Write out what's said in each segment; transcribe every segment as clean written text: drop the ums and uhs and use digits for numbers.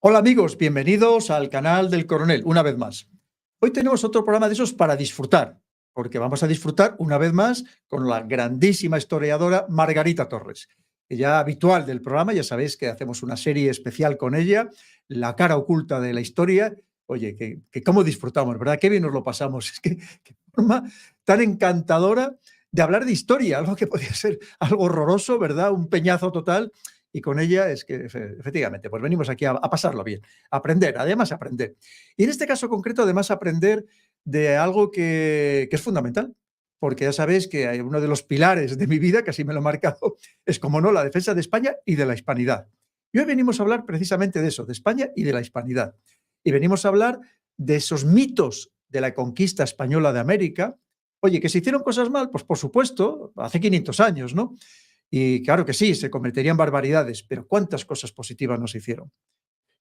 Hola amigos, bienvenidos al canal del Coronel, una vez más. Hoy tenemos otro programa de esos para disfrutar, porque vamos a disfrutar una vez más con la grandísima historiadora Margarita Torres, que ya habitual del programa, ya sabéis que hacemos una serie especial con ella, La cara oculta de la historia. Oye, que cómo disfrutamos, ¿verdad? Qué bien nos lo pasamos. Es que qué forma tan encantadora de hablar de historia, algo que podía ser algo horroroso, ¿verdad? Un peñazo total, y con ella es que efectivamente, pues venimos aquí a pasarlo bien, a aprender, además aprender. Y en este caso concreto, además aprender de algo que es fundamental, porque ya sabéis que hay uno de los pilares de mi vida, que así me lo he marcado, es como no, la defensa de España y de la hispanidad. Y hoy venimos a hablar precisamente de eso, de España y de la hispanidad. Y venimos a hablar de esos mitos de la conquista española de América. Oye, que se hicieron cosas mal, pues por supuesto, hace 500 años, ¿no? Y claro que sí, se cometerían barbaridades, pero ¿cuántas cosas positivas nos hicieron?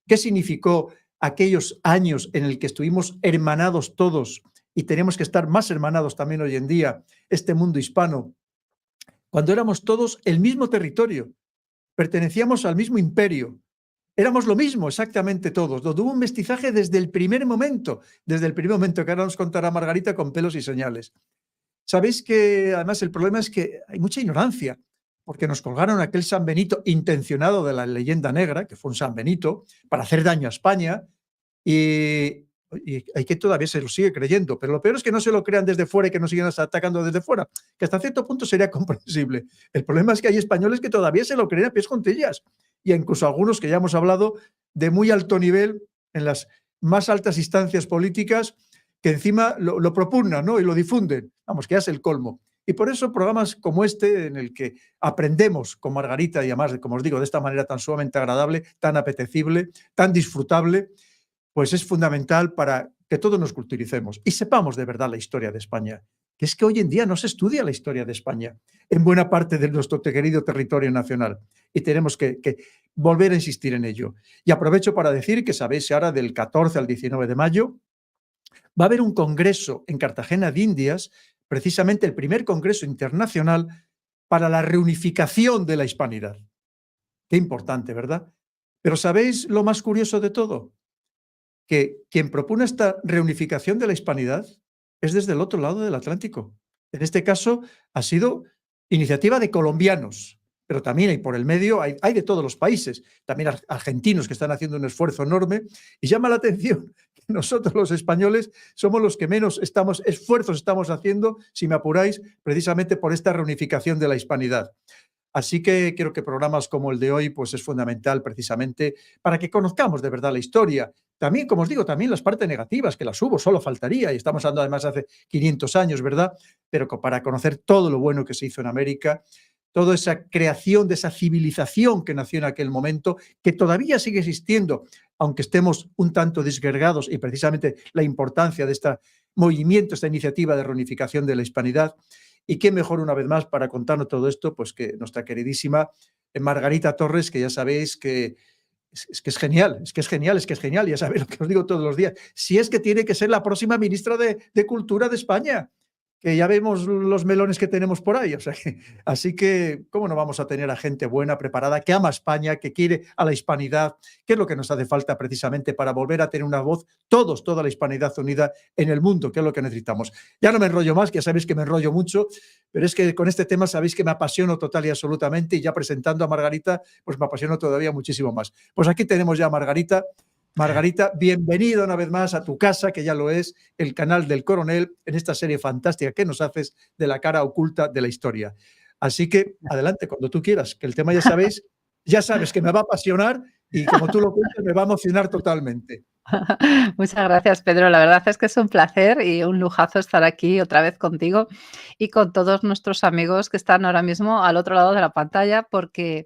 ¿Qué significó aquellos años en el que estuvimos hermanados todos y tenemos que estar más hermanados también hoy en día, este mundo hispano, cuando éramos todos el mismo territorio, pertenecíamos al mismo imperio, éramos lo mismo exactamente todos, donde hubo un mestizaje desde el primer momento que ahora nos contará Margarita con pelos y señales. Sabéis que además el problema es que hay mucha ignorancia, porque nos colgaron aquel San Benito intencionado de la leyenda negra, que fue un San Benito, para hacer daño a España, y hay que todavía se lo sigue creyendo, pero lo peor es que no se lo crean desde fuera y que nos sigan atacando desde fuera, que hasta cierto punto sería comprensible. El problema es que hay españoles que todavía se lo creen a pies juntillas, y incluso algunos que ya hemos hablado de muy alto nivel en las más altas instancias políticas, que encima lo propugnan, ¿no? Y lo difunden. Vamos, que ya es el colmo. Y por eso programas como este, en el que aprendemos con Margarita, y además, como os digo, de esta manera tan sumamente agradable, tan apetecible, tan disfrutable, pues es fundamental para que todos nos culturicemos y sepamos de verdad la historia de España. Que es que hoy en día no se estudia la historia de España en buena parte de nuestro querido territorio nacional, y tenemos que volver a insistir en ello. Y aprovecho para decir que sabéis ahora del 14 al 19 de mayo va a haber un congreso en Cartagena de Indias, precisamente el primer congreso internacional para la reunificación de la hispanidad. Qué importante, ¿verdad? Pero ¿sabéis lo más curioso de todo? Que quien propone esta reunificación de la hispanidad es desde el otro lado del Atlántico. En este caso ha sido iniciativa de colombianos, pero también hay por el medio, hay de todos los países, también argentinos que están haciendo un esfuerzo enorme, y llama la atención que nosotros los españoles somos los que menos esfuerzos estamos haciendo, si me apuráis, precisamente por esta reunificación de la hispanidad. Así que creo que programas como el de hoy pues es fundamental precisamente para que conozcamos de verdad la historia. También, como os digo, también las partes negativas, que las hubo, solo faltaría, y estamos hablando además hace 500 años, ¿verdad? Pero para conocer todo lo bueno que se hizo en América, toda esa creación de esa civilización que nació en aquel momento, que todavía sigue existiendo, aunque estemos un tanto disgregados, y precisamente la importancia de este movimiento, esta iniciativa de reunificación de la hispanidad. Y qué mejor una vez más para contarnos todo esto, pues que nuestra queridísima Margarita Torres, que ya sabéis que es que es genial, es que es genial, es que es genial, ya sabéis lo que os digo todos los días. Si es que tiene que ser la próxima ministra de Cultura de España, que ya vemos los melones que tenemos por ahí. O sea así que, ¿cómo no vamos a tener a gente buena, preparada, que ama a España, que quiere a la hispanidad? ¿Qué es lo que nos hace falta precisamente para volver a tener una voz, todos, toda la hispanidad unida en el mundo? ¿Qué es lo que necesitamos? Ya no me enrollo más, que ya sabéis que me enrollo mucho, pero es que con este tema sabéis que me apasiono total y absolutamente, y ya presentando a Margarita, pues me apasiono todavía muchísimo más. Pues aquí tenemos ya a Margarita. Margarita, bienvenida una vez más a tu casa, que ya lo es, el canal del Coronel, en esta serie fantástica que nos haces de la cara oculta de la historia. Así que adelante, cuando tú quieras, que el tema ya sabes que me va a apasionar y como tú lo cuentas, me va a emocionar totalmente. Muchas gracias, Pedro. La verdad es que es un placer y un lujazo estar aquí otra vez contigo y con todos nuestros amigos que están ahora mismo al otro lado de la pantalla, porque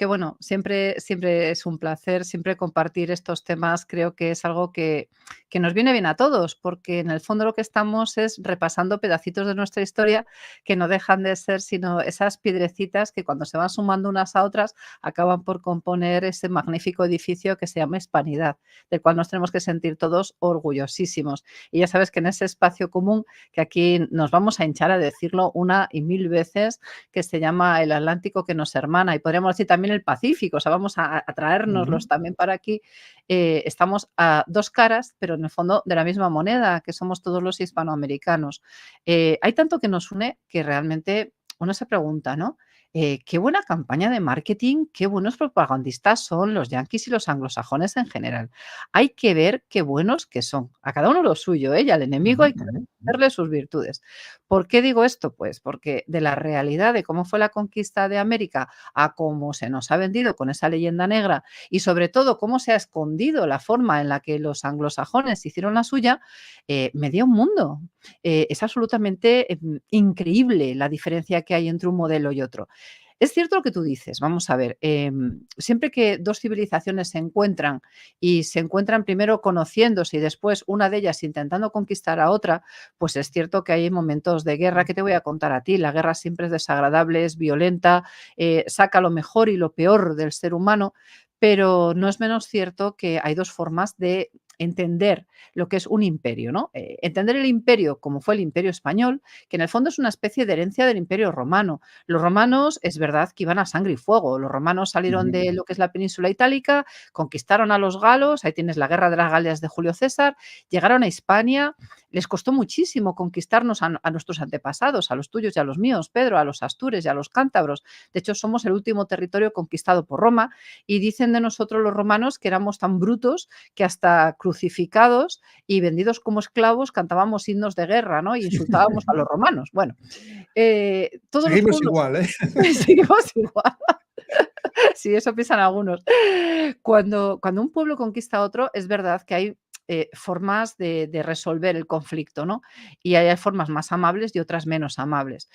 bueno, siempre es un placer, siempre compartir estos temas. Creo que es algo que nos viene bien a todos, porque en el fondo lo que estamos es repasando pedacitos de nuestra historia que no dejan de ser sino esas piedrecitas que cuando se van sumando unas a otras acaban por componer ese magnífico edificio que se llama Hispanidad, del cual nos tenemos que sentir todos orgullosísimos. Y ya sabes que en ese espacio común, que aquí nos vamos a hinchar a decirlo una y mil veces, que se llama el Atlántico que nos hermana, y podríamos decir también el Pacífico, o sea, vamos a traérnoslos Ujú. también para aquí. Estamos a dos caras, pero en el fondo de la misma moneda, que somos todos los hispanoamericanos. Hay tanto que nos une que realmente uno se pregunta, ¿no? Qué buena campaña de marketing, qué buenos propagandistas son los yanquis y los anglosajones en general. Hay que ver qué buenos que son. A cada uno lo suyo, ¿eh? Y al enemigo Ujú, hay que ujú, ujú. reconocerle sus virtudes. ¿Por qué digo esto? Pues porque de la realidad de cómo fue la conquista de América a cómo se nos ha vendido con esa leyenda negra y sobre todo cómo se ha escondido la forma en la que los anglosajones hicieron la suya, media un mundo. Es absolutamente increíble la diferencia que hay entre un modelo y otro. Es cierto lo que tú dices, vamos a ver, siempre que dos civilizaciones se encuentran y se encuentran primero conociéndose y después una de ellas intentando conquistar a otra, pues es cierto que hay momentos de guerra. ¿Qué te voy a contar a ti? La guerra siempre es desagradable, es violenta, saca lo mejor y lo peor del ser humano, pero no es menos cierto que hay dos formas de entender lo que es un imperio, ¿no? Entender el imperio como fue el imperio español, que en el fondo es una especie de herencia del imperio romano. Los romanos es verdad que iban a sangre y fuego. Los romanos salieron Ujú. de lo que es la península itálica, conquistaron a los galos, ahí tienes la guerra de las Galias de Julio César, llegaron a Hispania, les costó muchísimo conquistarnos a nuestros antepasados, a los tuyos y a los míos, Pedro, a los astures y a los cántabros. De hecho, somos el último territorio conquistado por Roma y dicen de nosotros los romanos que éramos tan brutos que hasta crucificados y vendidos como esclavos cantábamos himnos de guerra, ¿no? Y insultábamos a los romanos. Bueno, todos los Seguimos pueblos igual, ¿eh? seguimos igual. Sí, eso piensan algunos. Cuando un pueblo conquista a otro, es verdad que hay formas de resolver el conflicto, ¿no? Y hay formas más amables y otras menos amables.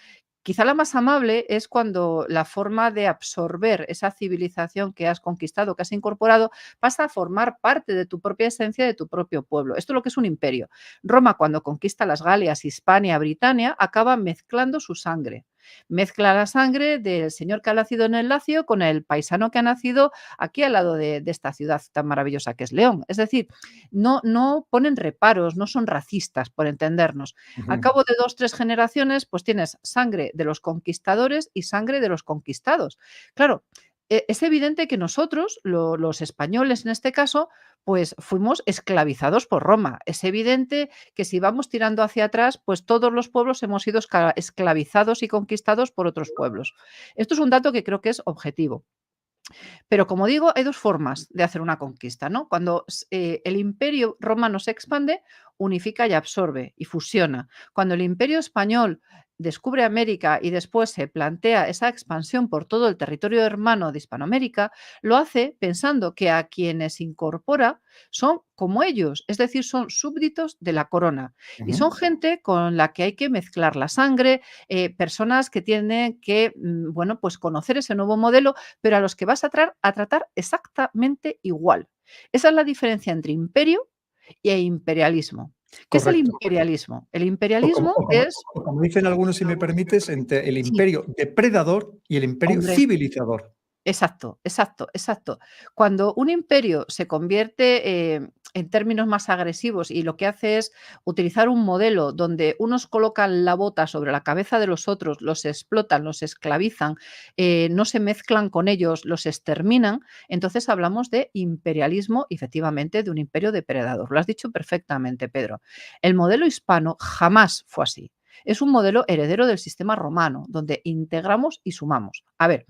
Quizá la más amable es cuando la forma de absorber esa civilización que has conquistado, que has incorporado, pasa a formar parte de tu propia esencia, de tu propio pueblo. Esto es lo que es un imperio. Roma, cuando conquista las Galias, Hispania, Britania, acaba mezclando su sangre. Mezcla la sangre del señor que ha nacido en el Lacio con el paisano que ha nacido aquí al lado de esta ciudad tan maravillosa que es León. Es decir, no ponen reparos, no son racistas, por entendernos. Al Ujú. cabo de 2, 3 generaciones, pues tienes sangre de los conquistadores y sangre de los conquistados. Claro, es evidente que nosotros, los españoles en este caso, pues fuimos esclavizados por Roma. Es evidente que si vamos tirando hacia atrás, pues todos los pueblos hemos sido esclavizados y conquistados por otros pueblos. Esto es un dato que creo que es objetivo. Pero como digo, hay dos formas de hacer una conquista, ¿no? Cuando el imperio romano se expande, unifica y absorbe y fusiona. Cuando el imperio español descubre América y después se plantea esa expansión por todo el territorio hermano de Hispanoamérica, lo hace pensando que a quienes incorpora son como ellos, es decir, son súbditos de la corona. Y Ujú. son gente con la que hay que mezclar la sangre, personas que tienen que, bueno, pues conocer ese nuevo modelo, pero a los que vas a tratar exactamente igual. Esa es la diferencia entre imperio e imperialismo. ¿Qué es el Correcto. imperialismo? El O como, imperialismo o como- es, o como dicen algunos, si me permites, entre el sí, imperio depredador y el imperio hombre. civilizador. Exacto, exacto, exacto. Cuando un imperio se convierte, en términos más agresivos y lo que hace es utilizar un modelo donde unos colocan la bota sobre la cabeza de los otros, los explotan, los esclavizan, no se mezclan con ellos, los exterminan, entonces hablamos de imperialismo, efectivamente, de un imperio depredador. Lo has dicho perfectamente, Pedro. El modelo hispano jamás fue así. Es un modelo heredero del sistema romano, donde integramos y sumamos. A ver,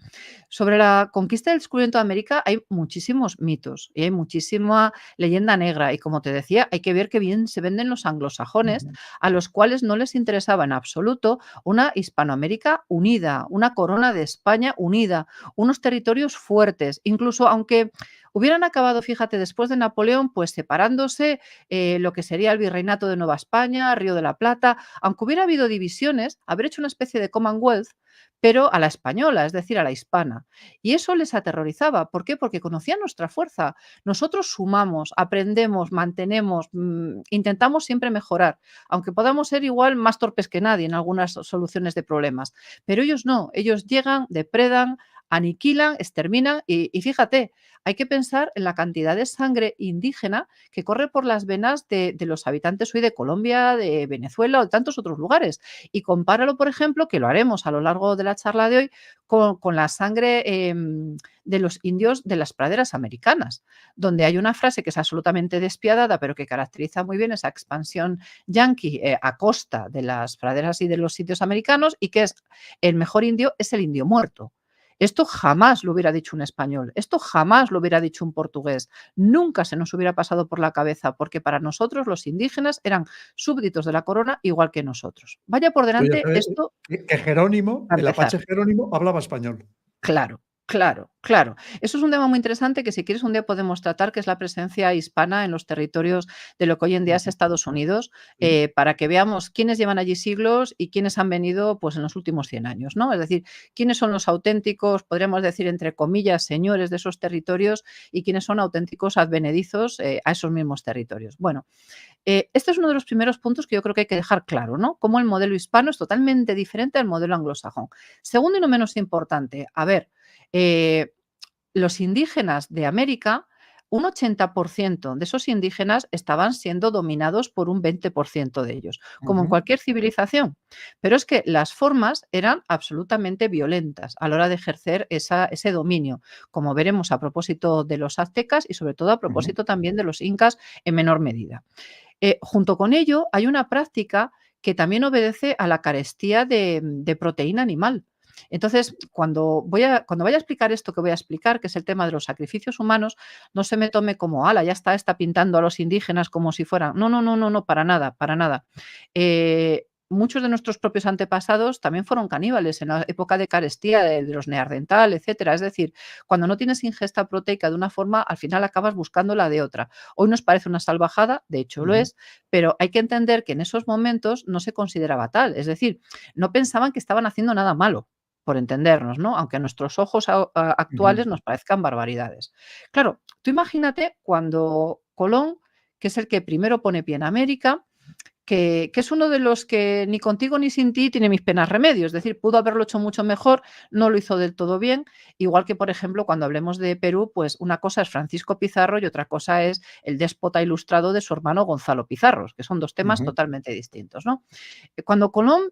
sobre la conquista del descubrimiento de América hay muchísimos mitos y hay muchísima leyenda negra. Y como te decía, hay que ver qué bien se venden los anglosajones, Ujú. a los cuales no les interesaba en absoluto una Hispanoamérica unida, una corona de España unida, unos territorios fuertes, incluso aunque hubieran acabado, fíjate, después de Napoleón, pues separándose lo que sería el virreinato de Nueva España, Río de la Plata, aunque hubiera habido divisiones, haber hecho una especie de Commonwealth, pero a la española, es decir, a la hispana. Y eso les aterrorizaba. ¿Por qué? Porque conocían nuestra fuerza. Nosotros sumamos, aprendemos, mantenemos, intentamos siempre mejorar, aunque podamos ser igual más torpes que nadie en algunas soluciones de problemas. Pero ellos no, ellos llegan, depredan, aniquilan, exterminan y fíjate, hay que pensar en la cantidad de sangre indígena que corre por las venas de los habitantes hoy de Colombia, de Venezuela o de tantos otros lugares. Y compáralo, por ejemplo, que lo haremos a lo largo de la charla de hoy, con la sangre de los indios de las praderas americanas, donde hay una frase que es absolutamente despiadada, pero que caracteriza muy bien esa expansión yanqui a costa de las praderas y de los sitios americanos, y que es el mejor indio es el indio muerto. Esto jamás lo hubiera dicho un español, esto jamás lo hubiera dicho un portugués, nunca se nos hubiera pasado por la cabeza, porque para nosotros los indígenas eran súbditos de la corona igual que nosotros. Vaya por Tú ya delante sabes esto que Jerónimo, para el empezar. apache Jerónimo, hablaba español. Claro, claro, claro. Eso es un tema muy interesante que si quieres un día podemos tratar, que es la presencia hispana en los territorios de lo que hoy en día es Ujú, Estados Unidos, sí. para que veamos quiénes llevan allí siglos y quiénes han venido pues, en los últimos 100 años, ¿no? Es decir, quiénes son los auténticos, podríamos decir, entre comillas, señores de esos territorios y quiénes son auténticos advenedizos a esos mismos territorios. Bueno, este es uno de los primeros puntos que yo creo que hay que dejar claro, ¿no? Cómo el modelo hispano es totalmente diferente al modelo anglosajón. Segundo y no menos importante, a ver, eh, los indígenas de América, un 80% de esos indígenas estaban siendo dominados por un 20% de ellos, como en Ujú, cualquier civilización. Pero es que las formas eran absolutamente violentas a la hora de ejercer ese dominio, como veremos a propósito de los aztecas y sobre todo a ujú. propósito también de los incas en menor medida. Junto con ello, hay una práctica que también obedece a la carestía de proteína animal. Entonces, cuando vaya a explicar esto que voy a explicar, que es el tema de los sacrificios humanos, no se me tome como, ala, ya está pintando a los indígenas como si fueran. No, no, no, no, no, para nada, para nada. Muchos de nuestros propios antepasados también fueron caníbales en la época de carestía de los neandertal, etcétera. Es decir, cuando no tienes ingesta proteica de una forma, al final acabas buscándola de otra. Hoy nos parece una salvajada, de hecho lo Ujú, es, pero hay que entender que en esos momentos no se consideraba tal. Es decir, no pensaban que estaban haciendo nada malo, por entendernos, ¿no? Aunque a nuestros ojos ujú. actuales nos parezcan barbaridades. Claro, tú imagínate cuando Colón, que es el que primero pone pie en América, que es uno de los que ni contigo ni sin ti tiene mis penas remedio, es decir, pudo haberlo hecho mucho mejor, no lo hizo del todo bien, igual que, por ejemplo, cuando hablemos de Perú, pues una cosa es Francisco Pizarro y otra cosa es el déspota ilustrado de su hermano Gonzalo Pizarro, que son dos temas Ujú, totalmente distintos, ¿no? Cuando Colón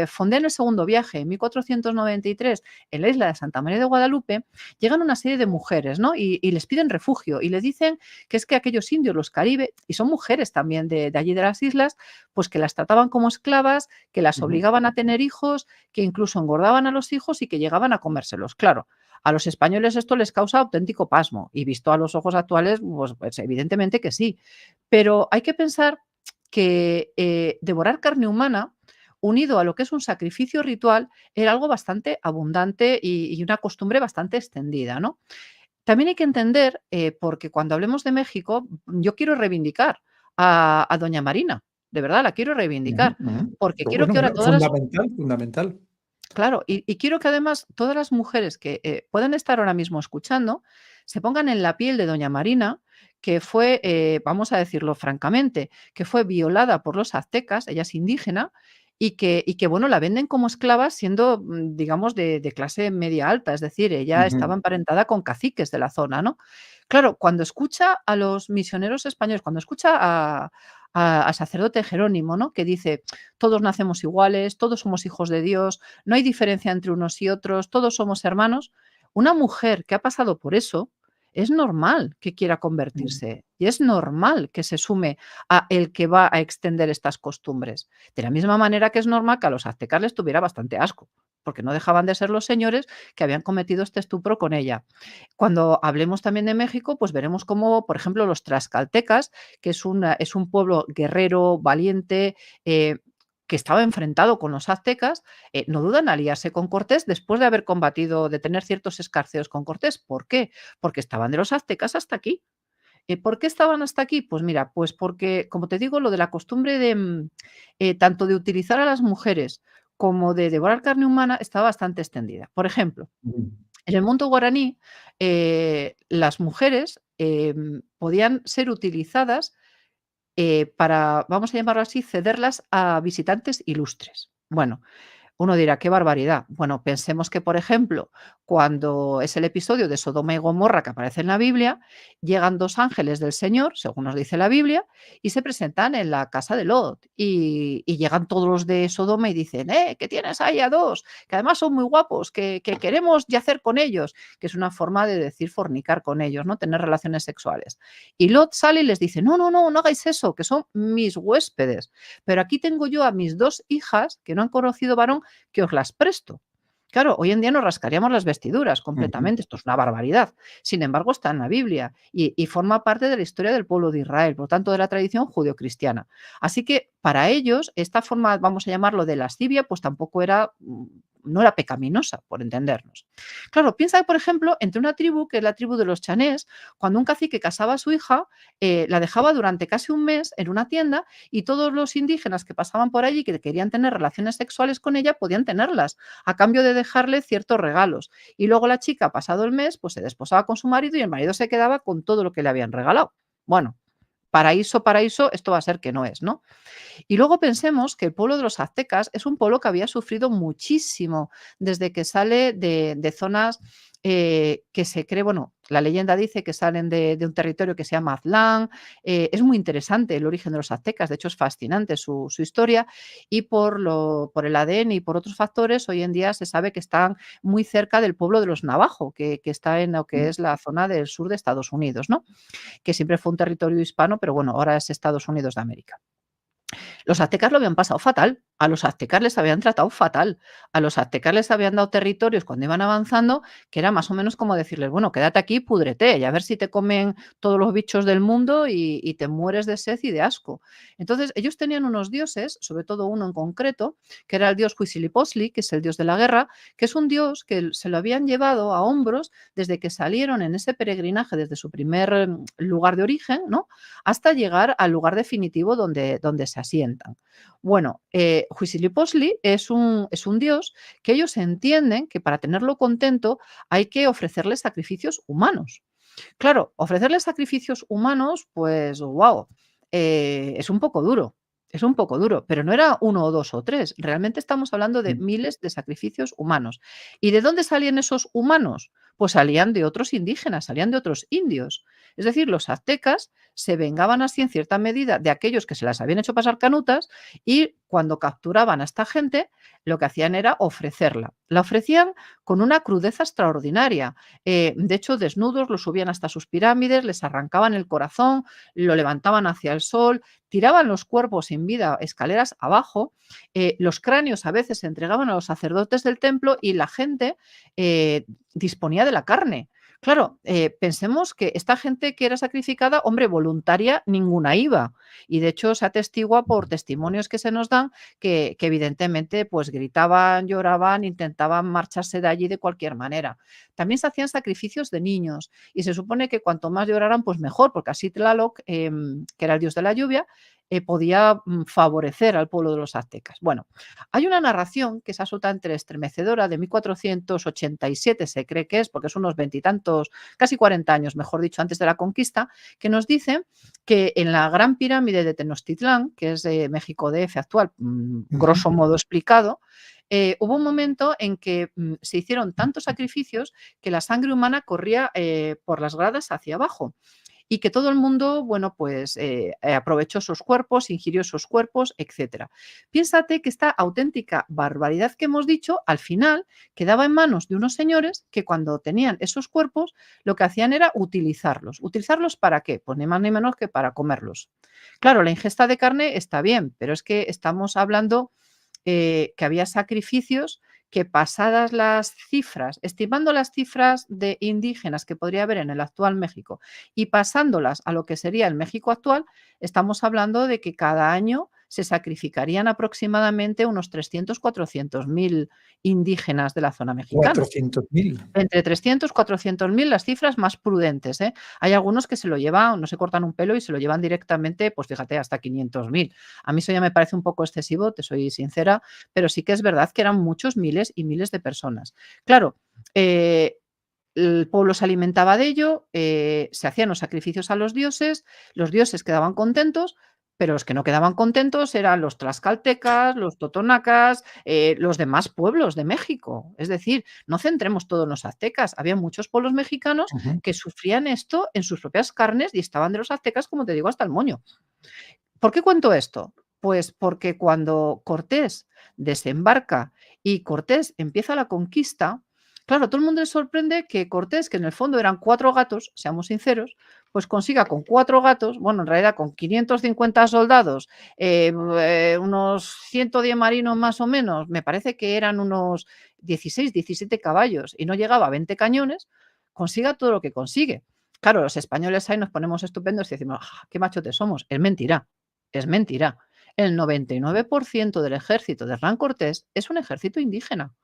fondea en el segundo viaje, en 1493, en la isla de Santa María de Guadalupe, llegan una serie de mujeres, ¿no? Y les piden refugio y les dicen que es que aquellos indios, los Caribe, y son mujeres también de allí de las islas, pues que las trataban como esclavas, que las ujú. obligaban a tener hijos, que incluso engordaban a los hijos y que llegaban a comérselos. Claro, a los españoles esto les causa auténtico pasmo y visto a los ojos actuales, pues evidentemente que sí. Pero hay que pensar que devorar carne humana, unido a lo que es un sacrificio ritual, era algo bastante abundante y una costumbre bastante extendida, ¿no? También hay que entender, porque cuando hablemos de México, yo quiero reivindicar a doña Marina, de verdad la quiero Ujú, reivindicar, ujú. porque Pero quiero bueno, que ahora bueno, todas las fundamental, fundamental. claro, y quiero que además todas las mujeres que, puedan estar ahora mismo escuchando, se pongan en la piel de doña Marina, que fue, vamos a decirlo francamente, que fue violada por los aztecas, ella es indígena, y que, bueno, la venden como esclava siendo, digamos, de clase media alta, es decir, ella estaba Ujú, emparentada con caciques de la zona, ¿no? Claro, cuando escucha a los misioneros españoles, cuando escucha al sacerdote Jerónimo, ¿no? Que dice: "Todos nacemos iguales, todos somos hijos de Dios, no hay diferencia entre unos y otros, todos somos hermanos". Una mujer que ha pasado por eso, es normal que quiera ujú. convertirse y es normal que se sume a el que va a extender estas costumbres. De la misma manera que es normal que a los aztecas les tuviera bastante asco, porque no dejaban de ser los señores que habían cometido este estupro con ella. Cuando hablemos también de México, pues veremos cómo, por ejemplo, los tlaxcaltecas, que es un pueblo guerrero, valiente, que estaba enfrentado con los aztecas, no dudan en aliarse con Cortés después de haber combatido, de tener ciertos escarceos con Cortés. ¿Por qué? Porque estaban de los aztecas hasta aquí. ¿Por qué estaban hasta aquí? Pues mira, pues porque, como te digo, lo de la costumbre de tanto de utilizar a las mujeres como de devorar carne humana estaba bastante extendida. Por ejemplo, Ujú. en el mundo guaraní, las mujeres podían ser utilizadas para, vamos a llamarlo así, cederlas a visitantes ilustres. Bueno, Uno dirá, qué barbaridad. Bueno, pensemos que, por ejemplo, cuando es el episodio de Sodoma y Gomorra que aparece en la Biblia, llegan dos ángeles del Señor, según nos dice la Biblia, y se presentan en la casa de Lot. Y llegan todos los de Sodoma y dicen, que tienes ahí a dos, que además son muy guapos, que queremos yacer con ellos, que es una forma de decir fornicar con ellos, ¿no? Tener relaciones sexuales. Y Lot sale y les dice, no, no, no, no hagáis eso, que son mis huéspedes. Pero aquí tengo yo a mis dos hijas que no han conocido varón, que os las presto. Claro, hoy en día nos rascaríamos las vestiduras Ujú. completamente, esto es una barbaridad. Sin embargo, está en la Biblia y forma parte de la historia del pueblo de Israel, por lo tanto, de la tradición judeocristiana. Así que para ellos, esta forma, vamos a llamarlo de lascivia, pues tampoco era, no era pecaminosa, por entendernos. Claro, piensa, por ejemplo, entre una tribu, que es la tribu de los chanés, cuando un cacique casaba a su hija, la dejaba durante casi un mes en una tienda y todos los indígenas que pasaban por allí que querían tener relaciones sexuales con ella podían tenerlas, a cambio de dejarle ciertos regalos. Y luego la chica, pasado el mes, pues se desposaba con su marido y el marido se quedaba con todo lo que le habían regalado. Bueno, paraíso, paraíso, esto va a ser que no es, ¿no? Y luego pensemos que el pueblo de los aztecas es un pueblo que había sufrido muchísimo desde que sale de zonas que se cree, bueno, la leyenda dice que salen de un territorio que se llama Aztlán. Es muy interesante el origen de los aztecas, de hecho es fascinante su historia y por el ADN y por otros factores, hoy en día se sabe que están muy cerca del pueblo de los navajo, que está en lo que es la zona del sur de Estados Unidos, ¿no? Que siempre fue un territorio hispano, pero bueno, ahora es Estados Unidos de América. Los aztecas lo habían pasado fatal, a los aztecas les habían tratado fatal, a los aztecas les habían dado territorios cuando iban avanzando, que era más o menos como decirles, bueno, quédate aquí, púdrete, y a ver si te comen todos los bichos del mundo y te mueres de sed y de asco. Entonces, ellos tenían unos dioses, sobre todo uno en concreto, que era el dios Huitzilopochtli, que es el dios de la guerra, que es un dios que se lo habían llevado a hombros desde que salieron en ese peregrinaje desde su primer lugar de origen, ¿no? Hasta llegar al lugar definitivo donde se asientan. Bueno, Huitzilopochtli es un dios que ellos entienden que para tenerlo contento hay que ofrecerle sacrificios humanos. Claro, ofrecerle sacrificios humanos, pues, guau, es un poco duro, es un poco duro, pero no era uno o 2 o 3, realmente estamos hablando de Mm. miles de sacrificios humanos. ¿Y de dónde salían esos humanos? Pues salían de otros indígenas, salían de otros indios. Es decir, los aztecas se vengaban así en cierta medida de aquellos que se las habían hecho pasar canutas y cuando capturaban a esta gente, lo que hacían era ofrecerla. La ofrecían con una crudeza extraordinaria. De hecho, desnudos los subían hasta sus pirámides, les arrancaban el corazón, lo levantaban hacia el sol, tiraban los cuerpos sin vida escaleras abajo, los cráneos a veces se entregaban a los sacerdotes del templo y la gente disponía de la carne. Claro, pensemos que esta gente que era sacrificada, hombre, voluntaria ninguna iba. Y de hecho se atestigua por testimonios que se nos dan que evidentemente pues gritaban, lloraban, intentaban marcharse de allí de cualquier manera. También se hacían sacrificios de niños y se supone que cuanto más lloraran, pues mejor, porque así Tlaloc, que era el dios de la lluvia, podía favorecer al pueblo de los aztecas. Bueno, hay una narración que es absolutamente estremecedora de 1487, se cree que es, porque es unos veintitantos, casi 40 años, mejor dicho, antes de la conquista, que nos dice que en la Gran Pirámide de Tenochtitlán, que es de México DF actual, Ujú. grosso modo explicado, hubo un momento en que se hicieron tantos sacrificios que la sangre humana corría por las gradas hacia abajo y que todo el mundo, bueno, pues aprovechó esos cuerpos, ingirió esos cuerpos, etcétera. Piénsate que esta auténtica barbaridad que hemos dicho, al final quedaba en manos de unos señores que cuando tenían esos cuerpos, lo que hacían era utilizarlos. ¿Utilizarlos para qué? Pues ni más ni menos que para comerlos. Claro, la ingesta de carne está bien, pero es que estamos hablando que había sacrificios que pasadas las cifras, estimando las cifras de indígenas que podría haber en el actual México y pasándolas a lo que sería el México actual, estamos hablando de que cada año se sacrificarían aproximadamente unos 300, 400.000 indígenas de la zona mexicana. 400.000. Entre 300, 400.000 las cifras más prudentes, ¿eh? Hay algunos que se lo llevan, no se cortan un pelo y se lo llevan directamente, pues fíjate, hasta 500.000. A mí eso ya me parece un poco excesivo, te soy sincera, pero sí que es verdad que eran muchos miles y miles de personas. Claro, el pueblo se alimentaba de ello, se hacían los sacrificios a los dioses quedaban contentos, Pero los que no quedaban contentos eran los tlaxcaltecas, los totonacas, los demás pueblos de México. Es decir, no centremos todo en los aztecas. Había muchos pueblos mexicanos Ujú, que sufrían esto en sus propias carnes y estaban de los aztecas, como te digo, hasta el moño. ¿Por qué cuento esto? Pues porque cuando Cortés desembarca y Cortés empieza la conquista, claro, todo el mundo le sorprende que Cortés, que en el fondo eran 4 gatos, seamos sinceros, pues consiga con 4 gatos, bueno, en realidad con 550 soldados, unos 110 marinos más o menos, me parece que eran unos 16, 17 caballos y no llegaba a 20 cañones, consiga todo lo que consigue. Claro, los españoles ahí nos ponemos estupendos y decimos: "Ah, qué machotes somos". Es mentira. Es mentira. El 99% del ejército de Hernán Cortés es un ejército indígena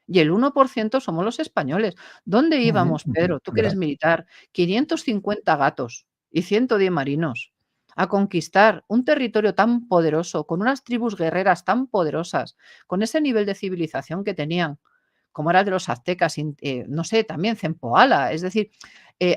y el 1% somos los españoles. ¿Dónde ujú, íbamos, ujú, Pedro? Tú que eres ¿verdad? militar, 550 gatos y 110 marinos a conquistar un territorio tan poderoso, con unas tribus guerreras tan poderosas, con ese nivel de civilización que tenían, como era el de los aztecas, no sé, también Zempoala. Es decir,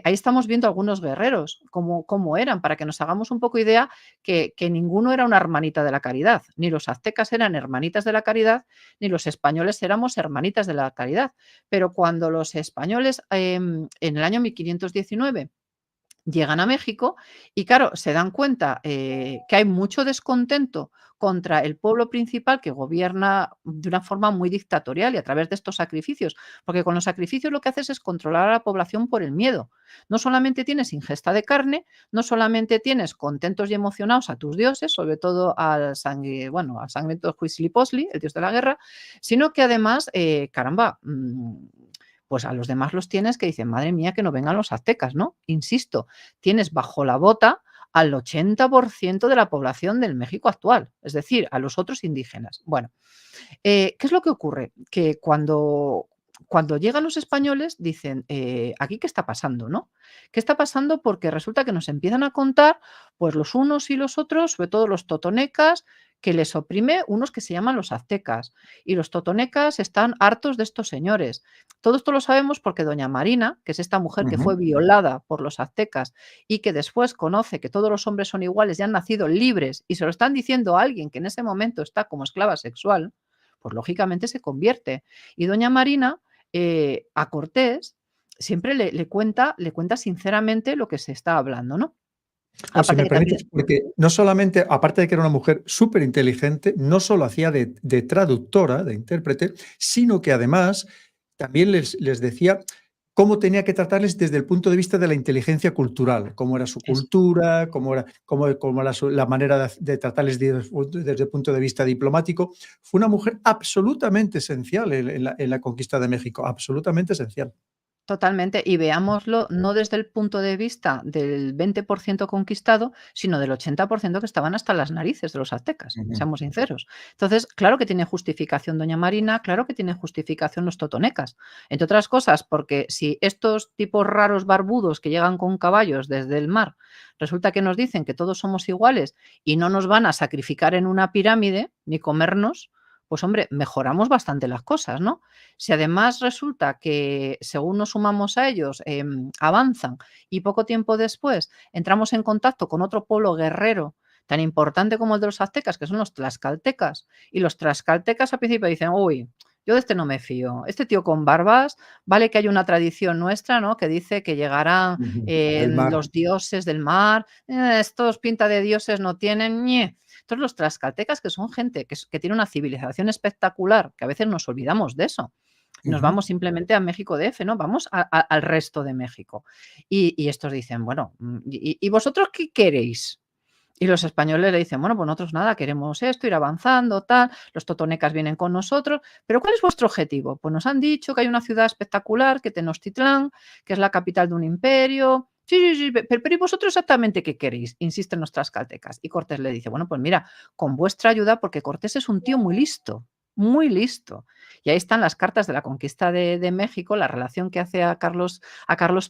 ahí estamos viendo algunos guerreros, cómo eran, para que nos hagamos un poco idea que ninguno era una hermanita de la caridad. Ni los aztecas eran hermanitas de la caridad, ni los españoles éramos hermanitas de la caridad. Pero cuando los españoles, en el año 1519 llegan a México y claro, se dan cuenta que hay mucho descontento contra el pueblo principal que gobierna de una forma muy dictatorial y a través de estos sacrificios, porque con los sacrificios lo que haces es controlar a la población por el miedo. No solamente tienes ingesta de carne, no solamente tienes contentos y emocionados a tus dioses, sobre todo al sangre, bueno, al sangriento Huitzilopochtli, el dios de la guerra, sino que además, caramba, pues a los demás los tienes que dicen: "Madre mía, que no vengan los aztecas", ¿no? Insisto, tienes bajo la bota al 80% de la población del México actual, es decir, a los otros indígenas. Bueno, ¿qué es lo que ocurre? Que cuando llegan los españoles dicen, ¿aquí qué está pasando, no? ¿Qué está pasando? Porque resulta que nos empiezan a contar, pues los unos y los otros, sobre todo los totonecas, que les oprime unos que se llaman los aztecas. Y los totonecas están hartos de estos señores. Todo esto lo sabemos porque doña Marina, que es esta mujer que Ujú, fue violada por los aztecas y que después conoce que todos los hombres son iguales y han nacido libres y se lo están diciendo a alguien que en ese momento está como esclava sexual, pues lógicamente se convierte. Y doña Marina, a Cortés siempre le cuenta sinceramente lo que se está hablando, ¿no? O si Aparte me que también permites, porque no solamente, aparte de que era una mujer súper inteligente, no solo hacía de traductora, de intérprete, sino que además también les decía cómo tenía que tratarles desde el punto de vista de la inteligencia cultural, cómo era su eso. cultura, cómo era la manera de tratarles desde el punto de vista diplomático. Fue una mujer absolutamente esencial en la conquista de México, absolutamente esencial. Totalmente, y veámoslo no desde el punto de vista del 20% conquistado, sino del 80% que estaban hasta las narices de los aztecas, Ujú, seamos sinceros. Entonces, claro que tiene justificación doña Marina, claro que tiene justificación los totonecas, entre otras cosas, porque si estos tipos raros barbudos que llegan con caballos desde el mar, resulta que nos dicen que todos somos iguales y no nos van a sacrificar en una pirámide ni comernos, pues hombre, mejoramos bastante las cosas, ¿no? Si además resulta que, según nos sumamos a ellos, avanzan y poco tiempo después entramos en contacto con otro pueblo guerrero tan importante como el de los aztecas, que son los tlaxcaltecas, y los tlaxcaltecas al principio dicen: "Uy, yo de este no me fío, este tío con barbas, vale que hay una tradición nuestra, ¿no?, que dice que llegarán, ujú. El mar. los dioses del mar, estos pinta de dioses no tienen, ñe". Entonces, los tlaxcaltecas, que son gente que tiene una civilización espectacular, que a veces nos olvidamos de eso. Nos Ujú. vamos simplemente a México DF, ¿no? Vamos al resto de México. Y estos dicen: "Bueno, ¿y vosotros qué queréis?". Y los españoles le dicen: "Bueno, pues nosotros nada, queremos esto, ir avanzando, tal, los totonecas vienen con nosotros, pero ¿cuál es vuestro objetivo?". Pues nos han dicho que hay una ciudad espectacular, que Tenochtitlán, que es la capital de un imperio. Sí, sí, sí, pero ¿y vosotros exactamente qué queréis?, insisten los tlaxcaltecas. Y Cortés le dice: "Bueno, pues mira, con vuestra ayuda", porque Cortés es un tío muy listo, muy listo. Y ahí están las cartas de la conquista de México, la relación que hace a Carlos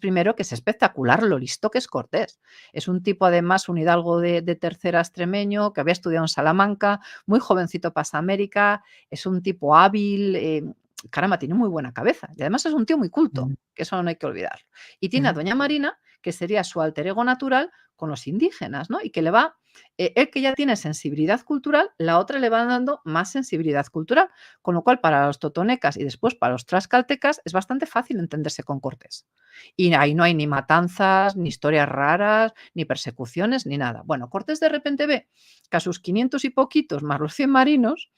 I, que es espectacular lo listo que es Cortés. Es un tipo, además, un hidalgo de tercera extremeño, que había estudiado en Salamanca, muy jovencito pasa a América, es un tipo hábil, caramba, tiene muy buena cabeza y además es un tío muy culto, Ujú, que eso no hay que olvidarlo. Y tiene a ujú. doña Marina, que sería su alter ego natural con los indígenas, ¿no? Y que le va El que ya tiene sensibilidad cultural, la otra le va dando más sensibilidad cultural, con lo cual para los totonecas y después para los tlaxcaltecas es bastante fácil entenderse con Cortés. Y ahí no hay ni matanzas, ni historias raras, ni persecuciones, ni nada. Bueno, Cortés de repente ve que a sus 500 y poquitos más los 100 marinos,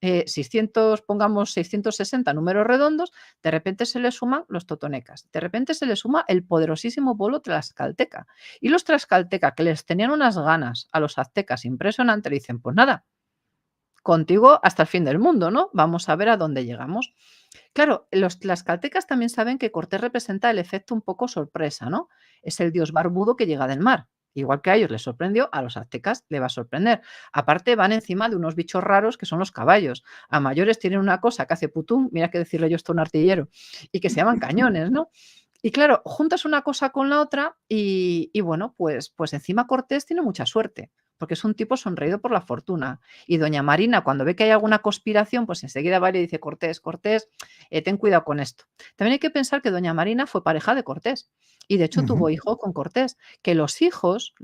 600, pongamos 660 números redondos, de repente se le suman los totonecas, de repente se le suma el poderosísimo pueblo tlaxcalteca. Y los tlaxcaltecas, que les tenían unas ganas a los aztecas impresionantes, le dicen, pues nada, contigo hasta el fin del mundo, ¿no? Vamos a ver a dónde llegamos. Claro, los tlaxcaltecas también saben que Cortés representa el efecto un poco sorpresa, ¿no? Es el dios barbudo que llega del mar. Igual que a ellos les sorprendió, a los aztecas le va a sorprender. Aparte, van encima de unos bichos raros que son los caballos. A mayores tienen una cosa que hace putum, mira que decirle yo esto a un artillero, y que se llaman cañones, ¿no? Y claro, juntas una cosa con la otra y bueno, pues encima Cortés tiene mucha suerte, porque es un tipo sonreído por la fortuna. Y doña Marina, cuando ve que hay alguna conspiración, pues enseguida va y le dice, Cortés, Cortés, ten cuidado con esto. También hay que pensar que doña Marina fue pareja de Cortés y de hecho Ujú. tuvo hijo con Cortés, que los hijos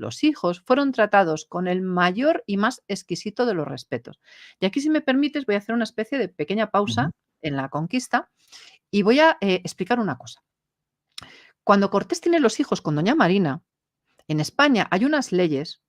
fueron tratados con el mayor y más exquisito de los respetos. Y aquí, si me permites, voy a hacer una especie de pequeña Ujú. pausa en la conquista y voy a explicar una cosa. Cuando Cortés tiene los hijos con doña Marina, en España hay unas leyes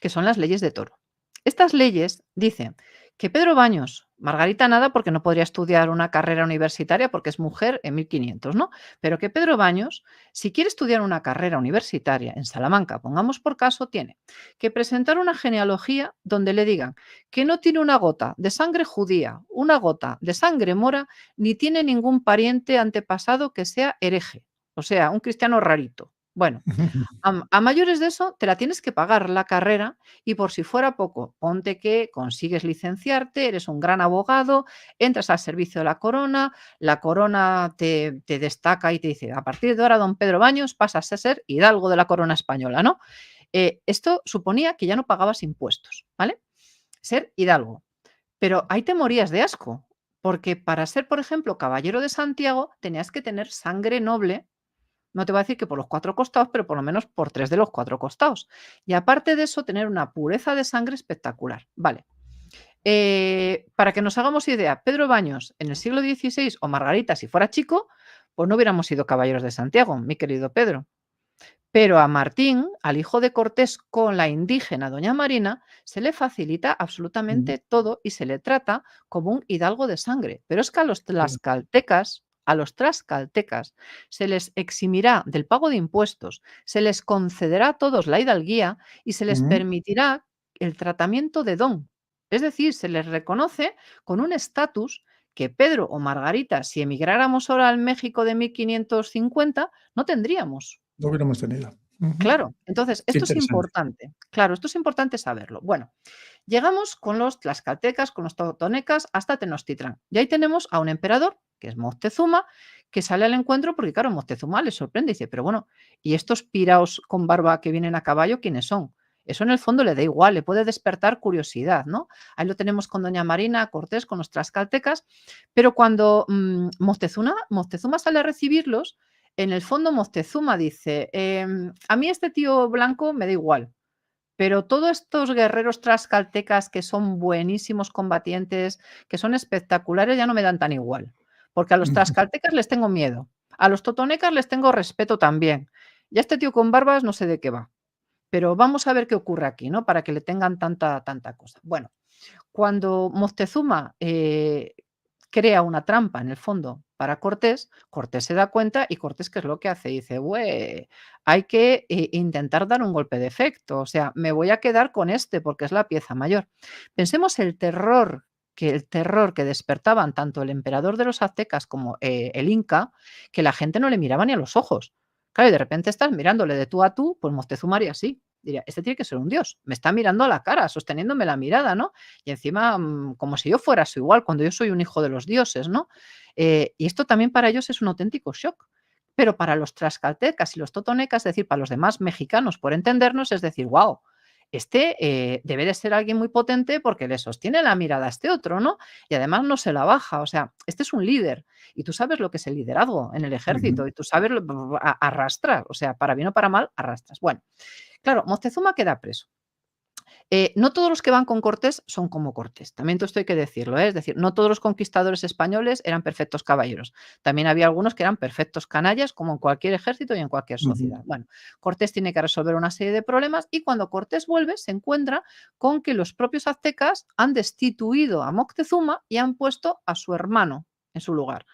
que son las leyes de Toro. Estas leyes dicen que Pedro Baños, Margarita nada porque no podría estudiar una carrera universitaria porque es mujer en 1500, ¿no? Pero que Pedro Baños, si quiere estudiar una carrera universitaria en Salamanca, pongamos por caso, tiene que presentar una genealogía donde le digan que no tiene una gota de sangre judía, una gota de sangre mora, ni tiene ningún pariente antepasado que sea hereje, o sea, un cristiano rarito. Bueno, a mayores de eso, te la tienes que pagar la carrera y por si fuera poco, ponte que consigues licenciarte, eres un gran abogado, entras al servicio de la corona te destaca y te dice, a partir de ahora, don Pedro Baños, pasas a ser hidalgo de la corona española, ¿no? Esto suponía que ya no pagabas impuestos, ¿vale? Ser hidalgo. Pero ahí te morías de asco, porque para ser, por ejemplo, caballero de Santiago, tenías que tener sangre noble, no te voy a decir que por los 4 costados, pero por lo menos por 3 de los 4 costados. Y aparte de eso, tener una pureza de sangre espectacular. Vale. Para que nos hagamos idea, Pedro Baños en el siglo XVI o Margarita, si fuera chico, pues no hubiéramos sido caballeros de Santiago, mi querido Pedro. Pero a Martín, al hijo de Cortés con la indígena doña Marina, se le facilita Ujú. absolutamente todo y se le trata como un hidalgo de sangre. Pero es que Claro. a los tlaxcaltecas, se les eximirá del pago de impuestos, se les concederá a todos la hidalguía y se les Ujú. permitirá el tratamiento de don. Es decir, se les reconoce con un estatus que Pedro o Margarita, si emigráramos ahora al México de 1550, no tendríamos. Lo hubiéramos tenido. Ujú. Claro, entonces Qué esto es interesante. importante. Claro, esto es importante saberlo. Bueno, llegamos con los tlaxcaltecas, con los totonecas hasta Tenochtitlán. Y ahí tenemos a un emperador, que es Moctezuma, que sale al encuentro porque, claro, Moctezuma le sorprende y dice, pero bueno, ¿y estos piraos con barba que vienen a caballo, quiénes son? Eso en el fondo le da igual, le puede despertar curiosidad, ¿no? Ahí lo tenemos con doña Marina, Cortés, con los tlaxcaltecas, pero cuando Moctezuma sale a recibirlos, en el fondo Moctezuma dice, a mí este tío blanco me da igual, pero todos estos guerreros tlaxcaltecas que son buenísimos combatientes, que son espectaculares, ya no me dan tan igual, porque a los Ujú. tlaxcaltecas les tengo miedo, a los totonecas les tengo respeto también, y a este tío con barbas no sé de qué va, pero vamos a ver qué ocurre aquí, ¿no? Para que le tengan tanta cosa. Bueno, cuando Moctezuma crea una trampa en el fondo para Cortés, Cortés se da cuenta y Cortés, ¿qué es lo que hace? Dice, "Bue, hay que intentar dar un golpe de efecto, o sea, me voy a quedar con este porque es la pieza mayor". Pensemos el terror que despertaban tanto el emperador de los aztecas como el inca, que la gente no le miraba ni a los ojos. Claro, y de repente estás mirándole de tú a tú, pues Moctezuma haría así. Diría, este tiene que ser un dios, me está mirando a la cara, sosteniéndome la mirada, ¿no? Y encima, como si yo fuera su igual, cuando yo soy un hijo de los dioses, ¿no? Y esto también para ellos es un auténtico shock. Pero para los tlaxcaltecas y los totonecas, es decir, para los demás mexicanos, por entendernos, es decir, wow, este debe de ser alguien muy potente porque le sostiene la mirada a este otro, ¿no? Y además no se la baja, o sea, este es un líder. Y tú sabes lo que es el liderazgo en el Ujú. ejército y tú sabes arrastrar, o sea, para bien o para mal, arrastras. Bueno, claro, Moctezuma queda preso. No todos los que van con Cortés son como Cortés, también esto hay que decirlo, ¿eh? Es decir, no todos los conquistadores españoles eran perfectos caballeros. También había algunos que eran perfectos canallas, como en cualquier ejército y en cualquier Ujú, sociedad. Bueno, Cortés tiene que resolver una serie de problemas y cuando Cortés vuelve se encuentra con que los propios aztecas han destituido a Moctezuma y han puesto a su hermano en su lugar.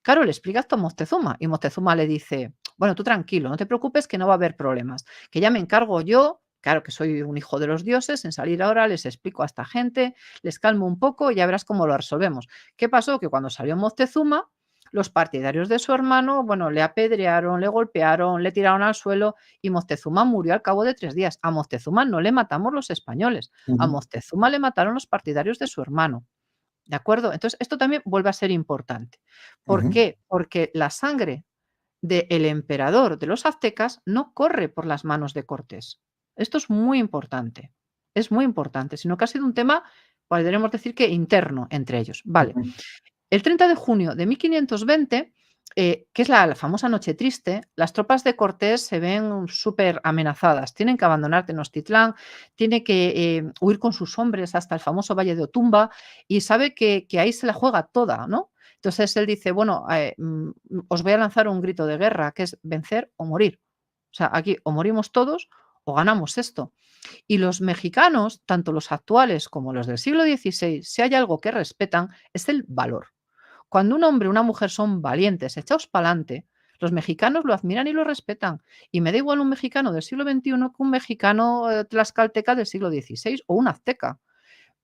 Claro, le explica esto a Moctezuma y Moctezuma le dice, bueno, tú tranquilo, no te preocupes que no va a haber problemas, que ya me encargo yo, claro que soy un hijo de los dioses, en salir ahora les explico a esta gente, les calmo un poco y ya verás cómo lo resolvemos. ¿Qué pasó? Que cuando salió Moctezuma, los partidarios de su hermano, bueno, le apedrearon, le golpearon, le tiraron al suelo y Moctezuma murió al cabo de 3 días. A Moctezuma no le matamos los españoles, a ujú, Moctezuma le mataron los partidarios de su hermano. ¿De acuerdo? Entonces, esto también vuelve a ser importante. ¿Por ujú, qué? Porque la sangre del emperador de los aztecas no corre por las manos de Cortés. Esto es muy importante, sino que ha sido un tema, podríamos decir que interno entre ellos. Vale. ujú, El 30 de junio de 1520, que es la famosa Noche Triste, las tropas de Cortés se ven súper amenazadas. Tienen que abandonar Tenochtitlán, tiene que huir con sus hombres hasta el famoso Valle de Otumba y sabe que ahí se la juega toda, ¿no? Entonces él dice, bueno, os voy a lanzar un grito de guerra, que es vencer o morir. O sea, aquí o morimos todos o ganamos esto. Y los mexicanos, tanto los actuales como los del siglo XVI, si hay algo que respetan, es el valor. Cuando un hombre o una mujer son valientes, echados para adelante, los mexicanos lo admiran y lo respetan. Y me da igual un mexicano del siglo XXI que un mexicano tlaxcalteca del siglo XVI o un azteca.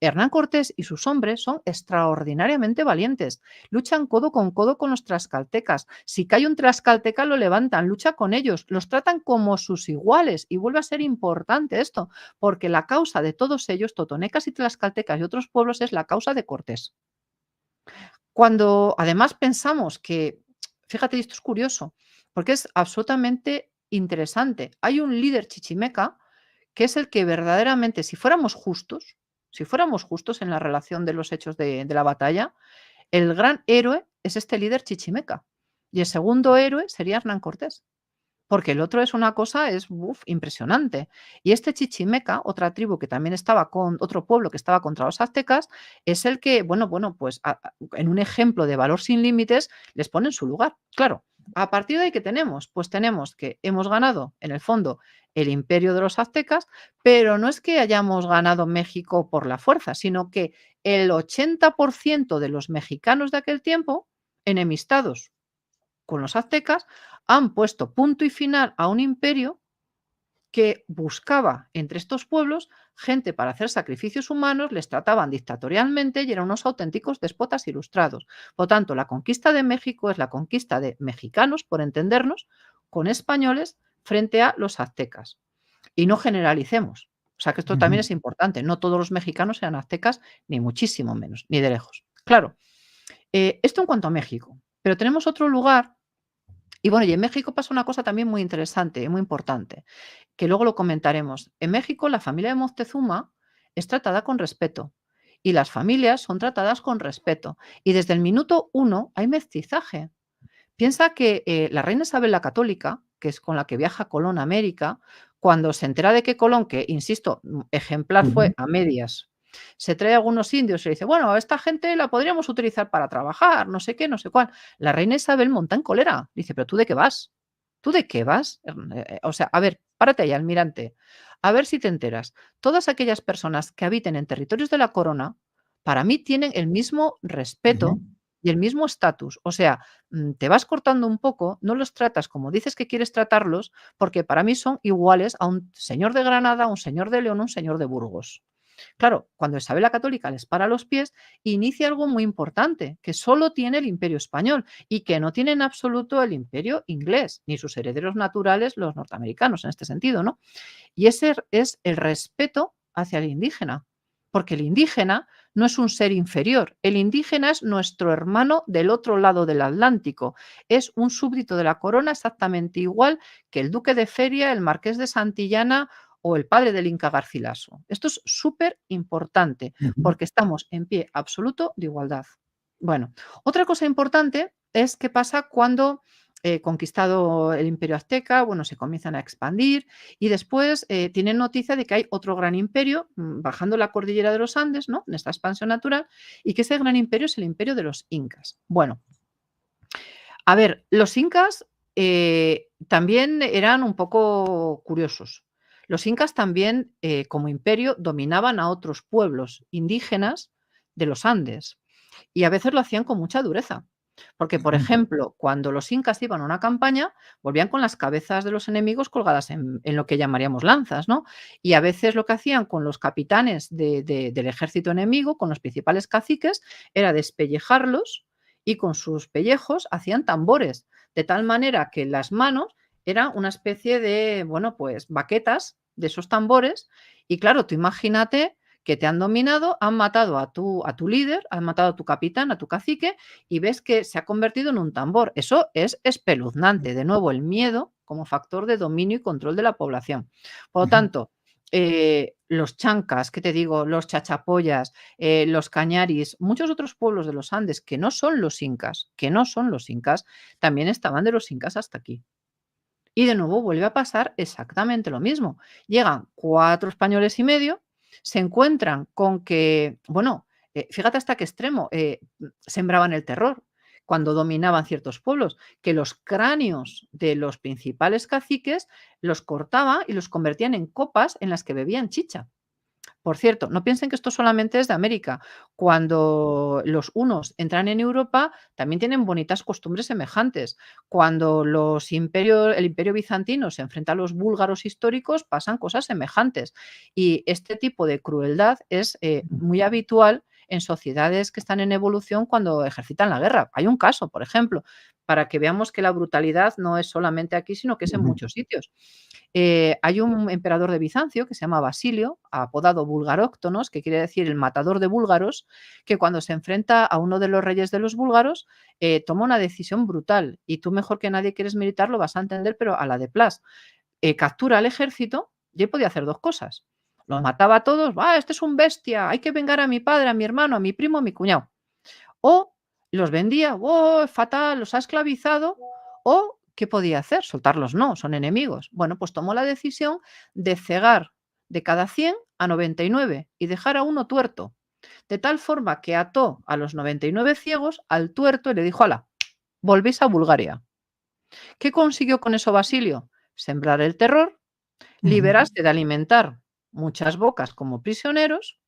Hernán Cortés y sus hombres son extraordinariamente valientes. Luchan codo con los tlaxcaltecas. Si cae un tlaxcalteca, lo levantan, lucha con ellos, los tratan como sus iguales. Y vuelve a ser importante esto, porque la causa de todos ellos, totonecas y tlaxcaltecas y otros pueblos, es la causa de Cortés. Cuando además pensamos que, fíjate, y esto es curioso, porque es absolutamente interesante. Hay un líder chichimeca que es el que verdaderamente, si fuéramos justos en la relación de los hechos de la batalla, el gran héroe es este líder chichimeca. Y el segundo héroe sería Hernán Cortés. Porque el otro es una cosa, es impresionante. Y este Chichimeca, otra tribu que también estaba con otro pueblo que estaba contra los aztecas, es el que, bueno, pues en un ejemplo de valor sin límites, les pone en su lugar. Claro, a partir de ahí, ¿qué tenemos? Pues tenemos que hemos ganado, en el fondo, el imperio de los aztecas, pero no es que hayamos ganado México por la fuerza, sino que el 80% de los mexicanos de aquel tiempo, enemistados con los aztecas, han puesto punto y final a un imperio que buscaba entre estos pueblos gente para hacer sacrificios humanos, les trataban dictatorialmente y eran unos auténticos déspotas ilustrados. Por tanto, la conquista de México es la conquista de mexicanos, por entendernos, con españoles frente a los aztecas. Y no generalicemos. O sea que esto también ujú. es importante. No todos los mexicanos eran aztecas, ni muchísimo menos, ni de lejos. Claro, esto en cuanto a México. Pero tenemos otro lugar y bueno, y en México pasa una cosa también muy interesante y muy importante, que luego lo comentaremos. En México, la familia de Moctezuma es tratada con respeto y las familias son tratadas con respeto. Y desde el minuto uno hay mestizaje. Piensa que la reina Isabel la Católica, que es con la que viaja Colón a América, cuando se entera de que Colón, que insisto, ejemplar Ujú, fue a medias, se trae a algunos indios y le dice, bueno, a esta gente la podríamos utilizar para trabajar, no sé qué, no sé cuál. La reina Isabel monta en cólera. Dice, pero ¿tú de qué vas? ¿Tú de qué vas? O sea, a ver, párate ahí, almirante. A ver si te enteras. Todas aquellas personas que habiten en territorios de la corona, para mí tienen el mismo ujú, respeto y el mismo estatus. O sea, te vas cortando un poco, no los tratas como dices que quieres tratarlos, porque para mí son iguales a un señor de Granada, a un señor de León, a un señor de Burgos. Claro, cuando Isabel la Católica les para los pies, inicia algo muy importante, que solo tiene el imperio español y que no tiene en absoluto el imperio inglés, ni sus herederos naturales, los norteamericanos, en este sentido, ¿no? Y ese es el respeto hacia el indígena, porque el indígena no es un ser inferior, el indígena es nuestro hermano del otro lado del Atlántico, es un súbdito de la corona exactamente igual que el duque de Feria, el marqués de Santillana o el padre del Inca Garcilaso. Esto es súper importante ujú, porque estamos en pie absoluto de igualdad. Bueno, otra cosa importante es qué pasa cuando conquistado el imperio azteca, bueno, se comienzan a expandir y después tienen noticia de que hay otro gran imperio bajando la cordillera de los Andes, ¿no? En esta expansión natural, y que ese gran imperio es el imperio de los incas. Bueno, a ver, los incas también eran un poco curiosos. Los incas también, como imperio, dominaban a otros pueblos indígenas de los Andes y a veces lo hacían con mucha dureza. Porque, por Ujú. ejemplo, cuando los incas iban a una campaña, volvían con las cabezas de los enemigos colgadas en lo que llamaríamos lanzas, ¿no? Y a veces lo que hacían con los capitanes del ejército enemigo, con los principales caciques, era despellejarlos y con sus pellejos hacían tambores, de tal manera que las manos eran una especie de, bueno, pues baquetas de esos tambores. Y claro, tú imagínate que te han dominado, han matado a tu líder, han matado a tu capitán, a tu cacique, y ves que se ha convertido en un tambor. Eso es espeluznante. De nuevo, el miedo como factor de dominio y control de la población. Por lo Ujú. tanto, los chancas, ¿qué te digo? Los chachapoyas, los cañaris, muchos otros pueblos de los Andes que no son los incas, también estaban de los incas hasta aquí. Y de nuevo vuelve a pasar exactamente lo mismo. Llegan 4 españoles y medio, se encuentran con que, bueno, fíjate hasta qué extremo, sembraban el terror cuando dominaban ciertos pueblos, que los cráneos de los principales caciques los cortaban y los convertían en copas en las que bebían chicha. Por cierto, no piensen que esto solamente es de América. Cuando los hunos entran en Europa, también tienen bonitas costumbres semejantes. Cuando el imperio bizantino se enfrenta a los búlgaros históricos, pasan cosas semejantes. Y este tipo de crueldad es muy habitual en sociedades que están en evolución cuando ejercitan la guerra. Hay un caso, por ejemplo, para que veamos que la brutalidad no es solamente aquí, sino que es en Ujú. muchos sitios. Hay un emperador de Bizancio que se llama Basilio, apodado Bulgaróctonos, que quiere decir el matador de búlgaros, que cuando se enfrenta a uno de los reyes de los búlgaros, toma una decisión brutal. Y tú mejor que nadie que eres militar lo vas a entender, pero a la de Plas. Captura al ejército y él podía hacer dos cosas. Los mataba a todos, este es un bestia, hay que vengar a mi padre, a mi hermano, a mi primo, a mi cuñado. O los vendía, fatal, los ha esclavizado. O, ¿qué podía hacer? Soltarlos no, son enemigos. Bueno, pues tomó la decisión de cegar de cada 100 a 99 y dejar a uno tuerto. De tal forma que ató a los 99 ciegos al tuerto y le dijo, ala, volvéis a Bulgaria. ¿Qué consiguió con eso Basilio? Sembrar el terror, Ujú. liberarse de alimentar muchas bocas como prisioneros,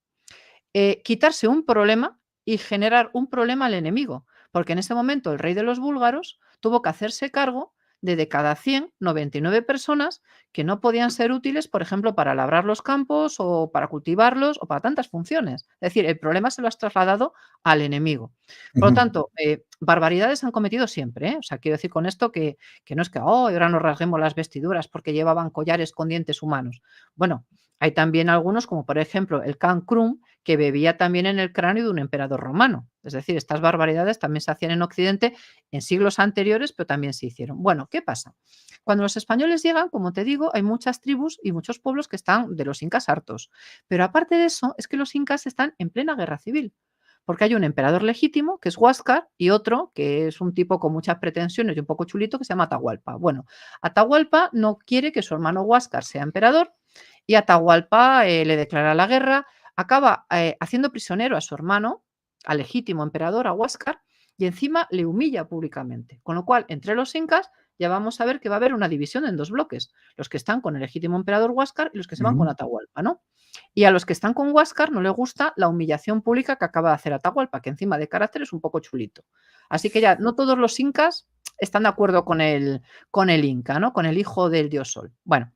quitarse un problema y generar un problema al enemigo, porque en ese momento el rey de los búlgaros tuvo que hacerse cargo de cada 100, 99 personas que no podían ser útiles, por ejemplo, para labrar los campos o para cultivarlos o para tantas funciones. Es decir, el problema se lo has trasladado al enemigo. Por lo Ujú. tanto, barbaridades han cometido siempre, ¿eh? O sea, quiero decir con esto que no es que, ahora nos rasguemos las vestiduras porque llevaban collares con dientes humanos. Bueno, hay también algunos, como por ejemplo el Can Crum, que bebía también en el cráneo de un emperador romano. Es decir, estas barbaridades también se hacían en Occidente en siglos anteriores, pero también se hicieron. Bueno, ¿qué pasa? Cuando los españoles llegan, como te digo, hay muchas tribus y muchos pueblos que están de los incas hartos. Pero aparte de eso, es que los incas están en plena guerra civil. Porque hay un emperador legítimo, que es Huáscar, y otro, que es un tipo con muchas pretensiones y un poco chulito, que se llama Atahualpa. Bueno, Atahualpa no quiere que su hermano Huáscar sea emperador y Atahualpa le declara la guerra, acaba haciendo prisionero a su hermano, al legítimo emperador, a Huáscar, y encima le humilla públicamente. Con lo cual, entre los incas ya vamos a ver que va a haber una división en dos bloques, los que están con el legítimo emperador Huáscar y los que se van con Ujú. Atahualpa, ¿no? Y a los que están con Huáscar no les gusta la humillación pública que acaba de hacer Atahualpa, que encima de carácter es un poco chulito. Así que ya no todos los incas están de acuerdo con el Inca, ¿no? Con el hijo del dios Sol. Bueno,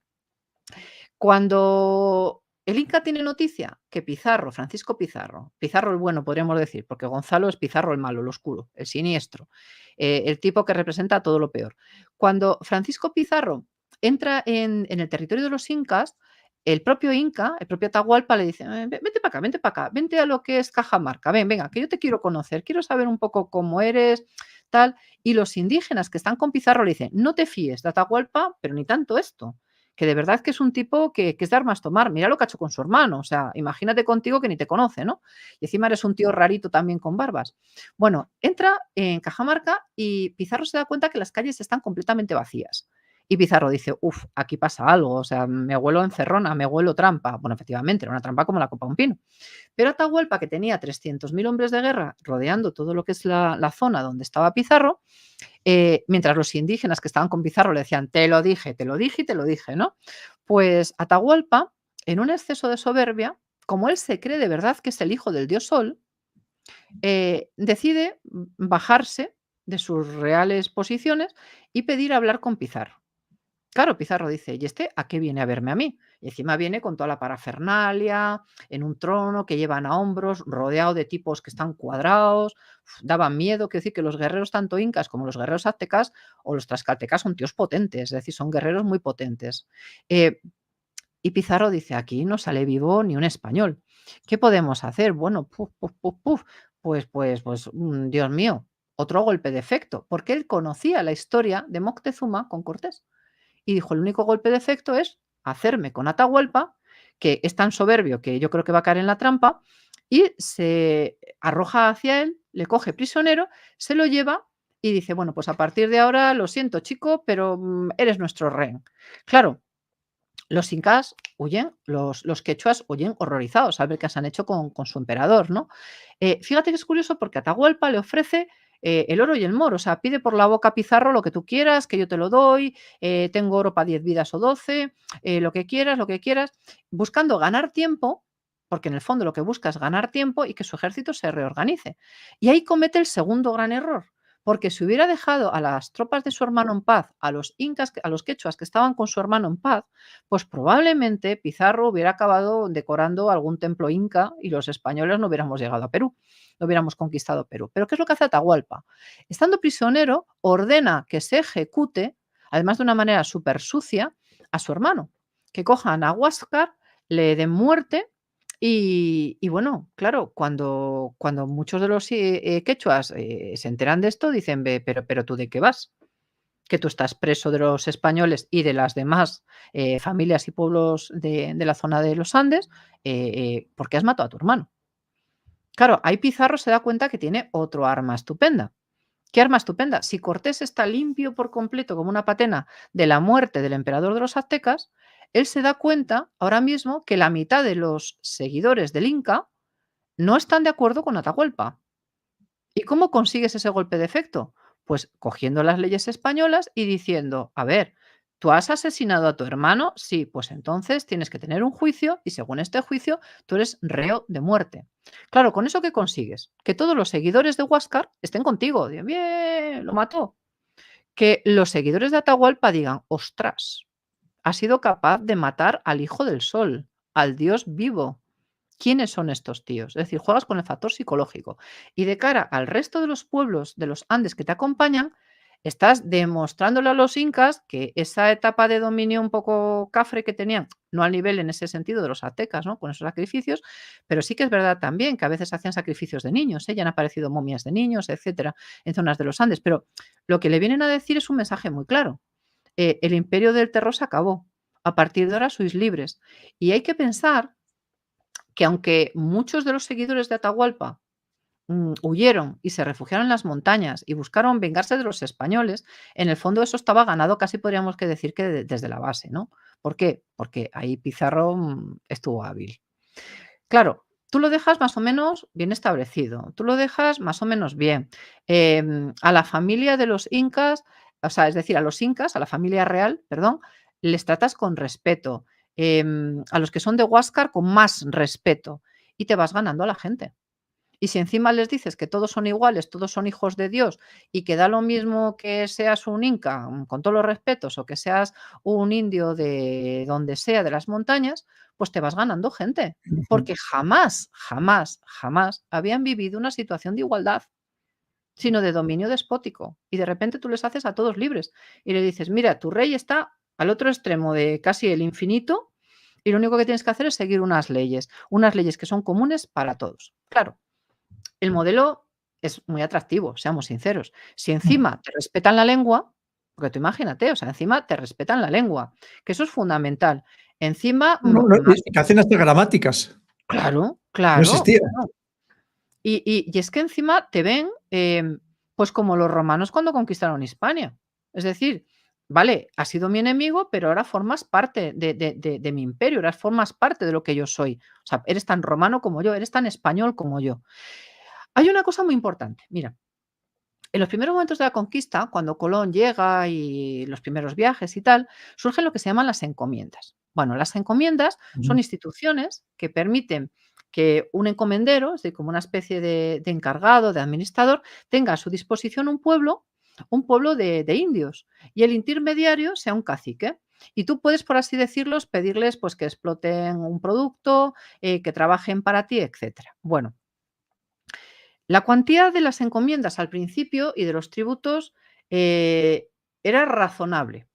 cuando el Inca tiene noticia que Pizarro, Francisco Pizarro, Pizarro el bueno podríamos decir, porque Gonzalo es Pizarro el malo, el oscuro, el siniestro, el tipo que representa todo lo peor. Cuando Francisco Pizarro entra en el territorio de los incas, el propio Inca, el propio Atahualpa le dice, vente para acá, vente a lo que es Cajamarca, venga, que yo te quiero conocer, quiero saber un poco cómo eres, tal. Y los indígenas que están con Pizarro le dicen, no te fíes de Atahualpa, pero ni tanto esto, que de verdad que es un tipo que es de armas tomar. Mira lo que ha hecho con su hermano, o sea, imagínate contigo que ni te conoce, ¿no? Y encima eres un tío rarito también con barbas. Bueno, entra en Cajamarca y Pizarro se da cuenta que las calles están completamente vacías. Y Pizarro dice: "Uf, aquí pasa algo, o sea, me huelo encerrona, me huelo trampa". Bueno, efectivamente, era una trampa como la copa de un pino. Pero Atahualpa, que tenía 300.000 hombres de guerra rodeando todo lo que es la zona donde estaba Pizarro, mientras los indígenas que estaban con Pizarro le decían: te lo dije y te lo dije", ¿no? Pues Atahualpa, en un exceso de soberbia, como él se cree de verdad que es el hijo del dios Sol, decide bajarse de sus reales posiciones y pedir hablar con Pizarro. Claro, Pizarro dice: "¿Y este a qué viene a verme a mí?". Y encima viene con toda la parafernalia, en un trono que llevan a hombros, rodeado de tipos que están cuadrados, daban miedo. Quiero decir que los guerreros, tanto incas como los guerreros aztecas o los tlaxcaltecas, son tíos potentes, es decir, son guerreros muy potentes. Eh, y Pizarro dice: "Aquí no sale vivo ni un español. ¿Qué podemos hacer?". Bueno, puf, puf, puf, puf, Dios mío, otro golpe de efecto, porque él conocía la historia de Moctezuma con Cortés. Y dijo: "El único golpe de efecto es hacerme con Atahualpa, que es tan soberbio que yo creo que va a caer en la trampa", y se arroja hacia él, le coge prisionero, se lo lleva y dice: "Bueno, pues a partir de ahora, lo siento, chico, pero, eres nuestro rehén". Claro, los incas huyen, los quechuas huyen horrorizados al ver qué se han hecho con su emperador, ¿no? Fíjate que es curioso porque Atahualpa le ofrece, el oro y el moro, o sea, pide por la boca a Pizarro lo que tú quieras, que yo te lo doy, tengo oro para 10 vidas o 12, lo que quieras, buscando ganar tiempo, porque en el fondo lo que busca es ganar tiempo y que su ejército se reorganice. Y ahí comete el segundo gran error, porque si hubiera dejado a las tropas de su hermano en paz, a los incas, a los quechuas que estaban con su hermano en paz, pues probablemente Pizarro hubiera acabado decorando algún templo inca y los españoles no hubiéramos llegado a Perú, no hubiéramos conquistado Perú. Pero ¿qué es lo que hace Atahualpa? Estando prisionero, ordena que se ejecute, además de una manera súper sucia, a su hermano, que cojan a Huáscar, le den muerte y bueno, claro, cuando muchos de los quechuas se enteran de esto, dicen: "Ve, pero ¿tú de qué vas? Que tú estás preso de los españoles y de las demás familias y pueblos de la zona de los Andes, porque has matado a tu hermano". Claro, ahí Pizarro se da cuenta que tiene otro arma estupenda. ¿Qué arma estupenda? Si Cortés está limpio por completo como una patena de la muerte del emperador de los aztecas, él se da cuenta ahora mismo que la mitad de los seguidores del Inca no están de acuerdo con Atahualpa. ¿Y cómo consigues ese golpe de efecto? Pues cogiendo las leyes españolas y diciendo: "A ver, ¿tú has asesinado a tu hermano? Sí, pues entonces tienes que tener un juicio y según este juicio tú eres reo de muerte". Claro, ¿con eso qué consigues? Que todos los seguidores de Huáscar estén contigo. Digan: "Bien, lo mató". Que los seguidores de Atahualpa digan: "Ostras, ha sido capaz de matar al hijo del sol, al dios vivo". ¿Quiénes son estos tíos? Es decir, juegas con el factor psicológico. Y de cara al resto de los pueblos de los Andes que te acompañan, estás demostrándole a los incas que esa etapa de dominio un poco cafre que tenían, no al nivel en ese sentido de los aztecas, ¿no? Con esos sacrificios, pero sí que es verdad también que a veces hacían sacrificios de niños, ¿eh? Ya han aparecido momias de niños, etcétera, en zonas de los Andes. Pero lo que le vienen a decir es un mensaje muy claro. El imperio del terror se acabó. A partir de ahora sois libres. Y hay que pensar que aunque muchos de los seguidores de Atahualpa huyeron y se refugiaron en las montañas y buscaron vengarse de los españoles, en el fondo eso estaba ganado, casi podríamos que decir que desde la base, ¿no? ¿Por qué? Porque ahí Pizarro estuvo hábil. Claro, tú lo dejas más o menos bien establecido, tú lo dejas más o menos bien. A la familia de los incas, o sea, es decir, a los incas, a la familia real, perdón, les tratas con respeto. A los que son de Huáscar con más respeto y te vas ganando a la gente. Y si encima les dices que todos son iguales, todos son hijos de Dios y que da lo mismo que seas un inca, con todos los respetos, o que seas un indio de donde sea, de las montañas, pues te vas ganando gente, Ujú. porque jamás, jamás, jamás habían vivido una situación de igualdad, sino de dominio despótico. Y de repente tú les haces a todos libres y le dices: "Mira, tu rey está al otro extremo de casi el infinito y lo único que tienes que hacer es seguir unas leyes que son comunes para todos". Claro, el modelo es muy atractivo, seamos sinceros. Si Mm. encima te respetan la lengua, Porque tú imagínate, o sea, encima te respetan la lengua, que eso es fundamental. Encima, No, no, que hacen hasta gramáticas. claro, No claro, existían. claro. Y es que encima te ven, pues como los romanos cuando conquistaron Hispania. Es decir, vale, has sido mi enemigo, pero ahora formas parte de mi imperio, ahora formas parte de lo que yo soy. O sea, eres tan romano como yo, eres tan español como yo. Hay una cosa muy importante, mira, en los primeros momentos de la conquista, cuando Colón llega y los primeros viajes y tal, surgen lo que se llaman las encomiendas. Bueno, las encomiendas son Ujú, instituciones que permiten que un encomendero, es decir, como una especie de encargado, de administrador, tenga a su disposición un pueblo de indios, y el intermediario sea un cacique. Y tú puedes, por así decirlo, pedirles pues, que exploten un producto, que trabajen para ti, etcétera. Bueno, la cuantía de las encomiendas al principio y de los tributos, eh, era razonable,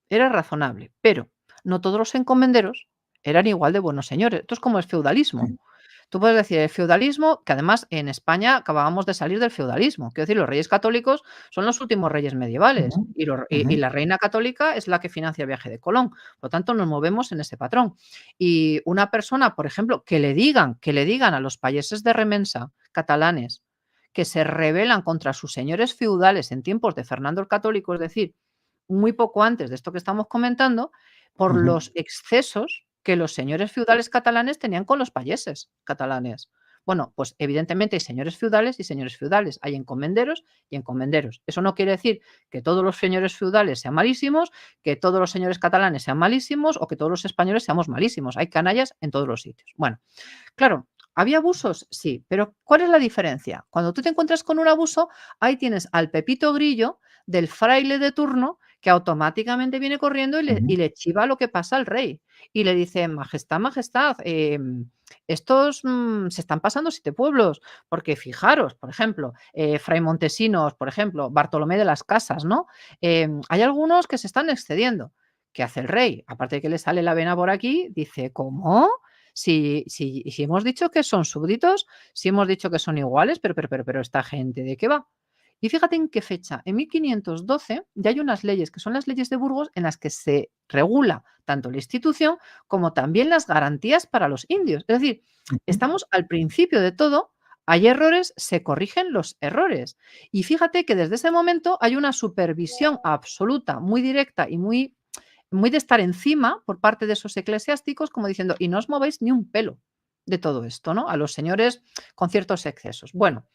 era razonable, pero no todos los encomenderos eran igual de buenos señores. Esto es como el feudalismo. sí. Tú puedes decir el feudalismo, que además en España acabábamos de salir del feudalismo. Quiero decir, los reyes católicos son los últimos reyes medievales Ujú, y ujú, la reina católica es la que financia el viaje de Colón. Por lo tanto, nos movemos en ese patrón. Y una persona, por ejemplo, que le digan a los payeses de remensa catalanes que se rebelan contra sus señores feudales en tiempos de Fernando el Católico, es decir, muy poco antes de esto que estamos comentando, por ujú. los excesos que los señores feudales catalanes tenían con los payeses catalanes. Bueno, pues evidentemente hay señores feudales y señores feudales, hay encomenderos y encomenderos. Eso no quiere decir que todos los señores feudales sean malísimos, que todos los señores catalanes sean malísimos o que todos los españoles seamos malísimos. Hay canallas en todos los sitios. Bueno, claro, ¿había abusos? Sí, pero ¿cuál es la diferencia? Cuando tú te encuentras con un abuso, ahí tienes al Pepito Grillo del fraile de turno que automáticamente viene corriendo y Ujú. le chiva lo que pasa al rey. Y le dice, Majestad, Majestad, estos se están pasando 7 pueblos, porque fijaros, por ejemplo, Fray Montesinos, por ejemplo, Bartolomé de las Casas, ¿no? Hay algunos que se están excediendo. ¿Qué hace el rey? Aparte de que le sale la vena por aquí, dice, ¿cómo? Si hemos dicho que son súbditos, si hemos dicho que son iguales, pero esta gente, ¿de qué va? Y fíjate en qué fecha. En 1512 ya hay unas leyes, que son las leyes de Burgos, en las que se regula tanto la institución como también las garantías para los indios. Es decir, Ujú. estamos al principio de todo, hay errores, se corrigen los errores. Y fíjate que desde ese momento hay una supervisión absoluta, muy directa y muy de estar encima por parte de esos eclesiásticos, como diciendo, y no os movéis ni un pelo de todo esto, ¿no? A los señores con ciertos excesos. Bueno,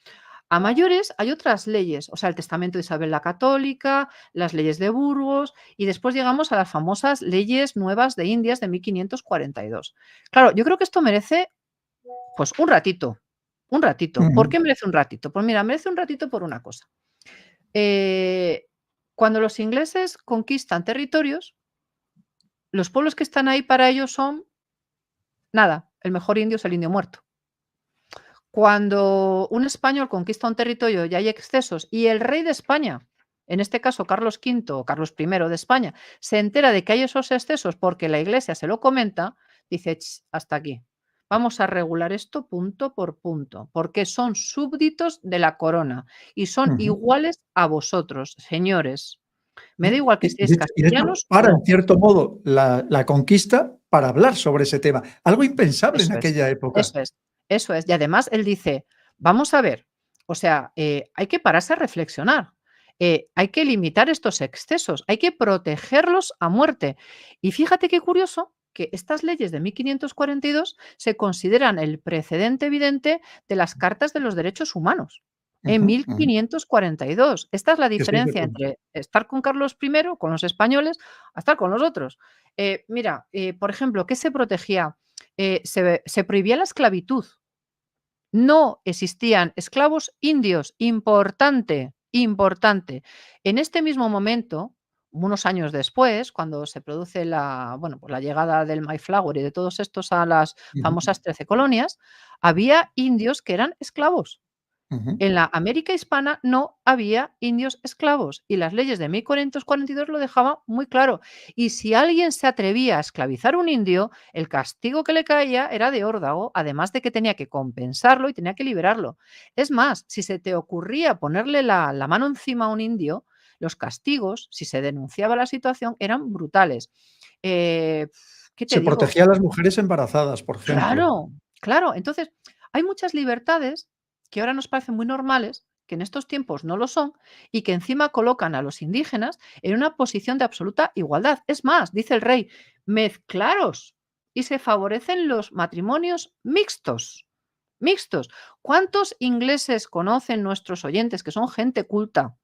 a mayores hay otras leyes, o sea, el testamento de Isabel la Católica, las leyes de Burgos, y después llegamos a las famosas leyes nuevas de Indias de 1542. Claro, yo creo que esto merece, pues, un ratito, un ratito. ¿Por Ujú. qué merece un ratito? Pues mira, merece un ratito por una cosa. Eh, Cuando los ingleses conquistan territorios, los pueblos que están ahí para ellos son nada, el mejor indio es el indio muerto. Cuando un español conquista un territorio y hay excesos y el rey de España, en este caso Carlos V o Carlos I de España, se entera de que hay esos excesos porque la iglesia se lo comenta, dice: "Ch, hasta aquí. Vamos a regular esto punto por punto, porque son súbditos de la corona y son Ujú. iguales a vosotros, señores. Me ¿No? da igual que Y seáis de hecho, castellanos o para, en no". cierto modo, la conquista para hablar sobre ese tema. Algo impensable en Eso es, aquella época. eso es, eso es. Y además él dice: "Vamos a ver, o sea, hay que pararse a reflexionar, hay que limitar estos excesos, hay que protegerlos a muerte". Y fíjate qué curioso que estas leyes de 1542 se consideran el precedente evidente de las cartas de los derechos humanos, en Ujú, ujú. 1542. Esta es la Que estáis de diferencia acuerdo. entre estar con Carlos I, con los españoles, a estar con los otros. Mira, por ejemplo, ¿qué se protegía? Se prohibía la esclavitud. No existían esclavos indios. Importante, importante. En este mismo momento, unos años después, cuando se produce bueno, pues la llegada del Mayflower y de todos estos a las Ujú, famosas 13 colonias, había indios que eran esclavos. ujú. En la América hispana no había indios esclavos y las leyes de 1542 lo dejaban muy claro. Y si alguien se atrevía a esclavizar un indio, el castigo que le caía era de órdago, además de que tenía que compensarlo y tenía que liberarlo. Es más, si se te ocurría ponerle la mano encima a un indio, los castigos, si se denunciaba la situación, eran brutales. Eh, ¿Qué te Se digo? protegía a las mujeres embarazadas, por ejemplo. Claro, claro. Entonces, hay muchas libertades que ahora nos parecen muy normales, que en estos tiempos no lo son, y que encima colocan a los indígenas en una posición de absoluta igualdad. Es más, dice el rey, mezclaros y se favorecen los matrimonios mixtos. Mixtos. ¿Cuántos ingleses conocen nuestros oyentes, que son gente culta,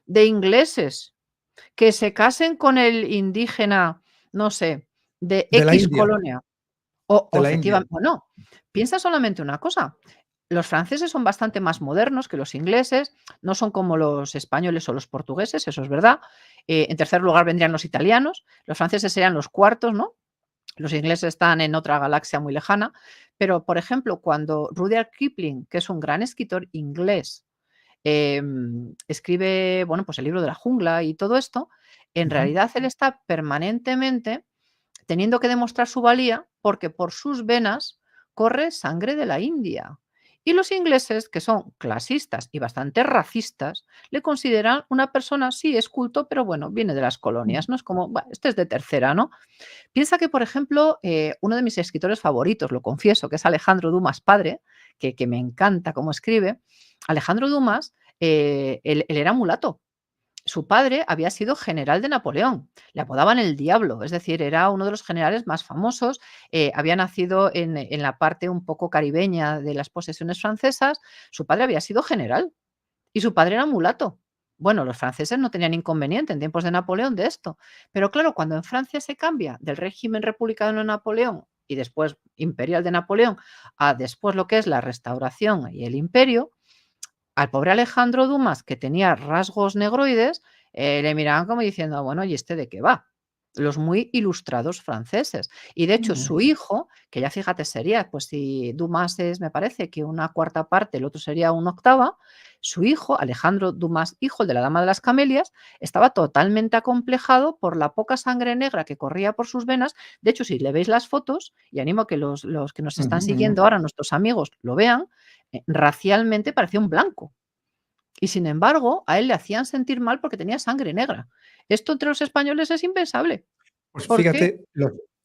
de ingleses, que se casen con el indígena, no sé, de De la X India, colonia? O de la India. efectivamente, bueno, piensa solamente una cosa, los franceses son bastante más modernos que los ingleses, no son como los españoles o los portugueses, eso es verdad. En tercer lugar vendrían los italianos, los franceses serían los cuartos, ¿no? Los ingleses están en otra galaxia muy lejana, pero, por ejemplo, cuando Rudyard Kipling, que es un gran escritor inglés, escribe, bueno, pues el libro de la jungla y todo esto, en Ujú. realidad él está permanentemente teniendo que demostrar su valía porque por sus venas corre sangre de la India. Y los ingleses, que son clasistas y bastante racistas, le consideran una persona, sí, es culto, pero bueno, viene de las colonias, ¿no? Es como, "Buah, este es de tercera, ¿no?". Piensa que, por ejemplo, uno de mis escritores favoritos, lo confieso, que es Alejandro Dumas padre, que me encanta cómo escribe. Alejandro Dumas, él era mulato. Su padre había sido general de Napoleón, le apodaban el Diablo, es decir, era uno de los generales más famosos, había nacido en la parte un poco caribeña de las posesiones francesas, su padre había sido general y su padre era mulato. Bueno, los franceses no tenían inconveniente en tiempos de Napoleón de esto, pero claro, cuando en Francia se cambia del régimen republicano de Napoleón y después imperial de Napoleón a después lo que es la Restauración y el Imperio, al pobre Alejandro Dumas, que tenía rasgos negroides, le miraban como diciendo: "Bueno, ¿y este de qué va?". Los muy ilustrados franceses. Y de hecho, Mm. su hijo, que ya fíjate sería, pues si Dumas es, me parece que una cuarta parte, el otro sería una octava, su hijo, Alejandro Dumas hijo, el de la Dama de las Camelias, estaba totalmente acomplejado por la poca sangre negra que corría por sus venas. De hecho, si le veis las fotos, y animo a que los que nos están Ujú, ujú. siguiendo ahora, nuestros amigos, lo vean, racialmente parecía un blanco. Y sin embargo, a él le hacían sentir mal porque tenía sangre negra. Esto entre los españoles es impensable. Pues ¿Por qué? fíjate,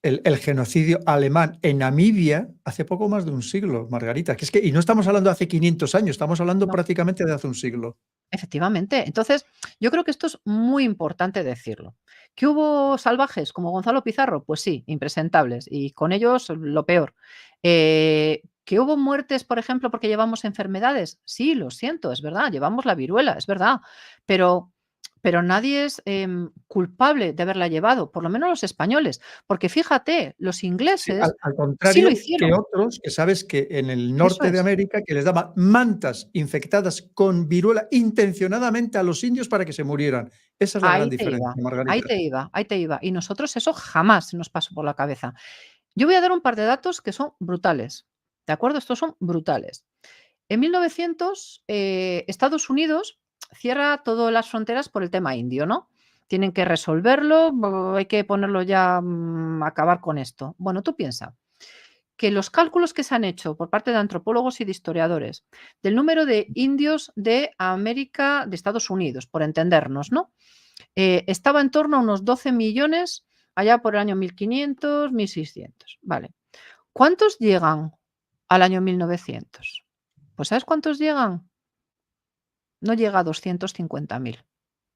el genocidio alemán en Namibia hace poco más de un siglo, Margarita, que es que y no estamos hablando de hace 500 años, estamos hablando No, prácticamente de hace un siglo. efectivamente. Entonces, yo creo que esto es muy importante decirlo. ¿Que hubo salvajes como Gonzalo Pizarro? Pues sí, impresentables, y con ellos lo peor. ¿Que hubo muertes, por ejemplo, porque llevamos enfermedades? Sí, lo siento, es verdad, llevamos la viruela, es verdad, pero nadie es, culpable de haberla llevado, por lo menos los españoles, porque fíjate, los Sí, ingleses al sí lo contrario que hicieron. otros, que sabes que en el Eso norte de es. América, que les daban mantas infectadas con viruela intencionadamente a los indios para que se murieran. Esa es la gran Ahí te iba, diferencia, ahí Margarita. te iba, ahí te iba. Y nosotros eso jamás se nos pasó por la cabeza. Yo voy a dar un par de datos que son brutales, ¿de acuerdo? Estos son brutales. En 1900, Estados Unidos cierra todas las fronteras por el tema indio, ¿no? Tienen que resolverlo, hay que ponerlo ya, acabar con esto. Bueno, tú piensa que los cálculos que se han hecho por parte de antropólogos y de historiadores del número de indios de América, de Estados Unidos, por entendernos, ¿no? Estaba en torno a unos 12 millones allá por el año 1500, 1600. Vale. ¿Cuántos llegan al año 1900? Pues ¿sabes cuántos llegan? No llega a 250.000.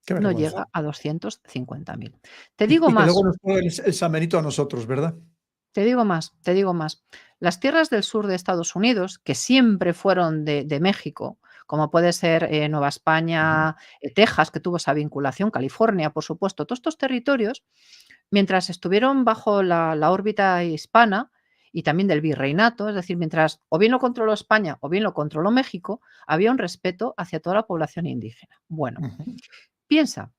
Qué No vergüenza. llega a 250.000. Te digo Y que luego más, nos pone el San Benito a nosotros, ¿verdad? te digo más, te digo más. Las tierras del sur de Estados Unidos, que siempre fueron de México, como puede ser, Nueva Ujú. España, Texas, que tuvo esa vinculación, California, por supuesto, todos estos territorios, mientras estuvieron bajo la órbita hispana y también del virreinato, es decir, mientras o bien lo controló España o bien lo controló México, había un respeto hacia toda la población indígena. Bueno, Ujú. piensa,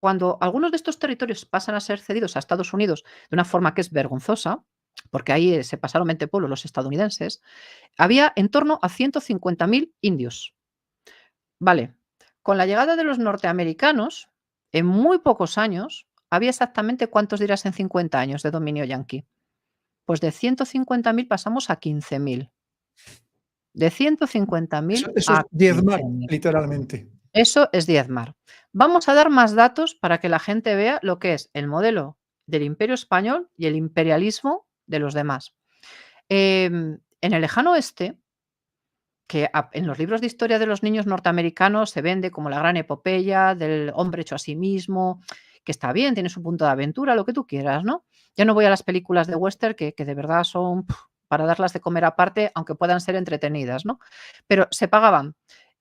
cuando algunos de estos territorios pasan a ser cedidos a Estados Unidos de una forma que es vergonzosa, porque ahí se pasaron 20 pueblos los estadounidenses, había en torno a 150.000 indios. Vale, con la llegada de los norteamericanos, en muy pocos años, había exactamente cuántos dirás en 50 años de dominio yanqui. Pues de 150.000 pasamos a 15.000. de 150.000 Eso es a diezmar, 15.000. literalmente. Eso es diezmar. Vamos a dar más datos para que la gente vea lo que es el modelo del Imperio Español y el imperialismo de los demás. En el lejano oeste, que en los libros de historia de los niños norteamericanos se vende como la gran epopeya del hombre hecho a sí mismo, que está bien, tiene su punto de aventura, lo que tú quieras, ¿no? Ya no voy a las películas de western que de verdad son para darlas de comer aparte, aunque puedan ser entretenidas, ¿no? Pero se pagaban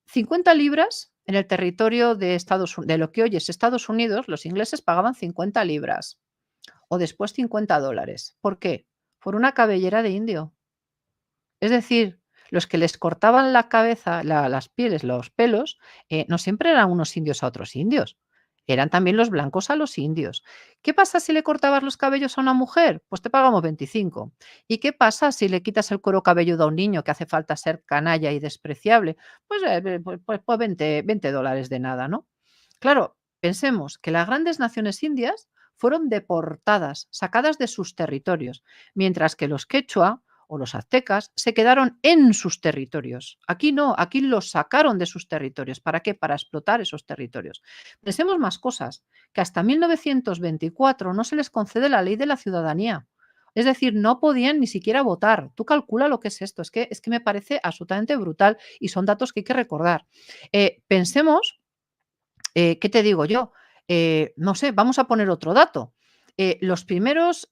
50 libras en el territorio de lo que hoy es Estados Unidos, los ingleses pagaban 50 libras o después 50 dólares. ¿Por qué? Por una cabellera de indio. Es decir, los que les cortaban la cabeza, las pieles, los pelos, no siempre eran unos indios a otros indios, eran también los blancos a los indios. ¿Qué pasa si le cortabas los cabellos a una mujer? Pues te pagamos 25. ¿Y qué pasa si le quitas el cuero cabelludo a un niño que hace falta ser canalla y despreciable? Pues, pues 20 dólares de nada, ¿no? Claro, pensemos que las grandes naciones indias fueron deportadas, sacadas de sus territorios, mientras que los quechua o los aztecas se quedaron en sus territorios. Aquí no, aquí los sacaron de sus territorios. ¿Para qué? Para explotar esos territorios. Pensemos más cosas, que hasta 1924 no se les concede la ley de la ciudadanía. Es decir, no podían ni siquiera votar. Tú calcula lo que es esto. Es que me parece absolutamente brutal y son datos que hay que recordar. Pensemos ¿qué te digo yo? No sé, vamos a poner otro dato. Los primeros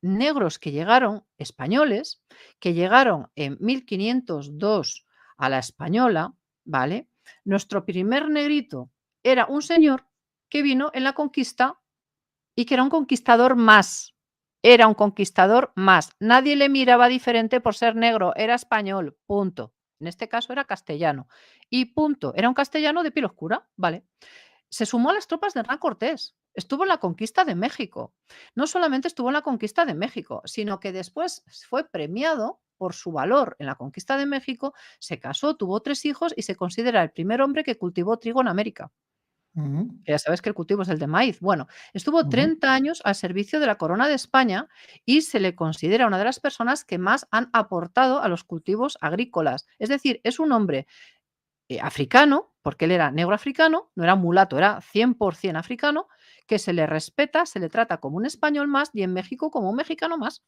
negros que llegaron, españoles, que llegaron en 1502 a la Española, ¿vale? Nuestro primer negrito era un señor que vino en la conquista y que era un conquistador más. Era un conquistador más. Nadie le miraba diferente por ser negro, era español, punto. En este caso era castellano. Y punto. Era un castellano de piel oscura, ¿vale? Se sumó a las tropas de Hernán Cortés. Estuvo en la conquista de México. No solamente estuvo en la conquista de México, sino que después fue premiado por su valor en la conquista de México, se casó, tuvo 3 hijos y se considera el primer hombre que cultivó trigo en América. Ujú, Ya sabes que el cultivo es el de maíz. Bueno, estuvo ujú. 30 años al servicio de la corona de España y se le considera una de las personas que más han aportado a los cultivos agrícolas. Es decir, es un hombre africano, porque él era negro africano, no era mulato, era 100% africano, que se le respeta, se le trata como un español más y en México como un mexicano más.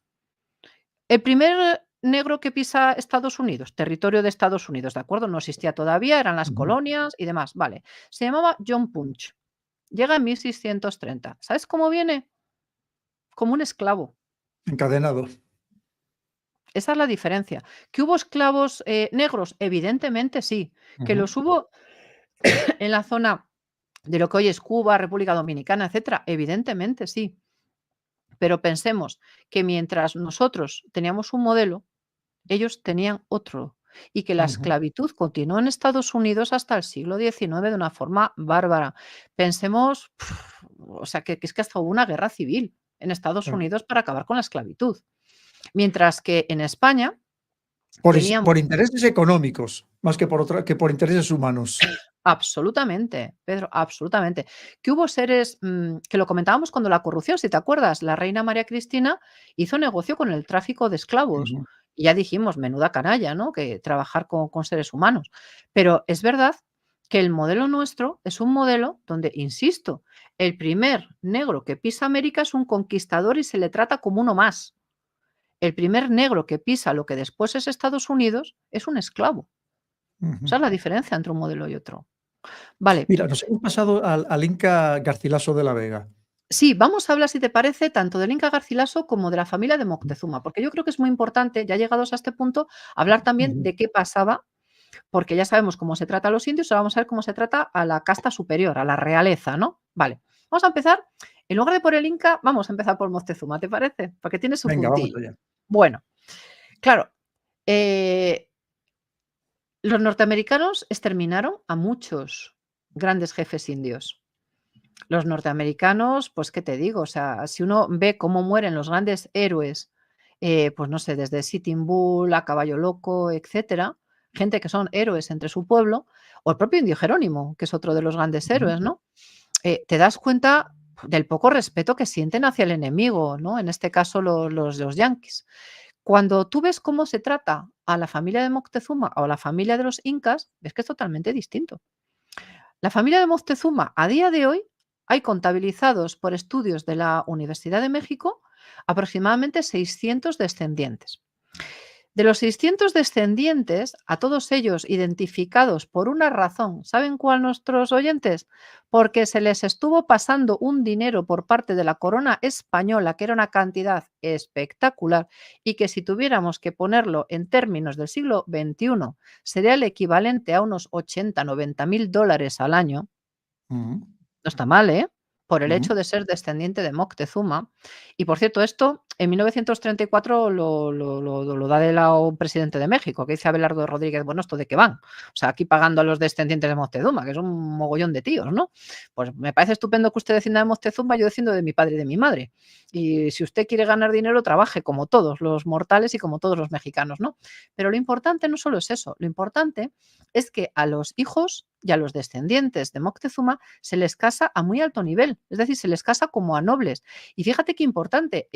El primer negro que pisa Estados Unidos, territorio de Estados Unidos, ¿de acuerdo? No existía todavía, eran las Ujú. colonias y demás, vale. Se llamaba John Punch. Llega en 1630. ¿Sabes cómo viene? Como un esclavo. Encadenado. Esa es la diferencia. ¿Que hubo esclavos negros? Evidentemente sí. ¿Que Ujú, los hubo en la zona de lo que hoy es Cuba, República Dominicana, etcétera? Evidentemente sí. Pero pensemos que mientras nosotros teníamos un modelo, ellos tenían otro. Y que la ujú. esclavitud continuó en Estados Unidos hasta el siglo XIX de una forma bárbara. Pensemos, o sea, que es que hasta hubo una guerra civil en Estados Claro. Unidos para acabar con la esclavitud. Mientras que en España Por teníamos intereses económicos, más que por intereses humanos. absolutamente, Pedro, absolutamente. Que hubo seres, que lo comentábamos cuando la corrupción, si te acuerdas, la reina María Cristina hizo negocio con el tráfico de esclavos. Ujú, Y ya dijimos, menuda canalla, ¿no? Que trabajar con seres humanos. Pero es verdad que el modelo nuestro es un modelo donde, insisto, el primer negro que pisa América es un conquistador y se le trata como uno más. El primer negro que pisa lo que después es Estados Unidos es un esclavo. ujú. Esa es la diferencia entre un modelo y otro. Vale, Mira, nos hemos pasado al Inca Garcilaso de la Vega. sí, vamos a hablar, si te parece, tanto del Inca Garcilaso como de la familia de Moctezuma, porque yo creo que es muy importante, ya llegados a este punto, hablar también Ujú. de qué pasaba, porque ya sabemos cómo se trata a los indios, ahora vamos a ver cómo se trata a la casta superior, a la realeza, ¿no? Vale, vamos a empezar, en lugar de por el Inca, vamos a empezar por Moctezuma, ¿te parece? Porque tiene su Venga, vamos puntillo. allá. Bueno, claro, eh, los norteamericanos exterminaron a muchos grandes jefes indios. Los norteamericanos, pues, ¿qué te digo? O sea, si uno ve cómo mueren los grandes héroes, pues no sé, desde Sitting Bull a Caballo Loco, etcétera, gente que son héroes entre su pueblo, o el propio Indio Jerónimo, que es otro de los grandes Ujú. héroes, ¿no? Te das cuenta del poco respeto que sienten hacia el enemigo, ¿no? En este caso, los yanquis. Cuando tú ves cómo se trata a la familia de Moctezuma o a la familia de los incas, ves que es totalmente distinto. La familia de Moctezuma, a día de hoy, hay contabilizados por estudios de la Universidad de México aproximadamente 600 descendientes. De los 600 descendientes, a todos ellos identificados por una razón, ¿saben cuál nuestros oyentes? Porque se les estuvo pasando un dinero por parte de la corona española, que era una cantidad espectacular, y que si tuviéramos que ponerlo en términos del siglo XXI, sería el equivalente a unos 80, 90 mil dólares al año. Ujú, No está mal, ¿eh? Por el ujú, hecho de ser descendiente de Moctezuma. Y por cierto, esto en 1934 lo da de lado un presidente de México, que dice Abelardo Rodríguez, bueno, ¿esto de qué van? O sea, aquí pagando a los descendientes de Moctezuma, que es un mogollón de tíos, ¿no? Pues me parece estupendo que usted descienda de Moctezuma, yo desciendo de mi padre y de mi madre. Y si usted quiere ganar dinero, trabaje como todos los mortales y como todos los mexicanos, ¿no? Pero lo importante no solo es eso, lo importante es que a los hijos y a los descendientes de Moctezuma se les casa a muy alto nivel, es decir, se les casa como a nobles. Y fíjate qué importante,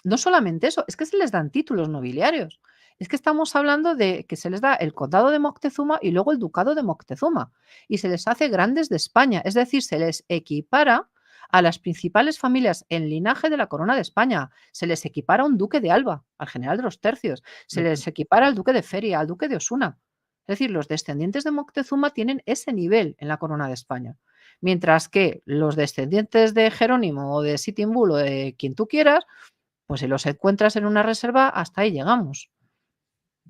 no solamente eso, es que se les dan títulos nobiliarios. Es que estamos hablando de que se les da el condado de Moctezuma y luego el ducado de Moctezuma. Y se les hace grandes de España, es decir, se les equipara a las principales familias en linaje de la corona de España. Se les equipara a un duque de Alba, al general de los tercios. Se ujú. les equipara al duque de Feria, al duque de Osuna. Es decir, los descendientes de Moctezuma tienen ese nivel en la corona de España. Mientras que los descendientes de Jerónimo o de Sitting Bull o de quien tú quieras, pues si los encuentras en una reserva, hasta ahí llegamos.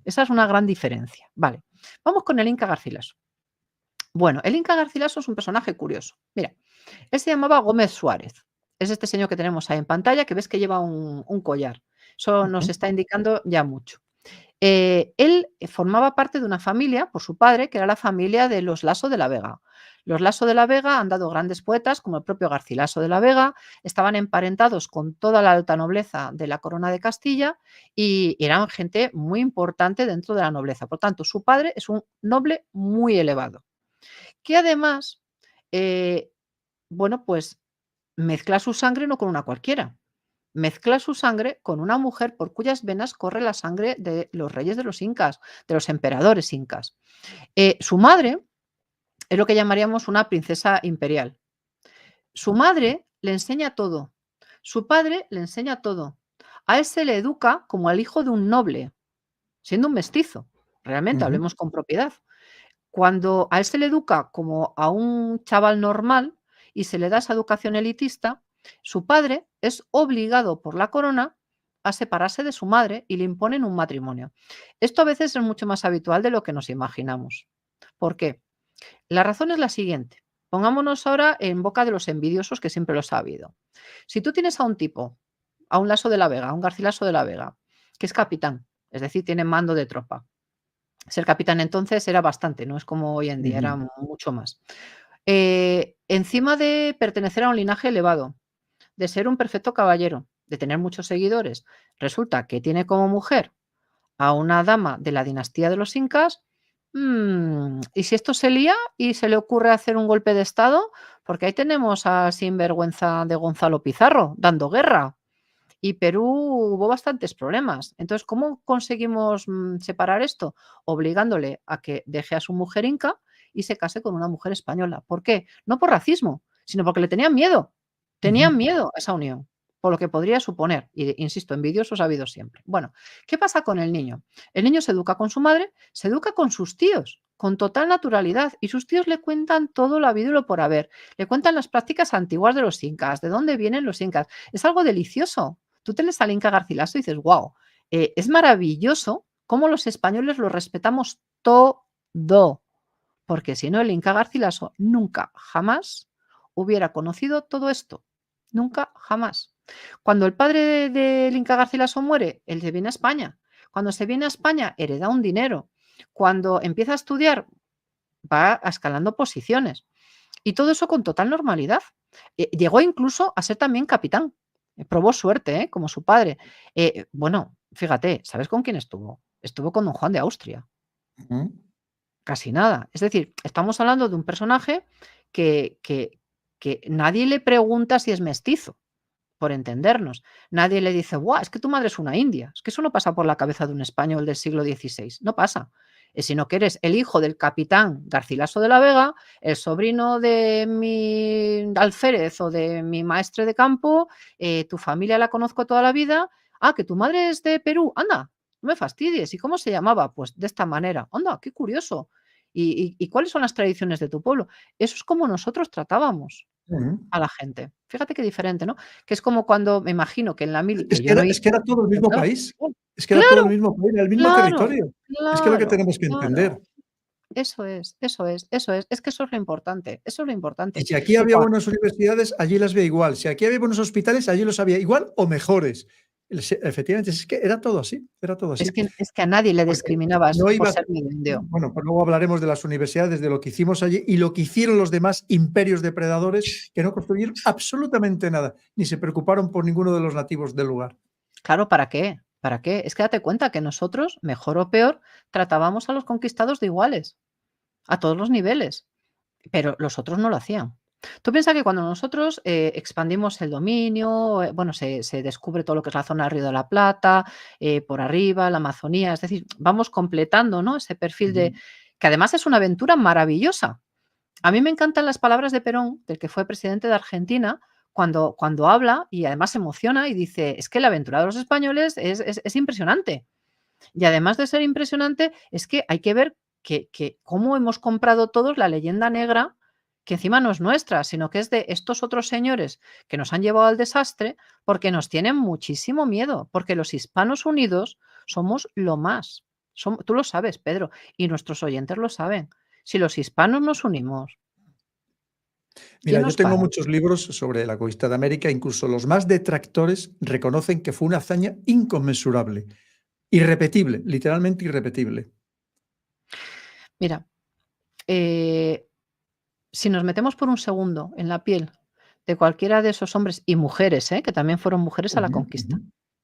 Esa es una gran diferencia. Vale, vamos con el Inca Garcilaso. Bueno, el Inca Garcilaso es un personaje curioso. Mira, él se llamaba Gómez Suárez. Es este señor que tenemos ahí en pantalla, que ves que lleva un collar. Eso nos Ujú, está indicando ya mucho. Él formaba parte de una familia, por su padre, que era la familia de los Laso de la Vega. Los Laso de la Vega han dado grandes poetas, como el propio Garcilaso de la Vega, estaban emparentados con toda la alta nobleza de la corona de Castilla y eran gente muy importante dentro de la nobleza. Por tanto, su padre es un noble muy elevado, que además, eh, bueno, pues mezcla su sangre no con una cualquiera, mezcla su sangre con una mujer por cuyas venas corre la sangre de los reyes de los incas, de los emperadores incas. Su madre es lo que llamaríamos una princesa imperial. Su madre le enseña todo. Su padre le enseña todo. A él se le educa como al hijo de un noble, siendo un mestizo. Realmente, ujú, hablemos con propiedad. Cuando a él se le educa como a un chaval normal y se le da esa educación elitista, su padre es obligado por la corona a separarse de su madre y le imponen un matrimonio. Esto a veces es mucho más habitual de lo que nos imaginamos. ¿Por qué? La razón es la siguiente. Pongámonos ahora en boca de los envidiosos que siempre los ha habido. Si tú tienes a un tipo, a un Laso de la Vega, a un Garcilaso de la Vega, que es capitán, es decir, tiene mando de tropa, ser capitán entonces era bastante, no es como hoy en día, era ujú, mucho más. Encima de pertenecer a un linaje elevado, de ser un perfecto caballero, de tener muchos seguidores, resulta que tiene como mujer a una dama de la dinastía de los incas, ¿y si esto se lía y se le ocurre hacer un golpe de estado? Porque ahí tenemos al sinvergüenza de Gonzalo Pizarro dando guerra. Y Perú hubo bastantes problemas. Entonces, ¿cómo conseguimos separar esto? Obligándole a que deje a su mujer inca y se case con una mujer española. ¿Por qué? No por racismo, sino porque le tenían miedo. ujú, Tenían miedo a esa unión, por lo que podría suponer. Y insisto, envidiosos ha habido siempre. Bueno, ¿qué pasa con el niño? El niño se educa con su madre, se educa con sus tíos, con total naturalidad. Y sus tíos le cuentan todo lo habido y lo por haber. Le cuentan las prácticas antiguas de los incas, de dónde vienen los incas. Es algo delicioso. Tú tienes al Inca Garcilaso y dices, wow, es maravilloso cómo los españoles lo respetamos todo, porque si no, el Inca Garcilaso nunca, jamás hubiera conocido todo esto. Nunca, jamás. Cuando el padre del Inca Garcilaso muere, él se viene a España. Cuando se viene a España, hereda un dinero. Cuando empieza a estudiar, va escalando posiciones. Y todo eso con total normalidad. Llegó incluso a ser también capitán. Probó suerte, ¿eh? Como su padre. Bueno, fíjate, ¿sabes con quién estuvo? Estuvo con don Juan de Austria. ujú. Casi nada. Es decir, estamos hablando de un personaje que, que, que nadie le pregunta si es mestizo. por entendernos. Nadie le dice, ¡guau! Es que tu madre es una india. Es que eso no pasa por la cabeza de un español del siglo XVI. No pasa. Sino que eres el hijo del capitán Garcilaso de la Vega, el sobrino de mi alférez o de mi maestre de campo, tu familia la conozco toda la vida. Ah, que tu madre es de Perú. Anda, no me fastidies. ¿Y cómo se llamaba? Pues de esta manera. Anda, qué curioso. ¿Y cuáles son las tradiciones de tu pueblo? Eso es como nosotros tratábamos Ujú. a la gente. Fíjate qué diferente, ¿no? Que es como cuando me imagino que en la mili, Es que que yo era no es que hice, era todo el mismo ¿verdad? país. Es que era todo el Claro, mismo país, era el mismo claro, territorio. Es que es lo que claro, tenemos que entender. claro. Eso es, eso es, eso es. Es que eso es lo importante, eso es lo Y importante. si aquí Y había cua buenas universidades, allí las había igual. Si aquí había buenos hospitales, allí los había igual o mejores. Efectivamente, es que era todo así, era todo así. es que a nadie le Porque discriminabas no por ibas ser medio indio. bueno, pues luego hablaremos de las universidades, de lo que hicimos allí y lo que hicieron los demás imperios depredadores que no construyeron absolutamente nada, ni se preocuparon por ninguno de los nativos del lugar. Claro, ¿para qué? ¿Para qué? Es que date cuenta que nosotros, mejor o peor, tratábamos a los conquistados de iguales, a todos los niveles. Pero los otros no lo hacían. Tú piensas que cuando nosotros, expandimos el dominio, bueno, se descubre todo lo que es la zona del Río de la Plata, por arriba, la Amazonía, es decir, vamos completando, ¿no?, ese perfil de Ujú. que además es una aventura maravillosa. A mí me encantan las palabras de Perón, del que fue presidente de Argentina, cuando habla y además se emociona y dice: "Es que la aventura de los españoles es impresionante". Y además de ser impresionante, es que hay que ver que cómo hemos comprado todos la leyenda negra, que encima no es nuestra, sino que es de estos otros señores que nos han llevado al desastre, porque nos tienen muchísimo miedo, porque los hispanos unidos somos lo más. Tú lo sabes, Pedro, y nuestros oyentes lo saben. Si los hispanos nos unimos, Mira, ¿quién yo nos tengo para? muchos libros sobre la conquista de América, incluso los más detractores reconocen que fue una hazaña inconmensurable, irrepetible, literalmente irrepetible. Mira, eh, si nos metemos por un segundo en la piel de cualquiera de esos hombres y mujeres, que también fueron mujeres a la Ujú, ujú. conquista,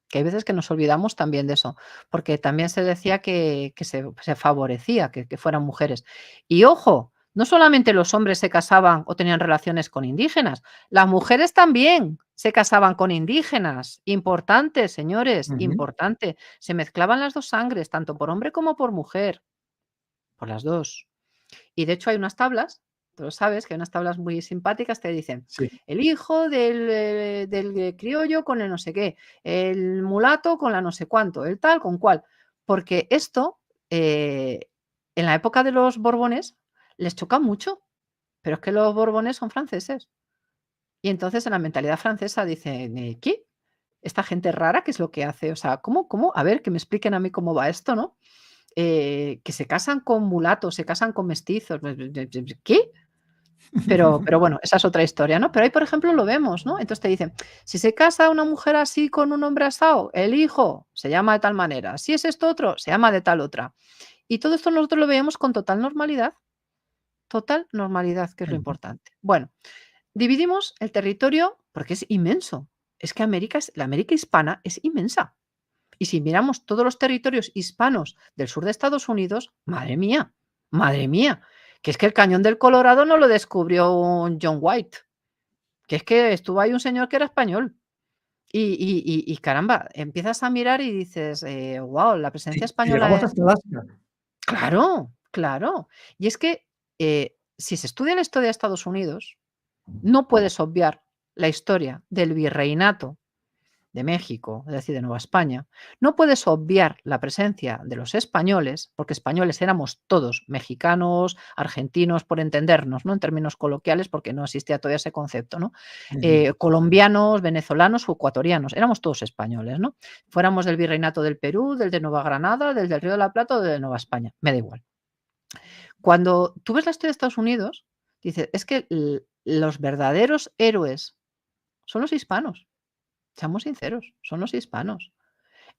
que hay veces que nos olvidamos también de eso, porque también se decía que se favorecía que fueran mujeres. Y ojo, no solamente los hombres se casaban o tenían relaciones con indígenas, las mujeres también se casaban con indígenas. Importante, señores, Ujú. importante. Se mezclaban las dos sangres, tanto por hombre como por mujer, por las dos. Y de hecho hay unas tablas, tú lo sabes, que hay unas tablas muy simpáticas que dicen: Sí. "El hijo del criollo con el no sé qué, el mulato con la no sé cuánto, el tal con cual". Porque esto, eh, en la época de los Borbones les choca mucho, pero es que los Borbones son franceses. Y entonces en la mentalidad francesa dicen: ¿qué? ¿Esta gente rara qué es lo que hace? O sea, ¿cómo? A ver, que me expliquen a mí cómo va esto, ¿no? Que se casan con mulatos, se casan con mestizos, ¿qué? Pero bueno, esa es otra historia, ¿no? Pero ahí, por ejemplo, lo vemos, ¿no? Entonces te dicen, si se casa una mujer así con un hombre asado, el hijo se llama de tal manera, si es esto otro, se llama de tal otra. Y todo esto nosotros lo veíamos con total normalidad, que es lo Ujú. importante. Bueno, dividimos el territorio porque es inmenso. Es que la América hispana es inmensa. Y si miramos todos los territorios hispanos del sur de Estados Unidos, madre mía, que es que el cañón del Colorado no lo descubrió un John White, que es que estuvo ahí un señor que era español. Y caramba, empiezas a mirar y dices, wow, la presencia Si española llegamos es... hasta Alaska. Claro, claro. Y es que si se estudia la historia de Estados Unidos, no puedes obviar la historia del virreinato de México, es decir, de Nueva España, no puedes obviar la presencia de los españoles, porque españoles éramos todos, mexicanos, argentinos, por entendernos, ¿no? En términos coloquiales, porque no existía todavía ese concepto, ¿no? Ujú. Colombianos, venezolanos o ecuatorianos, éramos todos españoles, ¿no? Fuéramos del virreinato del Perú, del de Nueva Granada, del Río de la Plata o de Nueva España, me da igual. Cuando tú ves la historia de Estados Unidos, dices, es que los verdaderos héroes son los hispanos. Seamos sinceros, son los hispanos.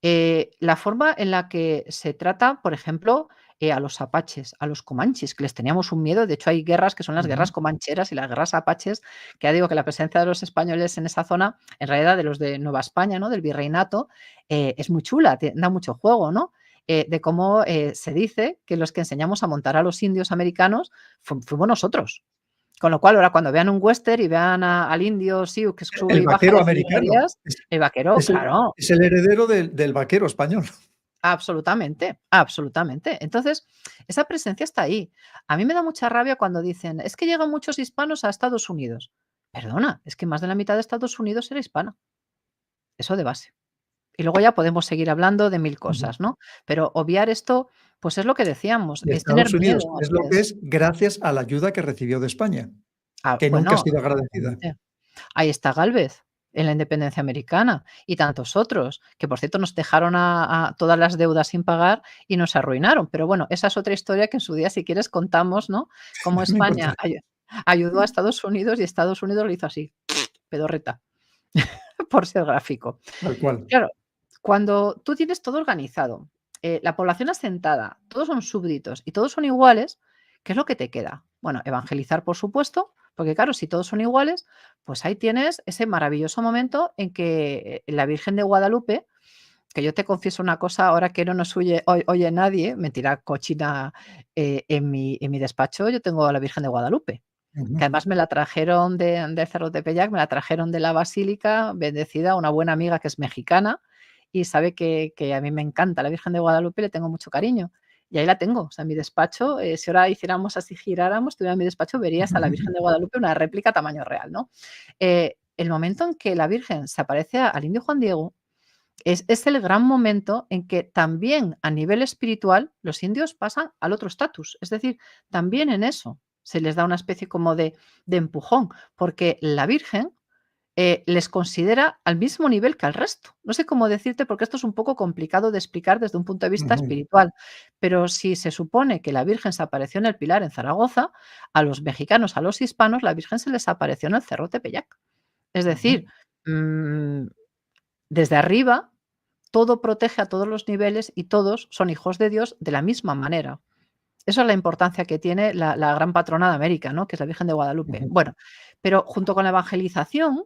La forma en la que se trata, por ejemplo, a los apaches, a los comanches, que les teníamos un miedo. De hecho, hay guerras que son las Ujú. guerras comancheras y las guerras apaches, que ya digo que la presencia de los españoles en esa zona, en realidad de los de Nueva España, ¿no? Del virreinato, es muy chula, da mucho juego, ¿no? De cómo se dice que los que enseñamos a montar a los indios americanos fuimos nosotros. Con lo cual, ahora cuando vean un western y vean al indio Sioux que sube El y baja vaquero las americano. escaleras, el vaquero, claro. Es el heredero del vaquero español. Absolutamente, absolutamente. Entonces, esa presencia está ahí. A mí me da mucha rabia cuando dicen: "Es que llegan muchos hispanos a Estados Unidos". Perdona, es que más de la mitad de Estados Unidos era hispana, eso de base. Y luego ya podemos seguir hablando de mil Ujú. cosas, ¿no? Pero obviar esto, pues es lo que decíamos, Y es tener Estados miedo Unidos a es lo que veces. es gracias a la ayuda que recibió de España, que nunca ha Bueno, sido agradecida. exactamente. Ahí está Gálvez, en la independencia americana, y tantos otros, que por cierto nos dejaron a todas las deudas sin pagar y nos arruinaron. Pero bueno, esa es otra historia que en su día, si quieres, contamos, ¿no? Cómo Me España encontré. ayudó a Estados Unidos y Estados Unidos lo hizo así, pedorreta, por ser gráfico. Tal cual. Claro, cuando tú tienes todo organizado, la población asentada, todos son súbditos y todos son iguales, ¿qué es lo que te queda? Bueno, evangelizar, por supuesto, porque claro, si todos son iguales, pues ahí tienes ese maravilloso momento en que la Virgen de Guadalupe, que yo te confieso una cosa, ahora que no nos oye nadie, mentira cochina, en mi despacho yo tengo a la Virgen de Guadalupe, Ujú. que además me la trajeron de Cerro de Pellac, me la trajeron de la basílica, bendecida, una buena amiga que es mexicana y sabe que a mí me encanta la Virgen de Guadalupe, le tengo mucho cariño. Y ahí la tengo, o sea, en mi despacho, si ahora hiciéramos así, giráramos, estuviera en mi despacho, verías a la Virgen de Guadalupe, una réplica a tamaño real, ¿no? El momento en que la Virgen se aparece al indio Juan Diego es el gran momento en que también a nivel espiritual los indios pasan al otro estatus. Es decir, también en eso se les da una especie como de empujón, porque la Virgen les considera al mismo nivel que al resto. No sé cómo decirte, porque esto es un poco complicado de explicar desde un punto de vista Ujú. espiritual, pero si se supone que la Virgen se apareció en el Pilar en Zaragoza, a los mexicanos, a los hispanos, la Virgen se les apareció en el Cerro Tepeyac. Es decir, Ujú. mm, desde arriba todo protege a todos los niveles y todos son hijos de Dios de la misma manera. Eso es la importancia que tiene la gran patrona de América, ¿no? Que es la Virgen de Guadalupe. Ujú. Bueno, pero junto con la evangelización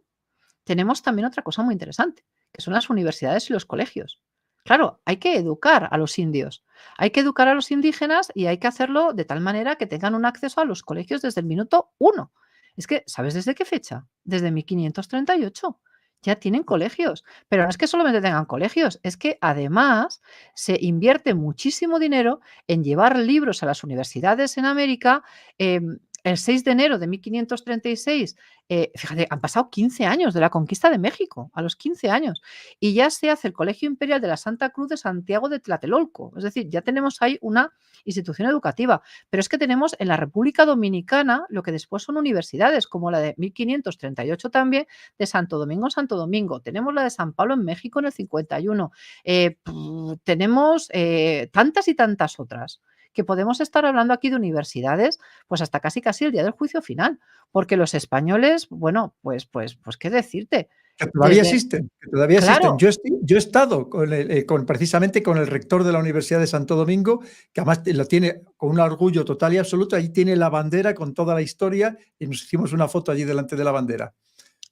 tenemos también otra cosa muy interesante, que son las universidades y los colegios. Claro, hay que educar a los indios, hay que educar a los indígenas y hay que hacerlo de tal manera que tengan un acceso a los colegios desde el minuto uno. Es que, ¿sabes desde qué fecha? Desde 1538. Ya tienen colegios, pero no es que solamente tengan colegios, es que además se invierte muchísimo dinero en llevar libros a las universidades en América. El 6 de enero de 1536, fíjate, han pasado 15 años de la conquista de México, a los 15 años, y ya se hace el Colegio Imperial de la Santa Cruz de Santiago de Tlatelolco. Es decir, ya tenemos ahí una institución educativa, pero es que tenemos en la República Dominicana lo que después son universidades, como la de 1538 también, de Santo Domingo en Santo Domingo. Tenemos la de San Pablo en México en el 51. Tenemos tantas y tantas otras que podemos estar hablando aquí de universidades, pues hasta casi casi el día del juicio final, porque los españoles, bueno, pues qué decirte, Que todavía desde existen, que todavía existen. claro, Yo he estado con precisamente con el rector de la Universidad de Santo Domingo, que además lo tiene con un orgullo total y absoluto. Ahí tiene la bandera con toda la historia y nos hicimos una foto allí delante de la bandera.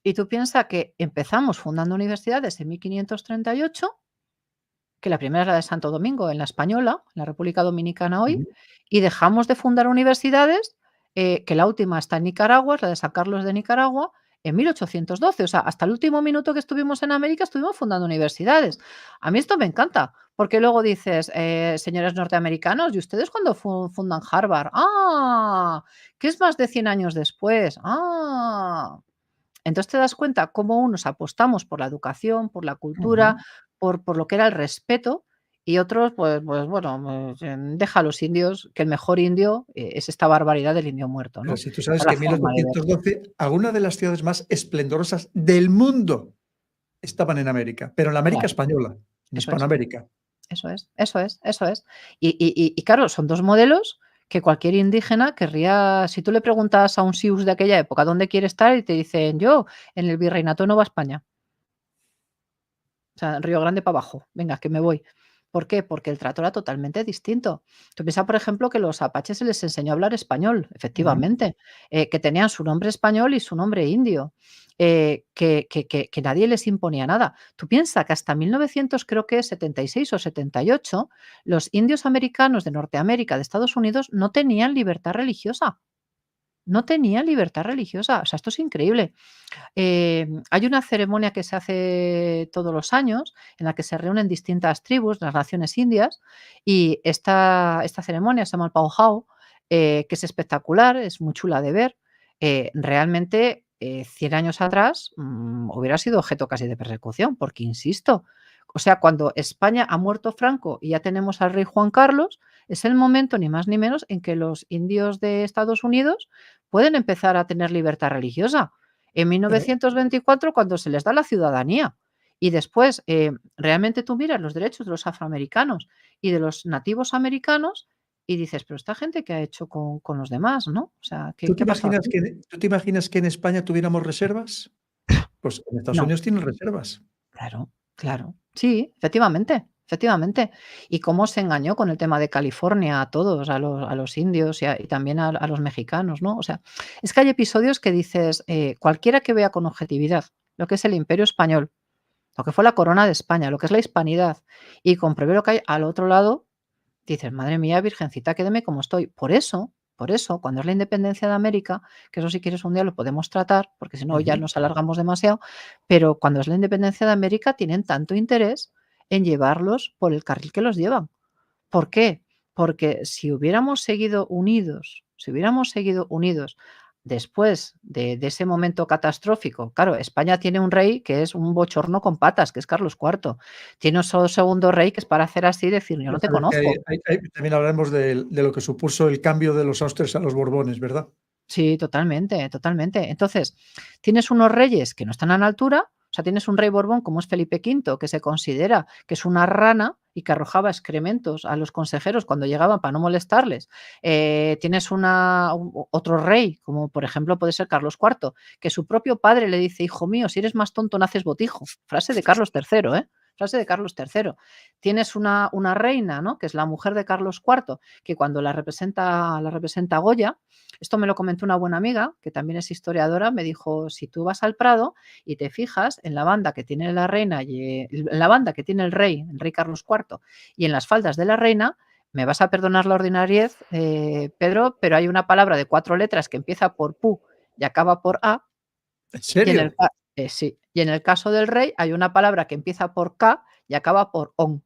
y tú piensas que empezamos fundando universidades en 1538, que la primera es la de Santo Domingo, en La Española, en la República Dominicana hoy, Ujú. y dejamos de fundar universidades, que la última está en Nicaragua, es la de San Carlos de Nicaragua, en 1812. O sea, hasta el último minuto que estuvimos en América estuvimos fundando universidades. A mí esto me encanta, porque luego dices, señores norteamericanos, ¿y ustedes cuándo fundan Harvard? Ah, que es más de 100 años después. Ah. Entonces te das cuenta cómo unos apostamos por la educación, por la cultura, Ujú. por lo que era el respeto, y otros, pues bueno, deja a los indios, que el mejor indio, es esta barbaridad del indio muerto, Pero ¿no? si tú sabes Es que la en mil forma de ver. ochocientos doce algunas de las ciudades más esplendorosas del mundo estaban en América, pero en la América Claro, española, en eso es, Hispanoamérica. eso es, eso es, eso es. Y claro, son 2 modelos que cualquier indígena querría. Si tú le preguntas a un siux de aquella época: "¿Dónde quiere estar?", y te dicen: "Yo, en el Virreinato de Nueva España". O sea, Río Grande para abajo, venga, que me voy. ¿Por qué? Porque el trato era totalmente distinto. Tú piensas, por ejemplo, que los apaches se les enseñó a hablar español, Ujú. efectivamente, que tenían su nombre español y su nombre indio, que nadie les imponía nada. Tú piensas que hasta 1900, creo que es 76 o 78, los indios americanos de Norteamérica, de Estados Unidos, no tenían libertad religiosa. no tenía libertad religiosa. O sea, esto es increíble. Hay una ceremonia que se hace todos los años en la que se reúnen distintas tribus, las naciones indias, y esta ceremonia se llama el Pauhau, que es espectacular, es muy chula de ver. Realmente, 100 años atrás hubiera sido objeto casi de persecución, porque insisto, o sea, cuando España ha muerto Franco y ya tenemos al rey Juan Carlos, es el momento ni más ni menos en que los indios de Estados Unidos pueden empezar a tener libertad religiosa en Pero, 1924 cuando se les da la ciudadanía. Y después, realmente tú miras los derechos de los afroamericanos y de los nativos americanos y dices, pero esta gente, ¿qué ha hecho con los demás? ¿No? O sea, ¿qué, ¿tú te qué ha pasado imaginas aquí? que en España tuviéramos reservas? Pues en Estados No, Unidos tienen reservas. claro, claro. Sí, efectivamente, efectivamente. Y cómo se engañó con el tema de California a todos, a los indios y también a los mexicanos, ¿no? O sea, es que hay episodios que dices, cualquiera que vea con objetividad lo que es el Imperio Español, lo que fue la corona de España, lo que es la hispanidad, y compruebe lo que hay al otro lado, dices: "Madre mía, virgencita, quédeme como estoy". Por eso, cuando es la independencia de América, que eso si quieres un día lo podemos tratar, porque si no ya Ujú. nos alargamos demasiado, pero cuando es la independencia de América tienen tanto interés en llevarlos por el carril que los llevan. ¿Por qué? Porque si hubiéramos seguido unidos después de ese momento catastrófico, claro, España tiene un rey que es un bochorno con patas, que es Carlos IV. Tiene un segundo rey que es para hacer así y decir: "Yo Ya no te sabes que conozco". también hablaremos de lo que supuso el cambio de los Austrias a los Borbones, ¿verdad? Sí, totalmente, totalmente. Entonces, tienes unos reyes que no están a la altura, o sea, tienes un rey Borbón como es Felipe V, que se considera que es una rana y que arrojaba excrementos a los consejeros cuando llegaban para no molestarles. Tienes otro rey, como por ejemplo puede ser Carlos IV, que su propio padre le dice: "Hijo mío, si eres más tonto, naces botijo". Frase de Carlos III, ¿eh? Frase de Carlos III. Tienes una reina, ¿no? Que es la mujer de Carlos IV, que cuando la representa Goya, esto me lo comentó una buena amiga, que también es historiadora, me dijo: "Si tú vas al Prado y te fijas en la banda que tiene la reina y en la banda que tiene el rey Carlos IV, y en las faldas de la reina, me vas a perdonar la ordinariez, Pedro, pero hay una palabra de 4 letras que empieza por pu y acaba por a, ¿En y en el serio? ca sí, y en el caso del rey hay una palabra que empieza por k y acaba por on".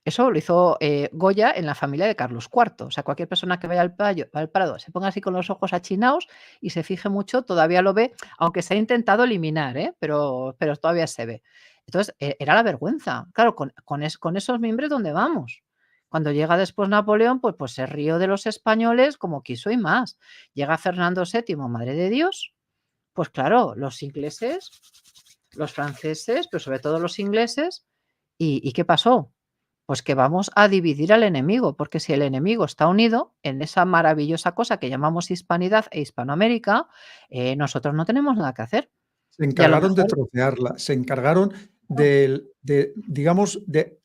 Eso lo hizo, Goya en la familia de Carlos IV. O sea, cualquier persona que vaya al Prado, se ponga así con los ojos achinados y se fije mucho, todavía lo ve, aunque se ha intentado eliminar, ¿eh? Pero todavía se ve. Entonces, era la vergüenza. Claro, con esos mimbres, ¿dónde vamos? Cuando llega después Napoleón, pues se rió de los españoles como quiso y más. Llega Fernando VII, madre de Dios, pues claro, los ingleses, los franceses, pero sobre todo los ingleses, ¿y qué pasó? Pues que vamos a dividir al enemigo, porque si el enemigo está unido en esa maravillosa cosa que llamamos Hispanidad e Hispanoamérica, nosotros no tenemos nada que hacer. Se Y a lo encargaron de mejor trocearla, se encargaron no, digamos, de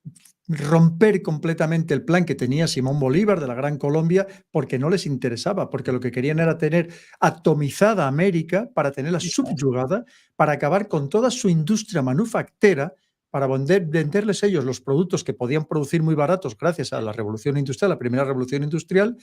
romper completamente el plan que tenía Simón Bolívar de la Gran Colombia, porque no les interesaba, porque lo que querían era tener atomizada América para tenerla eso es. subyugada, para acabar con toda su industria manufactera, para venderles ellos los productos que podían producir muy baratos gracias a la revolución industrial, la primera revolución industrial,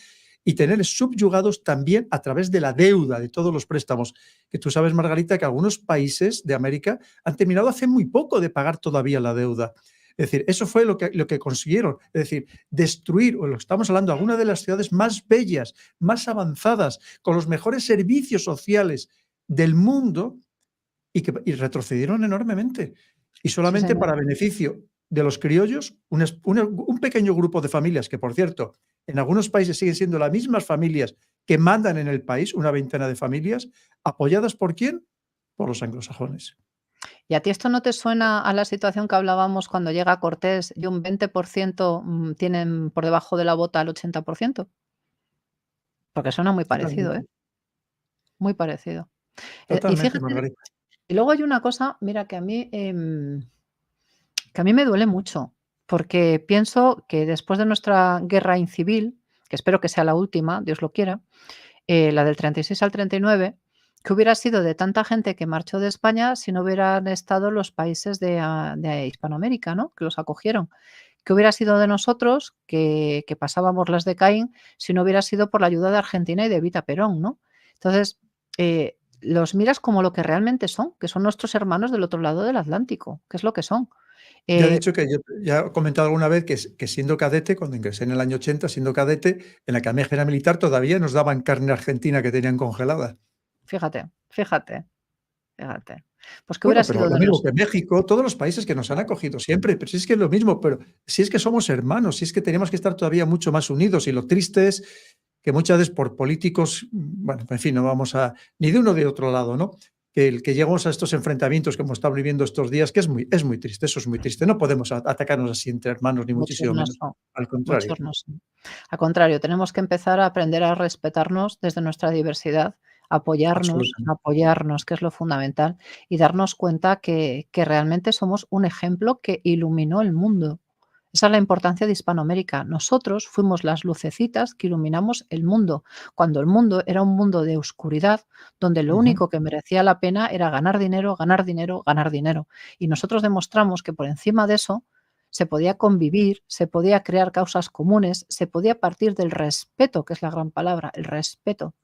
y tenerles subyugados también a través de la deuda, de todos los préstamos que tú sabes, Margarita, que algunos países de América han terminado hace muy poco de pagar todavía la deuda. Es decir, eso fue lo que consiguieron. Es decir, destruir, o lo estamos hablando, algunas de las ciudades más bellas, más avanzadas, con los mejores servicios sociales del mundo y retrocedieron enormemente. Y Sí, solamente señor. para beneficio de los criollos, un pequeño grupo de familias, que por cierto, en algunos países siguen siendo las mismas familias que mandan en el país, una veintena de familias, apoyadas ¿por quién? Por los anglosajones. ¿Y a ti esto no te suena a la situación que hablábamos cuando llega Cortés y un 20%, tienen por debajo de la bota el 80%? Porque suena muy parecido, ¿eh? Totalmente, Muy parecido. Y totalmente, fíjate, Margarita. y luego hay una cosa, mira, que a mí me duele mucho, porque pienso que después de nuestra guerra incivil, que espero que sea la última, Dios lo quiera, la del 36 al 39, ¿qué hubiera sido de tanta gente que marchó de España si no hubieran estado los países de Hispanoamérica, ¿no? Que los acogieron? ¿Qué hubiera sido de nosotros que pasábamos las de Caín si no hubiera sido por la ayuda de Argentina y de Evita Perón, ¿no? Entonces, los miras como lo que realmente son, que son nuestros hermanos del otro lado del Atlántico, que es lo que son. Ya he Eh, dicho que yo ya he comentado alguna vez que siendo cadete, cuando ingresé en el año 80, siendo cadete, en la Academia General Militar todavía nos daban carne argentina que tenían congelada. fíjate, fíjate, fíjate. Pues, ¿qué hubiera Bueno, pero sido lo de mismo nos que México, todos los países que nos han acogido siempre, pero si es que es lo mismo, pero si es que somos hermanos, si es que tenemos que estar todavía mucho más unidos y lo triste es que muchas veces por políticos, bueno, en fin, no vamos a ni de uno ni de otro lado, ¿no? Que llegamos a estos enfrentamientos que hemos estado viviendo estos días, que es muy triste, eso es muy triste. No podemos atacarnos así entre hermanos, ni muchos muchísimo no menos. son, Al contrario, muchos no son. Al contrario, tenemos que empezar a aprender a respetarnos desde nuestra diversidad, absolutamente. apoyarnos, que es lo fundamental, y darnos cuenta que realmente somos un ejemplo que iluminó el mundo. Esa es la importancia de Hispanoamérica. Nosotros fuimos las lucecitas que iluminamos el mundo, cuando el mundo era un mundo de oscuridad, donde lo Ujú. único que merecía la pena era ganar dinero, ganar dinero, ganar dinero. Y nosotros demostramos que por encima de eso se podía convivir, se podía crear causas comunes, se podía partir del respeto, que es la gran palabra, el respeto.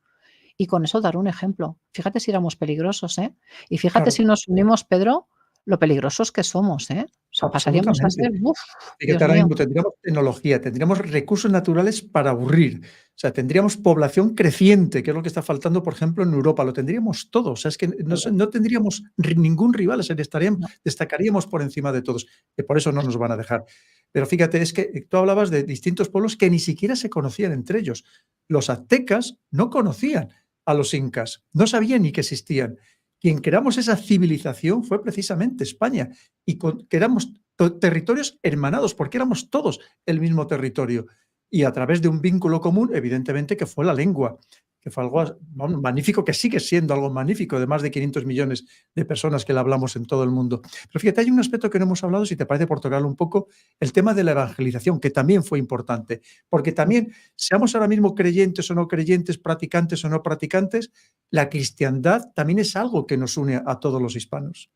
Y con eso dar un ejemplo. Fíjate si éramos peligrosos, ¿eh? Y fíjate Claro, si nos unimos, Pedro, lo peligrosos que somos, ¿eh? O sea, pasaríamos a absolutamente. ser, ¡uf! Fíjate, Dios ahora mío. mismo tendríamos tecnología, tendríamos recursos naturales para aburrir. O sea, tendríamos población creciente, que es lo que está faltando, por ejemplo, en Europa. Lo tendríamos todo. O sea, es que no tendríamos ningún rival, o sea, No, destacaríamos por encima de todos, que por eso no nos van a dejar. Pero fíjate, es que tú hablabas de distintos pueblos que ni siquiera se conocían entre ellos. Los aztecas no conocían a los incas, no sabían ni que existían. Quien creamos esa civilización fue precisamente España y que éramos territorios hermanados, porque éramos todos el mismo territorio. Y a través de un vínculo común, evidentemente, que fue la lengua, que fue algo magnífico, que sigue siendo algo magnífico, de más de 500 millones de personas que la hablamos en todo el mundo. Pero fíjate, hay un aspecto que no hemos hablado, si te parece, por tocarlo un poco, el tema de la evangelización, que también fue importante, porque también, seamos ahora mismo creyentes o no creyentes, practicantes o no practicantes, la cristiandad también es algo que nos une a todos los hispanos.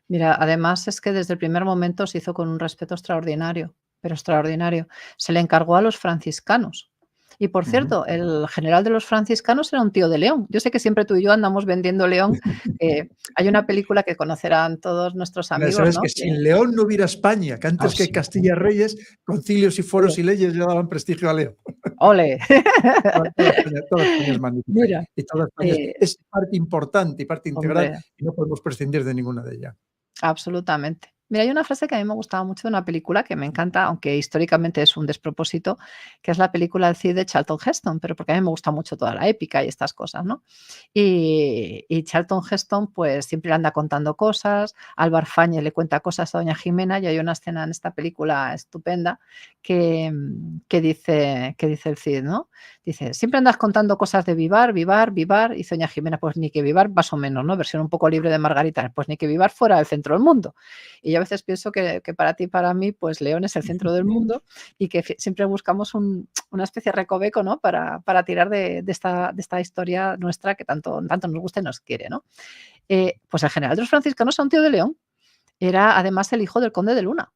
mira, además es que desde el primer momento se hizo con un respeto extraordinario, pero extraordinario. Se le encargó a los franciscanos. Y por Ujú. cierto, el general de los franciscanos era un tío de León. Yo sé que siempre tú y yo andamos vendiendo León. Hay una película que conocerán todos nuestros Ya amigos, sabes que ¿no? sin León no hubiera España, que antes que Castilla Absolutamente. Reyes, concilios y foros y leyes ya daban prestigio a León. Ole. Toda España es magnífica Mira, y toda España eh, es parte importante y parte integral hombre, y no podemos prescindir de ninguna de ellas. absolutamente. Mira, hay una frase que a mí me gustaba mucho de una película que me encanta, aunque históricamente es un despropósito, que es la película El Cid de Charlton Heston, pero porque a mí me gusta mucho toda la épica y estas cosas, ¿no? Y Charlton Heston, pues siempre le anda contando cosas, Álvar Fáñez le cuenta cosas a doña Jimena y hay una escena en esta película estupenda que dice el Cid, ¿no? Dice, siempre andas contando cosas de vivar, vivar, vivar, y dice doña Jimena, pues ni que vivar más o menos, ¿no? Versión un poco libre de Margarita, pues ni que vivar fuera del centro del mundo. Y yo a veces pienso que para ti y para mí, pues León es el centro del mundo y que siempre buscamos una especie de recoveco, ¿no? Para tirar de esta historia nuestra que tanto nos gusta y nos quiere, ¿no? Pues el general de los franciscanos era un tío de León. Era además el hijo del conde de Luna.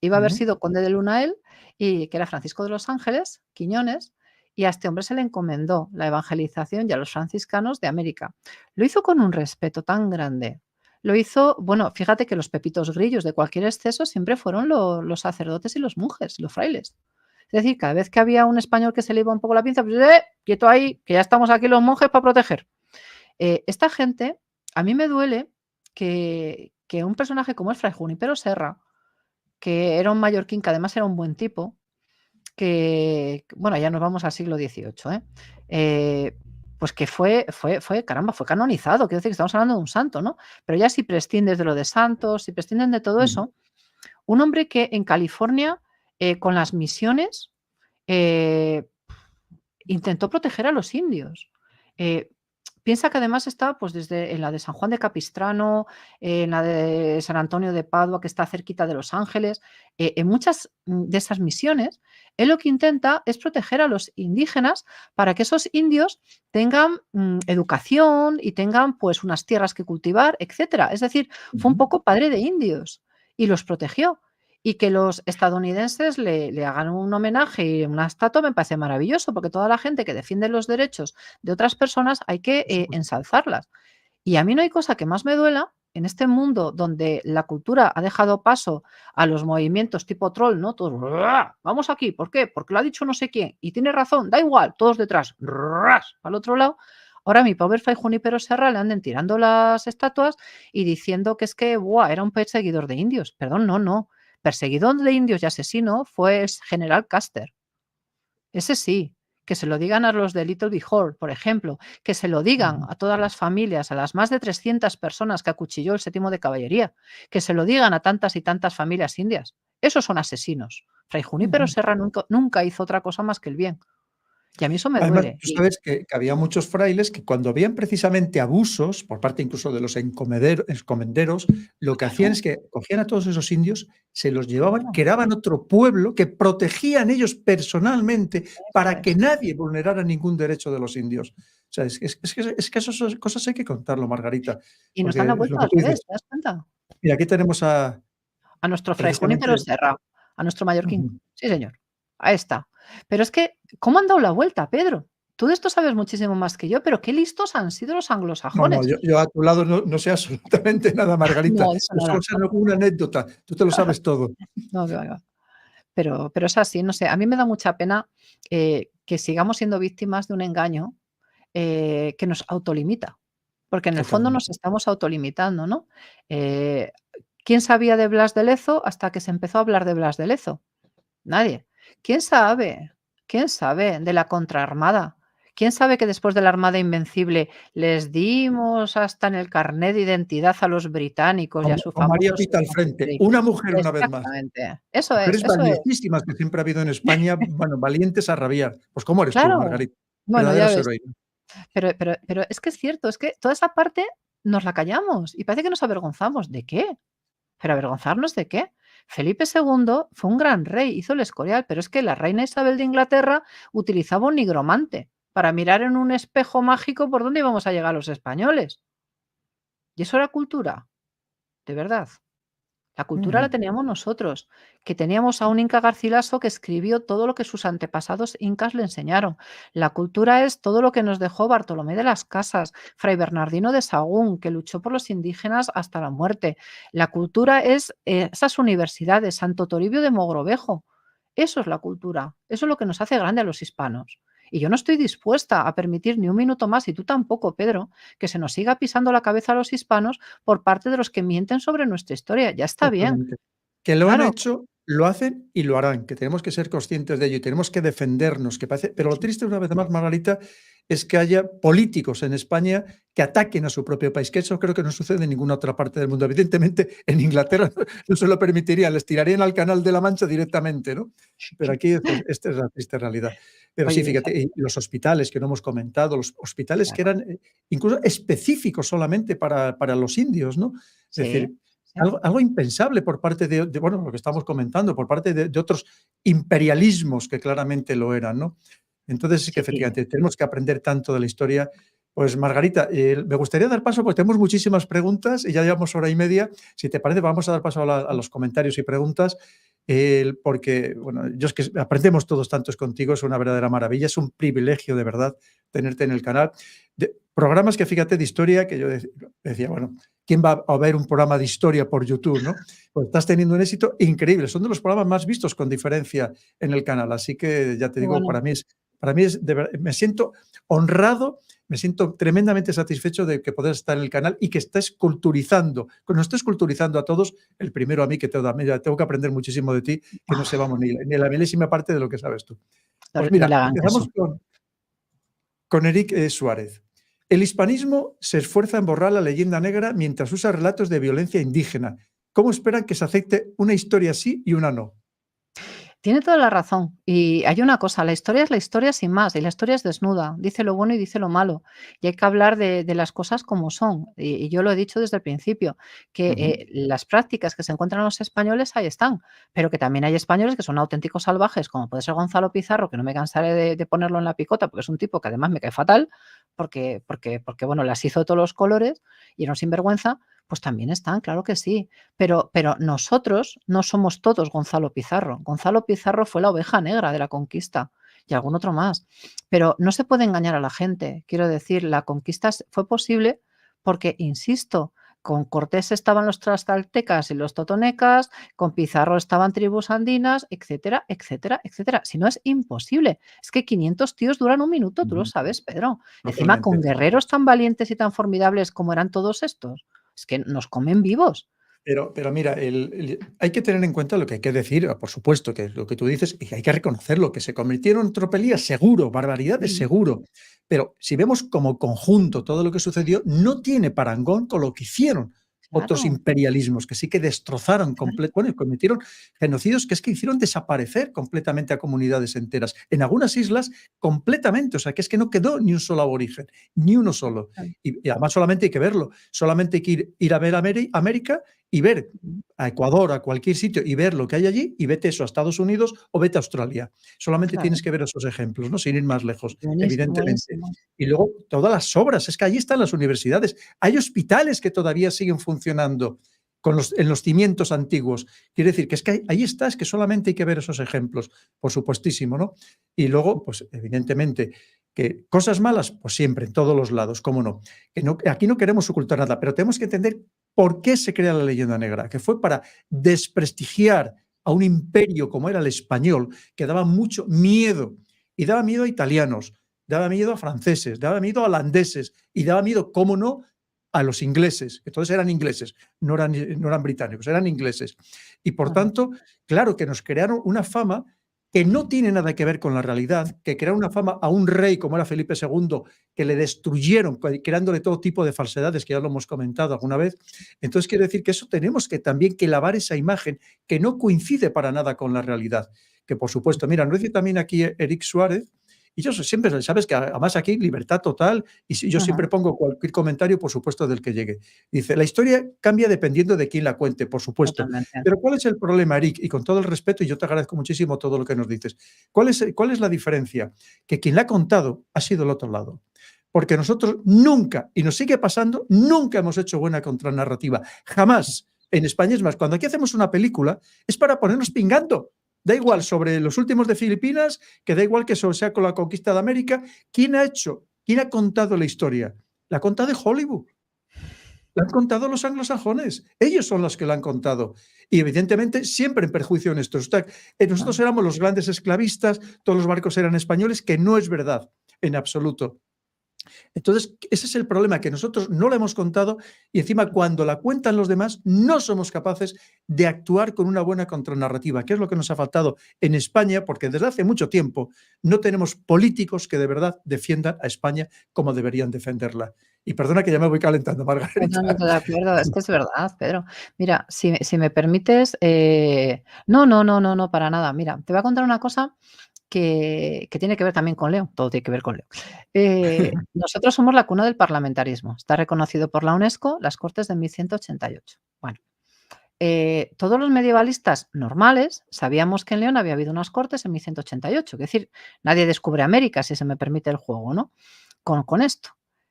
Iba a haber Ujú. sido conde de Luna él, y que era Francisco de los Ángeles, Quiñones, y a este hombre se le encomendó la evangelización y a los franciscanos de América. Lo hizo con un respeto tan grande. Lo hizo, bueno, fíjate que los pepitos grillos de cualquier exceso siempre fueron los sacerdotes y los monjes, los frailes. Es decir, cada vez que había un español que se le iba un poco la pinza, pues, quieto ahí, que ya estamos aquí los monjes para proteger. Esta gente, a mí me duele que un personaje como el Fray Junípero Serra, que era un mallorquín, que además era un buen tipo, bueno, ya nos vamos al siglo XVIII, ¿eh? Pues que caramba, fue canonizado, quiero decir que estamos hablando de un santo, ¿no? Pero ya si prescindes de lo de santos, si prescinden de todo Ujú. eso, un hombre que en California, con las misiones, eh, intentó proteger a los indios. Eh, Piensa que además está, pues, desde en la de San Juan de Capistrano, en la de San Antonio de Padua, que está cerquita de Los Ángeles, en muchas, de esas misiones, él lo que intenta es proteger a los indígenas para que esos indios tengan, educación y tengan, pues, unas tierras que cultivar, etcétera. Es decir, fue un Ujú. poco padre de indios y los protegió. Y que los estadounidenses le hagan un homenaje y una estatua me parece maravilloso, porque toda la gente que defiende los derechos de otras personas hay que por supuesto. ensalzarlas. Y a mí no hay cosa que más me duela en este mundo donde la cultura ha dejado paso a los movimientos tipo troll, ¿no? Todos, "Ruah, vamos aquí, ¿por qué? Porque lo ha dicho no sé quién y tiene razón, da igual, todos detrás, ras, al otro lado. Ahora a mi pobre Fray Junípero Serra le anden tirando las estatuas y diciendo que es que, ¡buah!, era un perseguidor de indios. Perdón, no, no. Perseguidor de indios y asesino fue el general Custer. Ese sí, que se lo digan a los de Little Bihor, por ejemplo, que se lo digan Ujú, a todas las familias, a las más de 300 personas que acuchilló el séptimo de caballería, que se lo digan a tantas y tantas familias indias. Esos son asesinos. Fray Junípero ujú. Serra nunca hizo otra cosa más que el bien. Y a mí eso me Además, duele. tú sabes que había muchos frailes que cuando habían precisamente abusos, por parte incluso de los encomenderos, lo que hacían Claro, es que cogían a todos esos indios, se los llevaban, claro, creaban otro pueblo que protegían ellos personalmente eso para que es. nadie vulnerara ningún derecho de los indios. O sea, es que esas cosas hay que contarlo, Margarita, Y nos dan porque la es lo vuelta que al tú revés, dices. ¿te das cuenta? Mira, aquí tenemos a A nuestro Fray Junípero precisamente. Serra, a nuestro mallorquín. Ujú. Sí, señor. Ahí está. Pero es que, ¿cómo han dado la vuelta, Pedro? Tú de esto sabes muchísimo más que yo, pero qué listos han sido los No, no, anglosajones. yo a tu lado no sé absolutamente nada, Margarita. No, eso Yo solo nada. sé alguna anécdota, tú te lo sabes todo. No, que va, que va. Pero es así, no sé, a mí me da mucha pena, que sigamos siendo víctimas de un engaño, que nos autolimita, porque en el fondo nos Totalmente. estamos autolimitando, ¿no? Eh, ¿Quién sabía de Blas de Lezo hasta que se empezó a hablar de Blas de Lezo? Nadie. ¿Quién sabe? ¿Quién sabe de la contraarmada? ¿Quién sabe que después de la Armada Invencible les dimos hasta en el carné de identidad a los británicos y a su Con María famoso Pita al Supreme frente, League? una mujer una vez más. Exactamente. Eso es, Mujeres eso es. valiosísimas que siempre ha habido en España, bueno, valientes a rabiar. Pues, ¿cómo eres tú, Claro. Margarita? Bueno, ya Verdaderas ves. heroínas. Pero es que es cierto, es que toda esa parte nos la callamos y parece que nos avergonzamos. ¿De qué? ¿Pero avergonzarnos de qué? Felipe II fue un gran rey, hizo el Escorial, pero es que la reina Isabel de Inglaterra utilizaba un nigromante para mirar en un espejo mágico por dónde íbamos a llegar los españoles. ¿Y eso era cultura? De verdad. La cultura la Ujú. teníamos nosotros, que teníamos a un Inca Garcilaso que escribió todo lo que sus antepasados incas le enseñaron. La cultura es todo lo que nos dejó Bartolomé de las Casas, Fray Bernardino de Sahagún, que luchó por los indígenas hasta la muerte. La cultura es esas universidades, Santo Toribio de Mogrovejo. Eso es la cultura, eso es lo que nos hace grande a los hispanos. Y yo no estoy dispuesta a permitir ni un minuto más, y tú tampoco, Pedro, que se nos siga pisando la cabeza a los hispanos por parte de los que mienten sobre nuestra historia. Ya está bien. Totalmente. Que lo han Claro, hecho, lo hacen y lo harán, que tenemos que ser conscientes de ello y tenemos que defendernos, que parece, pero lo sí, triste, una vez más, Margarita, es que haya políticos en España que ataquen a su propio país, que eso creo que no sucede en ninguna otra parte del mundo. Evidentemente, en Inglaterra no se lo permitirían, les tirarían al Canal de la Mancha directamente, ¿no? Pero aquí esta es la triste realidad. Pero sí, oye, fíjate, y los hospitales que no hemos comentado, los hospitales que claro, eran incluso específicos solamente para los indios, ¿no? Es sí, decir, sí, algo impensable por parte bueno, lo que estamos comentando, por parte de otros imperialismos que claramente lo eran, ¿no? Entonces, sí que sí, efectivamente tenemos que aprender tanto de la historia. Pues, Margarita, me gustaría dar paso, porque tenemos muchísimas preguntas y ya llevamos hora y media. Si te parece, vamos a dar paso a los comentarios y preguntas, porque, bueno, yo es que aprendemos todos tantos contigo, es una verdadera maravilla, es un privilegio de verdad tenerte en el canal. Programas que, fíjate, de historia, que yo decía, bueno, ¿quién va a ver un programa de historia por YouTube, no? Pues estás teniendo un éxito increíble. Son de los programas más vistos con diferencia en el canal. Así que ya te qué digo, bueno. para mí es me siento honrado, me siento tremendamente satisfecho de que poder estar en el canal y que estés culturizando, que nos estés culturizando a todos, el primero a mí, que mira, tengo que aprender muchísimo de ti, que no sé, vamos, ni la milésima parte de lo que sabes tú. Pues No le mira, hagan empezamos caso. con Eric Suárez. El hispanismo se esfuerza en borrar la leyenda negra mientras usa relatos de violencia indígena. ¿Cómo esperan que se acepte una historia sí y una no? Tiene toda la razón. Y hay una cosa, la historia es la historia sin más, y la historia es desnuda, dice lo bueno y dice lo malo. Y hay que hablar de las cosas como son. Y yo lo he dicho desde el principio, que Ujú. las prácticas que se encuentran los españoles ahí están, pero que también hay españoles que son auténticos salvajes, como puede ser Gonzalo Pizarro, que no me cansaré de ponerlo en la picota, porque es un tipo que además me cae fatal, porque bueno, las hizo de todos los colores y era un sinvergüenza, Pues también están, claro que sí. Pero nosotros no somos todos Gonzalo Pizarro. Gonzalo Pizarro fue la oveja negra de la conquista y algún otro más. Pero no se puede engañar a la gente. Quiero decir, la conquista fue posible porque, insisto, con Cortés estaban los tlaxcaltecas y los totonecas, con Pizarro estaban tribus andinas, etcétera, etcétera, etcétera. Si no, es imposible. Es que 500 tíos duran un minuto, tú lo Ujú. sabes, Pedro. Encima, con Totalmente. guerreros tan valientes y tan formidables como eran todos estos. Es que nos comen vivos. Pero mira, hay que tener en cuenta lo que hay que decir, por supuesto, que es lo que tú dices, y hay que reconocerlo, que se convirtieron en tropelías, seguro, barbaridades, Mm, seguro. Pero si vemos como conjunto todo lo que sucedió, no tiene parangón con lo que hicieron otros claro, imperialismos, que sí que destrozaron, claro, bueno, cometieron genocidios que es que hicieron desaparecer completamente a comunidades enteras. En algunas islas, completamente, o sea, que es que no quedó ni un solo aborigen, ni uno solo. claro. Y además solamente hay que verlo, solamente hay que ir a ver América y ver Mm, a Ecuador, a cualquier sitio y ver lo que hay allí y vete eso a Estados Unidos o vete a Australia. Solamente claro. tienes que ver esos ejemplos, ¿no? Sin ir más lejos, Buenísimo, evidentemente. buenísimo. Y luego todas las obras, es que allí están las universidades. Hay hospitales que todavía siguen funcionando en los cimientos antiguos. Quiere decir que es que ahí está, es que solamente hay que ver esos ejemplos, por supuestísimo, ¿no? Y luego, pues evidentemente, que cosas malas, pues siempre, en todos los lados, cómo no. Aquí no queremos ocultar nada, pero tenemos que entender por qué se crea la leyenda negra, que fue para desprestigiar a un imperio como era el español, que daba mucho miedo, y daba miedo a italianos, daba miedo a franceses, daba miedo a holandeses, y daba miedo, cómo no, a los ingleses, que todos eran ingleses, no eran británicos, eran ingleses. Y por Claro, tanto, claro que nos crearon una fama que no tiene nada que ver con la realidad, que crearon una fama a un rey como era Felipe II, que le destruyeron, creándole todo tipo de falsedades, que ya lo hemos comentado alguna vez. Entonces, quiere decir que eso tenemos que también que lavar esa imagen que no coincide para nada con la realidad. Que por supuesto, mira, nos dice también aquí Eric Suárez, y yo siempre, sabes que además aquí libertad total, y yo ajá, siempre pongo cualquier comentario, por supuesto, del que llegue. Dice, la historia cambia dependiendo de quién la cuente, por supuesto. totalmente. Pero ¿cuál es el problema, Eric? Y con todo el respeto, y yo te agradezco muchísimo todo lo que nos dices. ¿Cuál es la diferencia? Que quien la ha contado ha sido el otro lado. Porque nosotros nunca, y nos sigue pasando, nunca hemos hecho buena contranarrativa. Jamás. En España es más, cuando aquí hacemos una película es para ponernos pingando. Da igual Sí, sobre los últimos de Filipinas, que da igual que sea con la conquista de América. ¿Quién ha contado la historia? La ha contado de Hollywood. La han contado los anglosajones. Ellos son los que la han contado. Y evidentemente siempre en perjuicio nuestro. Nosotros claro. éramos los grandes esclavistas, todos los barcos eran españoles, que no es verdad en absoluto. Entonces, ese es el problema, que nosotros no la hemos contado y encima cuando la cuentan los demás no somos capaces de actuar con una buena contranarrativa, que es lo que nos ha faltado en España, porque desde hace mucho tiempo no tenemos políticos que de verdad defiendan a España como deberían defenderla. Y perdona que ya me voy calentando, Margarita. Totalmente de acuerdo, es que es verdad, Pedro. Mira, si me permites, no, no, no, no, no, para nada. Mira, te voy a contar una cosa que tiene que ver también con Leo, todo tiene que ver con Leo. Nosotros somos la cuna del parlamentarismo. Está reconocido por la UNESCO, las Cortes de 1188. Bueno, todos los medievalistas normales sabíamos que en León había habido unas Cortes en 1188. Es decir, nadie descubre América, si se me permite el juego, ¿no? Con esto.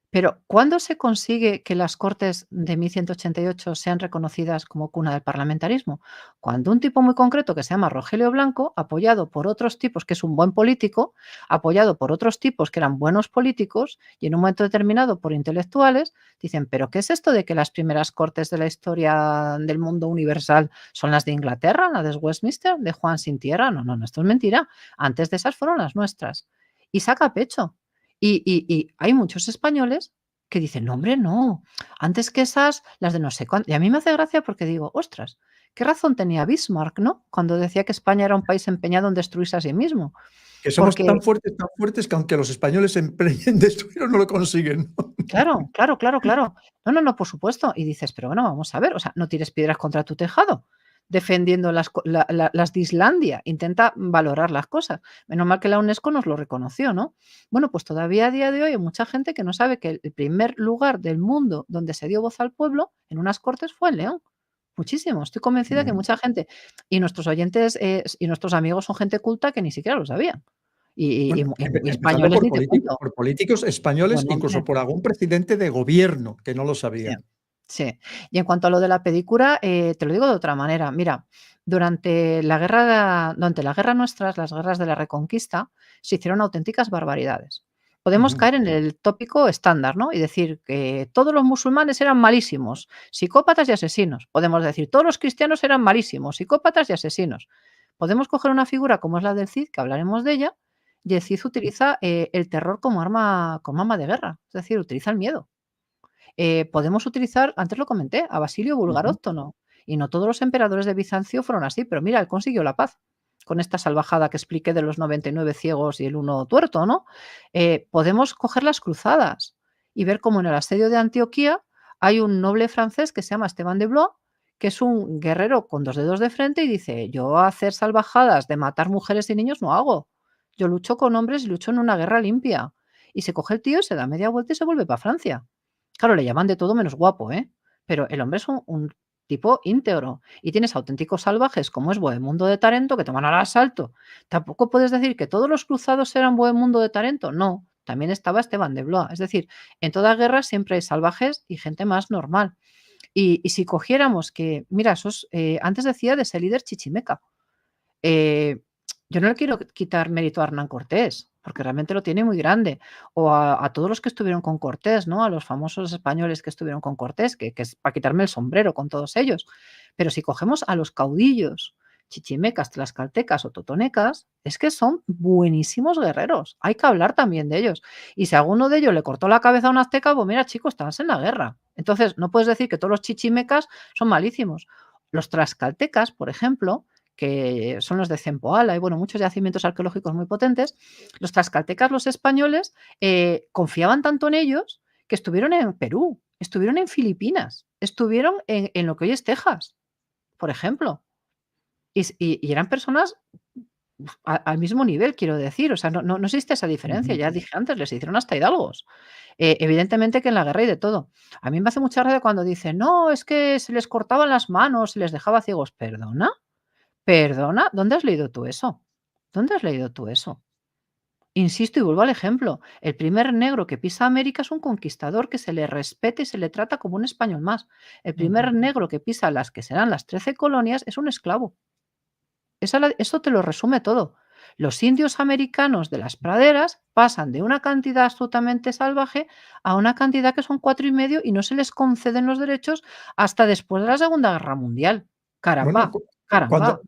Pero, ¿cuándo se consigue que las Cortes de 1188 sean reconocidas como cuna del parlamentarismo? Cuando un tipo muy concreto que se llama Rogelio Blanco, apoyado por otros tipos, que es un buen político, apoyado por otros tipos que eran buenos políticos y en un momento determinado por intelectuales, dicen, pero ¿qué es esto de que las primeras Cortes de la historia del mundo universal son las de Inglaterra, las de Westminster, de Juan sin tierra? No, no, no, esto es mentira. Antes de esas fueron las nuestras. Y saca pecho. Y hay muchos españoles que dicen: "No, hombre, no, antes que esas, las de no sé cuánto". Y a mí me hace gracia porque digo: "Ostras, qué razón tenía Bismarck", ¿no? Cuando decía que España era un país empeñado en destruirse a sí mismo. Que somos Porque tan fuertes que aunque los españoles se empeñen en destruirnos no lo consiguen, ¿no? claro, claro, claro, claro. No, no, no, por supuesto. Y dices: "Pero bueno, vamos a ver, o sea, no tires piedras contra tu tejado, defendiendo las de Islandia, intenta valorar las cosas". Menos mal que la UNESCO nos lo reconoció, ¿no? Bueno, pues todavía a día de hoy hay mucha gente que no sabe que el primer lugar del mundo donde se dio voz al pueblo en unas Cortes fue en León. Muchísimo. Estoy convencida que Bueno, mucha gente y nuestros oyentes, y nuestros amigos son gente culta que ni siquiera lo sabían. Y empezando españoles ni te cuento. por políticos españoles, Bueno, incluso hombre, por algún presidente de gobierno que no lo sí. sabía. Sí. Y en cuanto a lo de la pedicura, te lo digo de otra manera. Mira, durante la guerra nuestras, las guerras de la Reconquista, se hicieron auténticas barbaridades. Podemos Ujú. caer en el tópico estándar, ¿no? Y decir que todos los musulmanes eran malísimos, psicópatas y asesinos. Podemos decir, todos los cristianos eran malísimos, psicópatas y asesinos. Podemos coger una figura como es la del Cid, que hablaremos de ella, y el Cid utiliza, el terror como arma de guerra, es decir, utiliza el miedo. Podemos utilizar, antes lo comenté, a Basilio Ujú. Bulgaróctono, y no todos los emperadores de Bizancio fueron así, pero mira, él consiguió la paz con esta salvajada que expliqué de los 99 ciegos y el uno tuerto, ¿no? Podemos coger las cruzadas y ver cómo en el asedio de Antioquía hay un noble francés que se llama Esteban de Blois, que es un guerrero con 2 dedos de frente y dice: "Yo hacer salvajadas de matar mujeres y niños no hago. Yo lucho con hombres y lucho en una guerra limpia". Y se coge el tío, se da media vuelta y se vuelve para Francia. Claro, le llaman de todo menos guapo, ¿eh? Pero el hombre es un tipo íntegro. Y tienes auténticos salvajes, como es Bohemundo de Tarento, que te van al asalto. Tampoco puedes decir que todos los cruzados eran Bohemundo de Tarento. No, también estaba Esteban de Blois. Es decir, en toda guerra siempre hay salvajes y gente más normal. Y si cogiéramos que, mira, antes decía de ese líder chichimeca. Eh, yo no le quiero quitar mérito a Hernán Cortés, porque realmente lo tiene muy grande, o a todos los que estuvieron con Cortés, ¿no? A los famosos españoles que estuvieron con Cortés, que es para quitarme el sombrero con todos ellos. Pero si cogemos a los caudillos chichimecas, tlaxcaltecas o totonecas, es que son buenísimos guerreros. Hay que hablar también de ellos. Y si alguno de ellos le cortó la cabeza a un azteca, pues mira, chicos, estás en la guerra. Entonces, no puedes decir que todos los chichimecas son malísimos. Los tlaxcaltecas, por ejemplo, que son los de Zempoala, y bueno, muchos yacimientos arqueológicos muy potentes, los tlaxcaltecas, los españoles, confiaban tanto en ellos que estuvieron en Perú, estuvieron en Filipinas, estuvieron en lo que hoy es Texas, por ejemplo. Y eran personas al mismo nivel, quiero decir, o sea, no existe esa diferencia, Ujú. ya dije antes, les hicieron hasta hidalgos. Evidentemente que en la guerra hay de todo. A mí me hace mucha gracia cuando dicen, no, es que se les cortaban las manos, se les dejaba ciegos. ¿Perdona? ¿Perdona? ¿Dónde has leído tú eso? ¿Dónde has leído tú eso? Insisto y vuelvo al ejemplo. El primer negro que pisa América es un conquistador que se le respete y se le trata como un español más. El Ujú. primer negro que pisa las que serán las 13 colonias es un esclavo. Eso te lo resume todo. Los indios americanos de las praderas pasan de una cantidad absolutamente salvaje a una cantidad que son 4,5 y no se les conceden los derechos hasta después de la Segunda Guerra Mundial. Bueno, Caramba, cuando, caramba.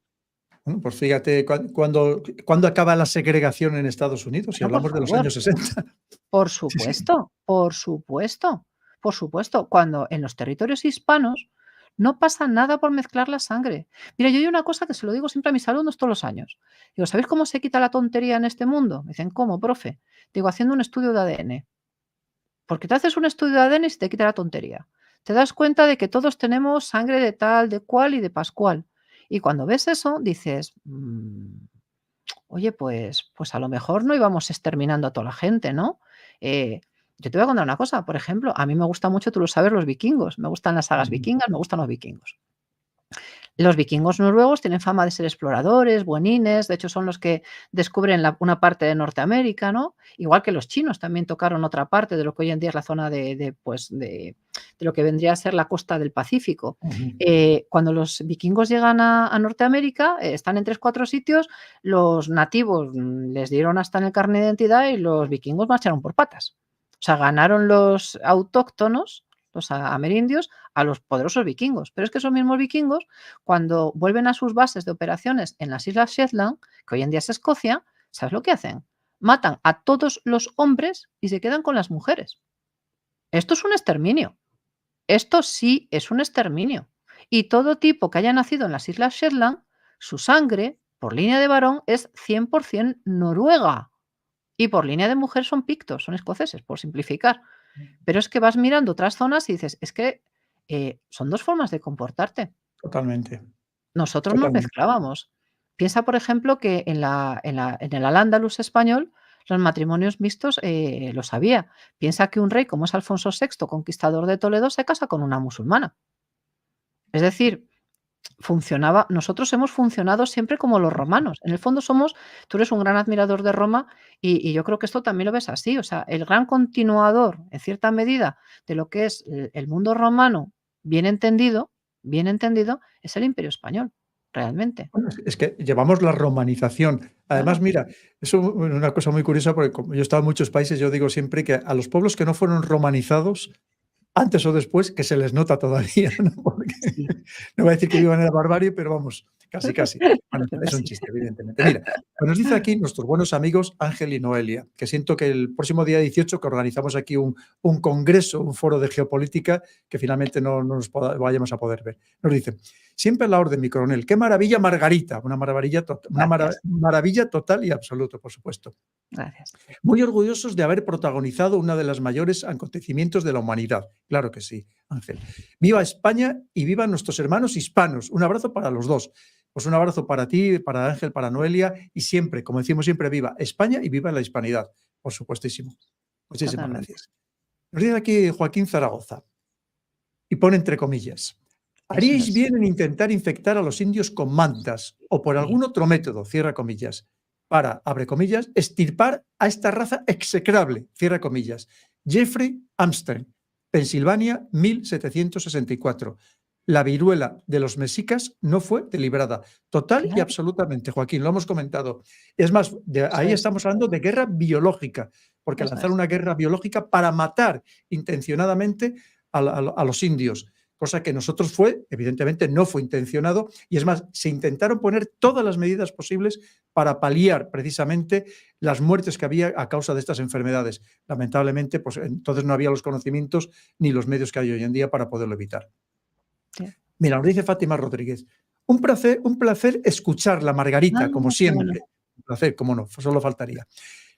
bueno, pues fíjate, cuando acaba la segregación en Estados Unidos, si Bueno, por hablamos de los favor. años 60. Por Sí, sí. supuesto, por supuesto, por supuesto. Cuando en los territorios hispanos no pasa nada por mezclar la sangre. Mira, yo hay una cosa que se lo digo siempre a mis alumnos todos los años. Digo, ¿sabéis cómo se quita la tontería en este mundo? Me dicen, ¿cómo, profe? Digo, haciendo un estudio de ADN. Porque te haces un estudio de ADN y se te quita la tontería. Te das cuenta de que todos tenemos sangre de tal, de cual y de pascual. Y cuando ves eso, dices, oye, pues a lo mejor no íbamos exterminando a toda la gente, ¿no? Yo te voy a contar una cosa, por ejemplo, a mí me gusta mucho, tú lo sabes, los vikingos, me gustan las sagas Ujú. vikingas, me gustan los vikingos. Los vikingos noruegos tienen fama de ser exploradores, buenines, de hecho son los que descubren una parte de Norteamérica, ¿no? Igual que los chinos también tocaron otra parte de lo que hoy en día es la zona de lo que vendría a ser la costa del Pacífico. Ujú. Cuando los vikingos llegan a Norteamérica, están en 3, 4 sitios, los nativos les dieron hasta en el carnet de identidad y los vikingos marcharon por patas. O sea, ganaron los autóctonos, los amerindios, a los poderosos vikingos. Pero es que esos mismos vikingos cuando vuelven a sus bases de operaciones en las Islas Shetland, que hoy en día es Escocia, ¿sabes lo que hacen? Matan a todos los hombres y se quedan con las mujeres. Esto es un exterminio. Esto sí es un exterminio. Y todo tipo que haya nacido en las Islas Shetland, su sangre, por línea de varón, es 100% noruega. Y por línea de mujer son pictos, son escoceses, por simplificar. Pero es que vas mirando otras zonas y dices, es que son dos formas de comportarte. Totalmente, Nosotros nos totalmente. mezclábamos. Piensa, por ejemplo, que en el Al-Ándalus español los matrimonios mixtos, los había. Piensa que un rey como es Alfonso VI, conquistador de Toledo, se casa con una musulmana. Es decir, funcionaba nosotros hemos funcionado siempre como los romanos. En el fondo tú eres un gran admirador de Roma y yo creo que esto también lo ves así. O sea, el gran continuador, en cierta medida, de lo que es el mundo romano bien entendido, es el Imperio Español, realmente. Bueno, es que llevamos la romanización. Además, Claro, mira, es una cosa muy curiosa, porque como yo he estado en muchos países, yo digo siempre que a los pueblos que no fueron romanizados, antes o después, que se les nota todavía, ¿no? Porque sí. no voy a decir que vivan en la barbarie, pero vamos, casi, casi. Bueno, es un Casi. chiste, evidentemente. Mira, pues nos dice aquí nuestros buenos amigos Ángel y Noelia, que siento que el próximo día 18 que organizamos aquí un congreso, un foro de geopolítica, que finalmente no nos vayamos a poder ver. Nos dicen, siempre a la orden, mi coronel. Qué maravilla Margarita, Gracias, maravilla total y absoluta, por supuesto. gracias. Muy orgullosos de haber protagonizado uno de los mayores acontecimientos de la humanidad. Claro que sí, Ángel. Viva España y viva nuestros hermanos hispanos. Un abrazo para los dos. Pues un abrazo para ti, para Ángel, para Noelia y siempre, como decimos siempre, viva España y viva la hispanidad. Por supuestísimo. Muchísimas Totalmente. gracias. Nos dice aquí Joaquín Zaragoza y pone entre comillas. Eso Haríais es. bien en intentar infectar a los indios con mantas o por Sí, algún otro método, cierra comillas, para, abre comillas, extirpar a esta raza execrable, cierra comillas. Jeffrey Armstrong, Pensilvania, 1764. La viruela de los mexicas no fue deliberada, total y claro, absolutamente, Joaquín, lo hemos comentado. Es más, eso ahí es, estamos hablando de guerra biológica, porque eso lanzar es. una guerra biológica para matar intencionadamente a los indios, cosa que nosotros evidentemente no fue intencionado, y es más, se intentaron poner todas las medidas posibles para paliar precisamente las muertes que había a causa de estas enfermedades. Lamentablemente, pues entonces no había los conocimientos ni los medios que hay hoy en día para poderlo evitar. Sí. Mira, nos dice Fátima Rodríguez, un placer escucharla, Ah, Margarita, como qué bueno. siempre. Un placer, como no, solo faltaría.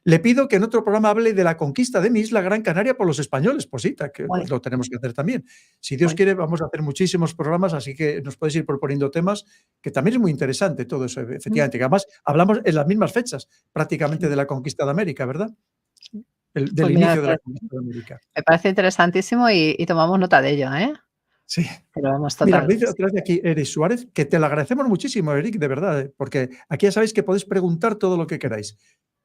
Le pido que en otro programa hable de la conquista de mi isla Gran Canaria por los españoles. Pues sí, que Guay, lo tenemos que hacer también. Si Dios guay. quiere, vamos a hacer muchísimos programas, así que nos puedes ir proponiendo temas, que también es muy interesante todo eso, Mm, efectivamente. Que además, hablamos en las mismas fechas, prácticamente, sí, de la conquista de América, ¿verdad? sí. Del Pues mira, inicio de la conquista de América. me parece interesantísimo y tomamos nota de ello, ¿eh? Sí. Pero vamos, Mira, total. me dice Sí. otra vez de aquí Eric Suárez, que te lo agradecemos muchísimo, Eric, de verdad, porque aquí ya sabéis que podéis preguntar todo lo que queráis.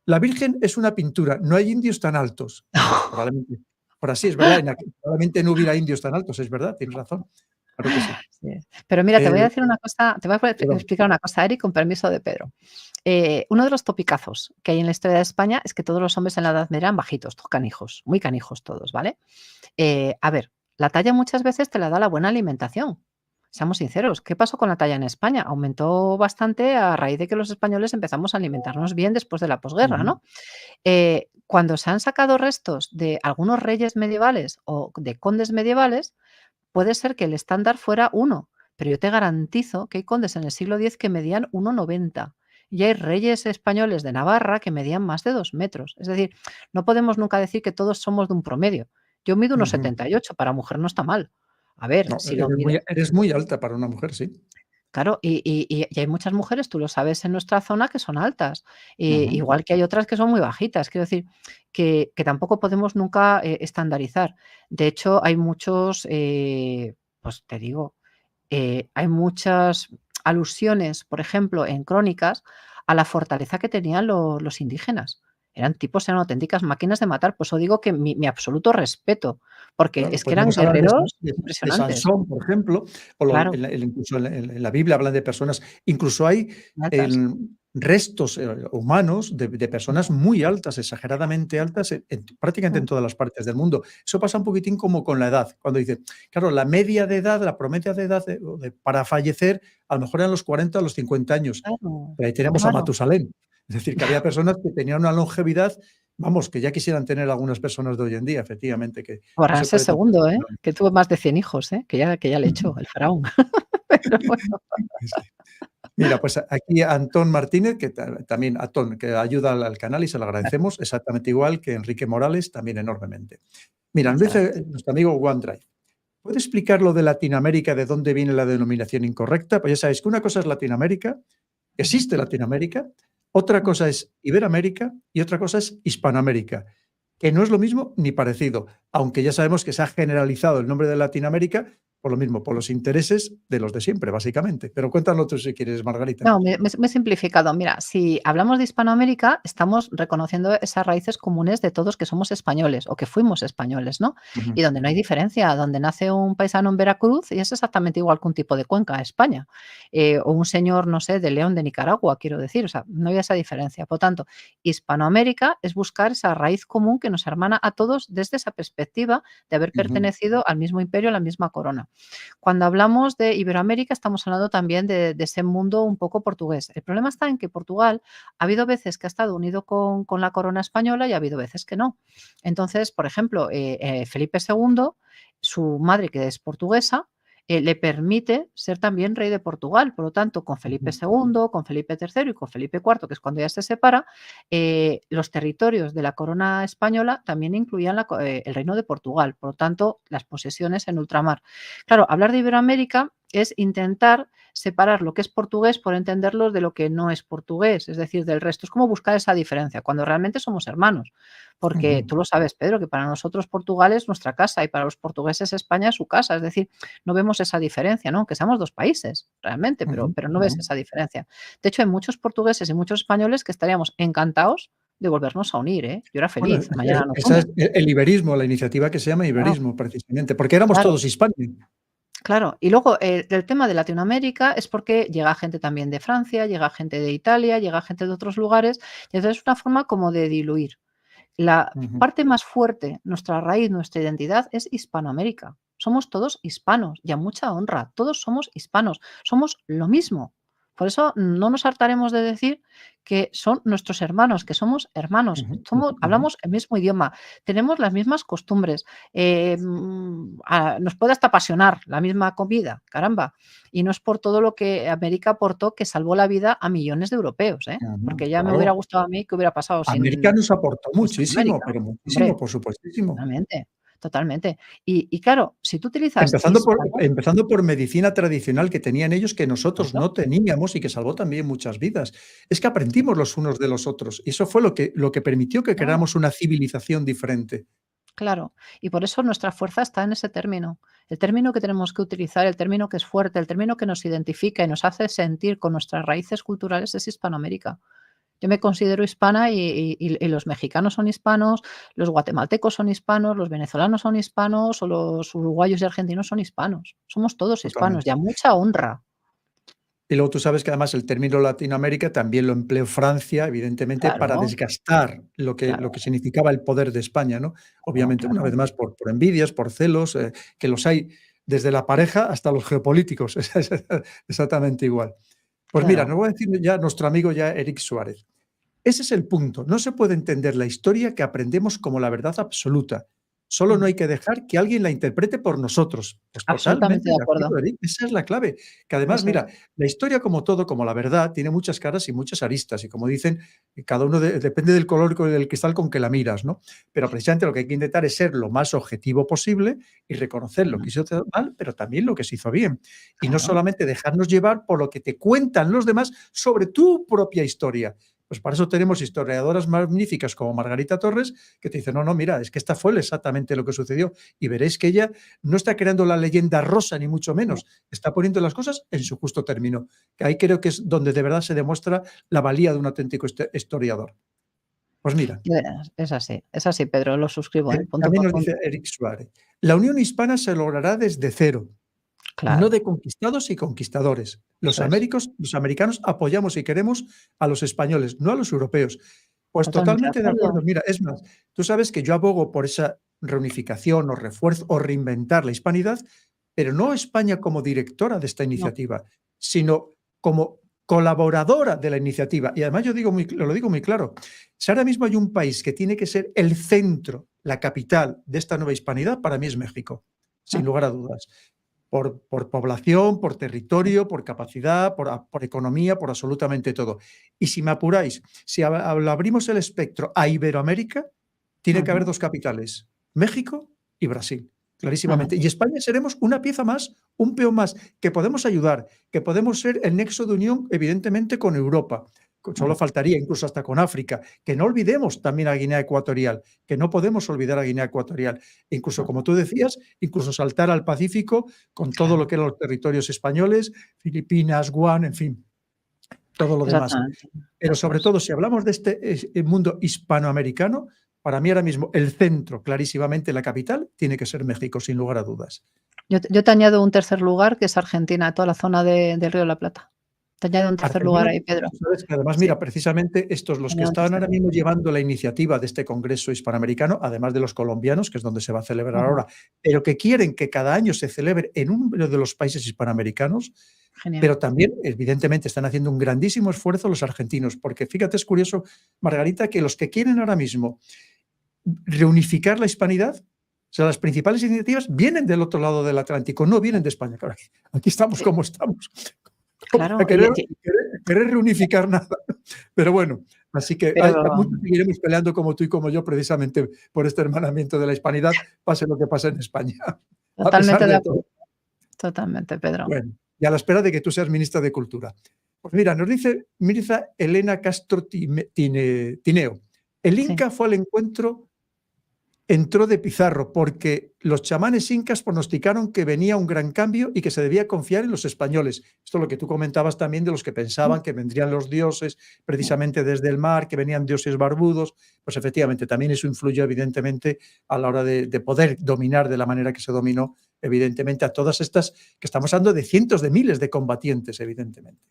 La Virgen es una pintura, no hay indios tan altos. Pues probablemente, por así es verdad, probablemente no hubiera indios tan altos, es verdad, tienes razón. Claro que sí. Sí. Pero mira, te voy a Eh, decir una cosa, te voy a perdón. explicar una cosa, Eric, con permiso de Pedro. Uno de los topicazos que hay en la historia de España es que todos los hombres en la Edad Media eran bajitos, todos canijos, muy canijos todos, ¿vale? A ver, la talla muchas veces te la da la buena alimentación. Seamos sinceros, ¿qué pasó con la talla en España? Aumentó bastante a raíz de que los españoles empezamos a alimentarnos bien después de la posguerra, Ujú. ¿no? Cuando se han sacado restos de algunos reyes medievales o de condes medievales, puede ser que el estándar fuera 1, pero yo te garantizo que hay condes en el siglo X que medían 1,90 y hay reyes españoles de Navarra que medían más de 2 metros. Es decir, no podemos nunca decir que todos somos de un promedio. Yo mido unos Ujú. 78, para mujer no está mal. A ver, No, si lo mide eres muy alta para una mujer, sí. claro, y hay muchas mujeres, tú lo sabes, en nuestra zona que son altas, Ujú. igual que hay otras que son muy bajitas. Quiero decir que tampoco podemos nunca, estandarizar. De hecho, hay muchos, pues te digo, hay muchas alusiones, por ejemplo, en crónicas, a la fortaleza que tenían los indígenas. Eran auténticas máquinas de matar. Por eso digo que mi absoluto respeto, porque Claro, es que eran podemos hablar guerreros de impresionantes. Sansón, por ejemplo, o Claro, incluso en la Biblia hablan de personas, incluso hay altas. restos humanos de personas muy altas, exageradamente altas, prácticamente en Mm, todas las partes del mundo. Eso pasa un poquitín como con la edad, cuando dice, claro, la media de edad, la promedia de edad para fallecer, a lo mejor eran los 40 o los 50 años. claro, Pero ahí tenemos a claro. Matusalén. Es decir, que había personas que tenían una longevidad, vamos, que ya quisieran tener algunas personas de hoy en día, efectivamente, que Por no se Ramsés puede tampoco. II, que tuvo más de 100 hijos, que ya le echó el faraón. Pero bueno, Sí, sí. Mira, pues aquí Antón Martínez, que también Antón, que ayuda al canal y se lo gracias, agradecemos, exactamente igual que Enrique Morales, también enormemente. Mira, nos muchas dice gracias. nuestro amigo OneDrive, ¿puede explicar lo de Latinoamérica, de dónde viene la denominación incorrecta? Pues ya sabéis que una cosa es Latinoamérica, Ujú, existe Latinoamérica, otra mm, cosa es Iberoamérica y otra cosa es Hispanoamérica, que no es lo mismo ni parecido, aunque ya sabemos que se ha generalizado el nombre de Latinoamérica por lo mismo, por los intereses de los de siempre, básicamente. Pero cuéntalo tú si quieres, Margarita. No, me he simplificado. Mira, si hablamos de Hispanoamérica, estamos reconociendo esas raíces comunes de todos que somos españoles o que fuimos españoles, ¿no? Ujú, Y donde no hay diferencia, donde nace un paisano en Veracruz y es exactamente igual que un tipo de Cuenca, España, o un señor, no sé, de León, de Nicaragua, quiero decir, o sea, no hay esa diferencia. Por tanto, Hispanoamérica es buscar esa raíz común que nos hermana a todos desde esa perspectiva de haber ujú, pertenecido al mismo imperio, a la misma corona. Cuando hablamos de Iberoamérica, estamos hablando también de ese mundo un poco portugués. El problema está en que Portugal ha habido veces que ha estado unido con la corona española y ha habido veces que no. Entonces, por ejemplo, Felipe II, su madre, que es portuguesa, le permite ser también rey de Portugal. Por lo tanto, con Felipe ujú, II, con Felipe III y con Felipe IV, que es cuando ya se separa, los territorios de la corona española también incluían el reino de Portugal. Por lo tanto, las posesiones en ultramar. Claro, hablar de Iberoamérica es intentar separar lo que es portugués por entenderlo de lo que no es portugués, es decir, del resto. Es como buscar esa diferencia, cuando realmente somos hermanos. Porque ujú, tú lo sabes, Pedro, que para nosotros Portugal es nuestra casa y para los portugueses España es su casa. Es decir, no vemos esa diferencia, ¿no? Aunque seamos dos países, realmente, ujú, pero no ves ujú. esa diferencia. De hecho, hay muchos portugueses y muchos españoles que estaríamos encantados de volvernos a unir, ¿eh? Yo era Bueno, feliz, mañana nos esa es unen. el iberismo, la iniciativa que se llama Claro, iberismo, precisamente, porque éramos claro. todos Hispania. Claro, y luego, del tema de Latinoamérica es porque llega gente también de Francia, llega gente de Italia, llega gente de otros lugares, y entonces es una forma como de diluir. La Ujú, parte más fuerte, nuestra raíz, nuestra identidad es Hispanoamérica. Somos todos hispanos y a mucha honra, todos somos hispanos, somos lo mismo. Por eso no nos hartaremos de decir que son nuestros hermanos, que somos hermanos, ujú, ujú, ujú. hablamos el mismo idioma, tenemos las mismas costumbres, nos puede hasta apasionar la misma comida, caramba. Y no es por todo lo que América aportó que salvó la vida a millones de europeos, ¿eh? Ujú, Porque ya me hubiera claro. gustado a mí qué hubiera pasado América sin nos aportó muchísimo, Hispanoamérica. pero muchísimo, Hombre, por supuestísimo. totalmente, totalmente. Y claro, si tú utilizas Empezando por hispano empezando por medicina tradicional que tenían ellos, que nosotros claro, no teníamos y que salvó también muchas vidas. Es que sí, aprendimos los unos de los otros, y eso fue lo que permitió que claro, creáramos una civilización diferente. claro. Y por eso nuestra fuerza está en ese término. El término que tenemos que utilizar, el término que es fuerte, el término que nos identifica y nos hace sentir con nuestras raíces culturales es Hispanoamérica. Yo me considero hispana y los mexicanos son hispanos, los guatemaltecos son hispanos, los venezolanos son hispanos o los uruguayos y argentinos son hispanos. Somos todos hispanos y Totalmente. a mucha honra. Y luego tú sabes que además el término Latinoamérica también lo empleó Francia, evidentemente, para Claro, desgastar lo que claro, significaba el poder de España, ¿no? claro, Obviamente, una claro, vez más, por envidias, por celos, que los hay desde la pareja hasta los geopolíticos, es exactamente igual. Pues mira, claro. nos va a decir ya nuestro amigo ya Eric Suárez. Ese es el punto. No se puede entender la historia que aprendemos como la verdad absoluta. Solo no Mm, hay que dejar que alguien la interprete por nosotros. Pues absolutamente totalmente de de acuerdo. acuerdo, Eric. Esa es la clave. Que además, Eso mira, es. la historia como todo, como la verdad, tiene muchas caras y muchas aristas. Y como dicen, cada uno depende del color del cristal con que la miras, ¿no? Pero precisamente lo que hay que intentar es ser lo más objetivo posible y reconocer lo Mm, que se hizo mal, pero también lo que se hizo bien. Y no claro, solamente dejarnos llevar por lo que te cuentan los demás sobre tu propia historia. Pues para eso tenemos historiadoras magníficas como Margarita Torres, que te dicen, no, no, mira, es que esta fue exactamente lo que sucedió. Y veréis que ella no está creando la leyenda rosa, ni mucho mm, menos. Está poniendo las cosas en su justo término. Que ahí creo que es donde de verdad se demuestra la valía de un auténtico historiador. Pues mira, es así, Pedro, lo suscribo, punto también por nos punto. dice Eric Suárez, la unión hispana se logrará desde cero, no Claro, de conquistados y conquistadores. eso es, Los americanos apoyamos y queremos a los españoles, no a los europeos. Pues totalmente de totalmente de acuerdo. acuerdo. Mira, es más, tú sabes que yo abogo por esa reunificación o refuerzo o reinventar la hispanidad, pero no España como directora de esta No, iniciativa, sino como colaboradora de la iniciativa. Y además yo lo digo muy claro, si ahora mismo hay un país que tiene que ser el centro, la capital de esta nueva hispanidad, para mí es México, sin mm, lugar a dudas. Por población, por territorio, por capacidad, por economía, por absolutamente todo. Y si me apuráis, si abrimos el espectro a Iberoamérica, tiene que haber ujú, dos capitales, México y Brasil, ujú, clarísimamente. Y España seremos una pieza más, un peón más, que podemos ayudar, que podemos ser el nexo de unión, evidentemente, con Europa, solo faltaría, incluso hasta con África, que no olvidemos también a Guinea Ecuatorial, que no podemos olvidar a Guinea Ecuatorial, incluso como tú decías, incluso saltar al Pacífico con todo lo Claro, que eran los territorios españoles, Filipinas, Guam, en fin, todo lo demás. exactamente. Pero Eso sobre es. todo, si hablamos de este mundo hispanoamericano, para mí ahora mismo el centro, clarísimamente la capital, tiene que ser México, sin lugar a dudas. Yo te añado un tercer lugar, que es Argentina, toda la zona del Río de la Plata. Te añado un tercer lugar Argentina, ahí, Pedro. tú sabes que además, Sí, mira, precisamente estos, los te que añado un estaban ahora tercero. mismo llevando la iniciativa de este Congreso Hispanoamericano, además de los colombianos, que es donde se va a celebrar Ujú, ahora, pero que quieren que cada año se celebre en uno de los países hispanoamericanos, genial. pero también, evidentemente, están haciendo un grandísimo esfuerzo los argentinos, porque fíjate, es curioso, Margarita, que los que quieren ahora mismo reunificar la hispanidad, o sea, las principales iniciativas vienen del otro lado del Atlántico, no vienen de España. Claro, aquí estamos Sí, como estamos, a claro, querer reunificar nada. Pero bueno, así que pero muchos seguiremos peleando como tú y como yo, precisamente por este hermanamiento de la hispanidad, pase lo que pase en España, a pesar totalmente de de acuerdo. todo. Totalmente, Pedro. Bueno, y a la espera de que tú seas ministra de Cultura. Pues mira, nos dice Mirza Elena Castro Tineo. El Sí. Inca fue al encuentro, entró de Pizarro, porque los chamanes incas pronosticaron que venía un gran cambio y que se debía confiar en los españoles. Esto es lo que tú comentabas también de los que pensaban que vendrían los dioses precisamente desde el mar, que venían dioses barbudos. Pues efectivamente, también eso influyó evidentemente a la hora de poder dominar de la manera que se dominó, evidentemente, a todas estas, que estamos hablando de cientos de miles de combatientes, evidentemente.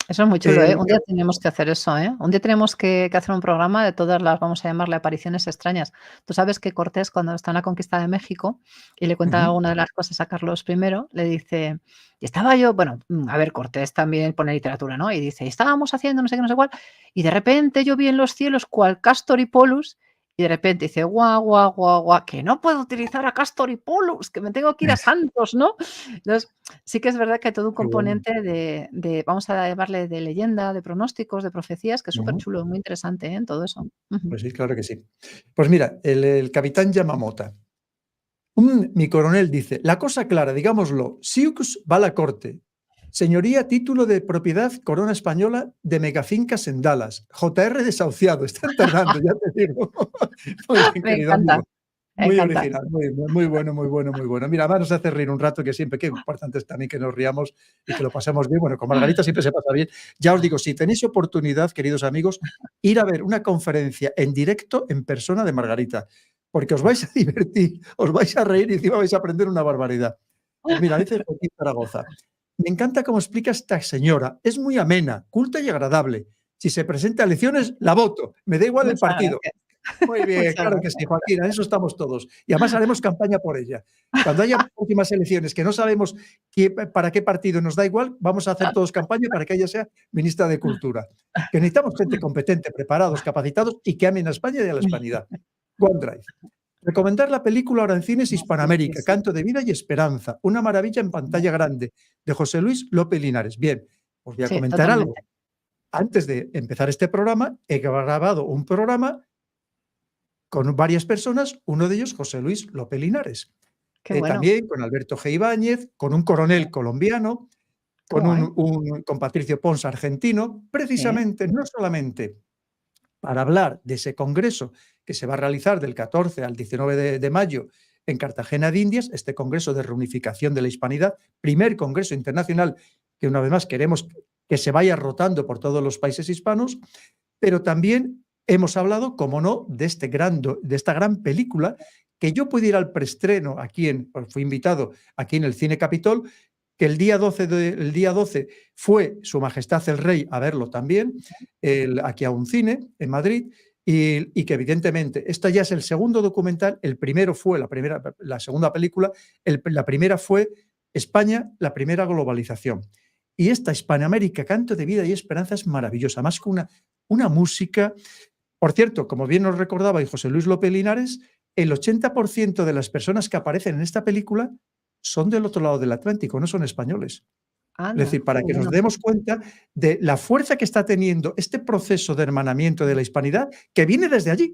Eso es muy chulo, ¿eh? Un día Claro. tenemos que hacer eso, ¿eh? Un día tenemos que hacer un programa de todas las, vamos a llamarle, apariciones extrañas. Tú sabes que Cortés, cuando está en la conquista de México y le cuenta Ujú. alguna de las cosas a Carlos I, le dice, y estaba yo, bueno, a ver, Cortés también pone literatura, ¿no? Y dice, y estábamos haciendo no sé qué, no sé cuál, y de repente yo vi en los cielos cual Castor y Polus, y de repente dice, guau, guau, guau, guau, que no puedo utilizar a Castor y Polus, que me tengo que ir a Santos, ¿no? Entonces, sí que es verdad que hay todo un Qué bueno. componente vamos a llamarle, de leyenda, de pronósticos, de profecías, que es súper Ujú. chulo, muy interesante, ¿eh? En todo eso. Ujú. Pues sí, claro que sí. Pues mira, el capitán Yamamoto. Mi coronel dice, la cosa clara, digámoslo, Siux va a la corte. Señoría, título de propiedad, corona española de megafincas en Dallas. JR desahuciado, están tardando, ya te digo. Muy bien, Me querido encanta, amigo. me Muy encanta. original, muy bueno, muy bueno, muy bueno. Mira, además nos hace reír un rato, que siempre, qué importante es también que nos riamos y que lo pasemos bien. Bueno, con Margarita siempre se pasa bien. Ya os digo, si tenéis oportunidad, queridos amigos, ir a ver una conferencia en directo, en persona de Margarita, porque os vais a divertir, os vais a reír y encima vais a aprender una barbaridad. Pues mira, dice Joaquín Zaragoza, me encanta cómo explica esta señora, es muy amena, culta y agradable. Si se presenta a elecciones, la voto, me da igual el Muchas partido. gracias. Muy bien, Muchas claro que sí, gracias. Joaquín, en eso estamos todos. Y además haremos campaña por ella. Cuando haya próximas elecciones que no sabemos para qué partido nos da igual, vamos a hacer todos campaña para que ella sea ministra de Cultura. Que necesitamos gente competente, preparados, capacitados y que amen a España y a la hispanidad. OneDrive. Recomendar la película ahora en cines Sí, sí, Hispanoamérica, sí. Canto de Vida y Esperanza, una maravilla en pantalla grande, de José Luis López Linares. Bien, os voy a Sí, comentar algo. totalmente. Antes de empezar este programa, he grabado un programa con varias personas, uno de ellos José Luis López Linares. Qué bueno. También con Alberto G. Ibáñez, con un coronel colombiano, Qué guay. con Patricio Pons argentino, Sí, precisamente no solamente para hablar de ese congreso que se va a realizar del 14 al 19 de mayo en Cartagena de Indias, este congreso de reunificación de la hispanidad, primer congreso internacional que una vez más queremos que se vaya rotando por todos los países hispanos, pero también hemos hablado, como no, de esta gran película, que yo pude ir al preestreno fui invitado aquí en el Cine Capitol, que el día 12 fue Su Majestad el Rey a verlo también, aquí a un cine en Madrid, y que evidentemente, esta ya es el segundo documental, el primero fue la segunda película, la primera fue España, la primera globalización. Y esta Hispanoamérica, Canto de Vida y Esperanza, es maravillosa, más que una música. Por cierto, como bien nos recordaba y José Luis López Linares, el 80% de las personas que aparecen en esta película son del otro lado del Atlántico, no son españoles. Es Anda, decir, para qué que nos bueno. demos cuenta de la fuerza que está teniendo este proceso de hermanamiento de la hispanidad, que viene desde allí,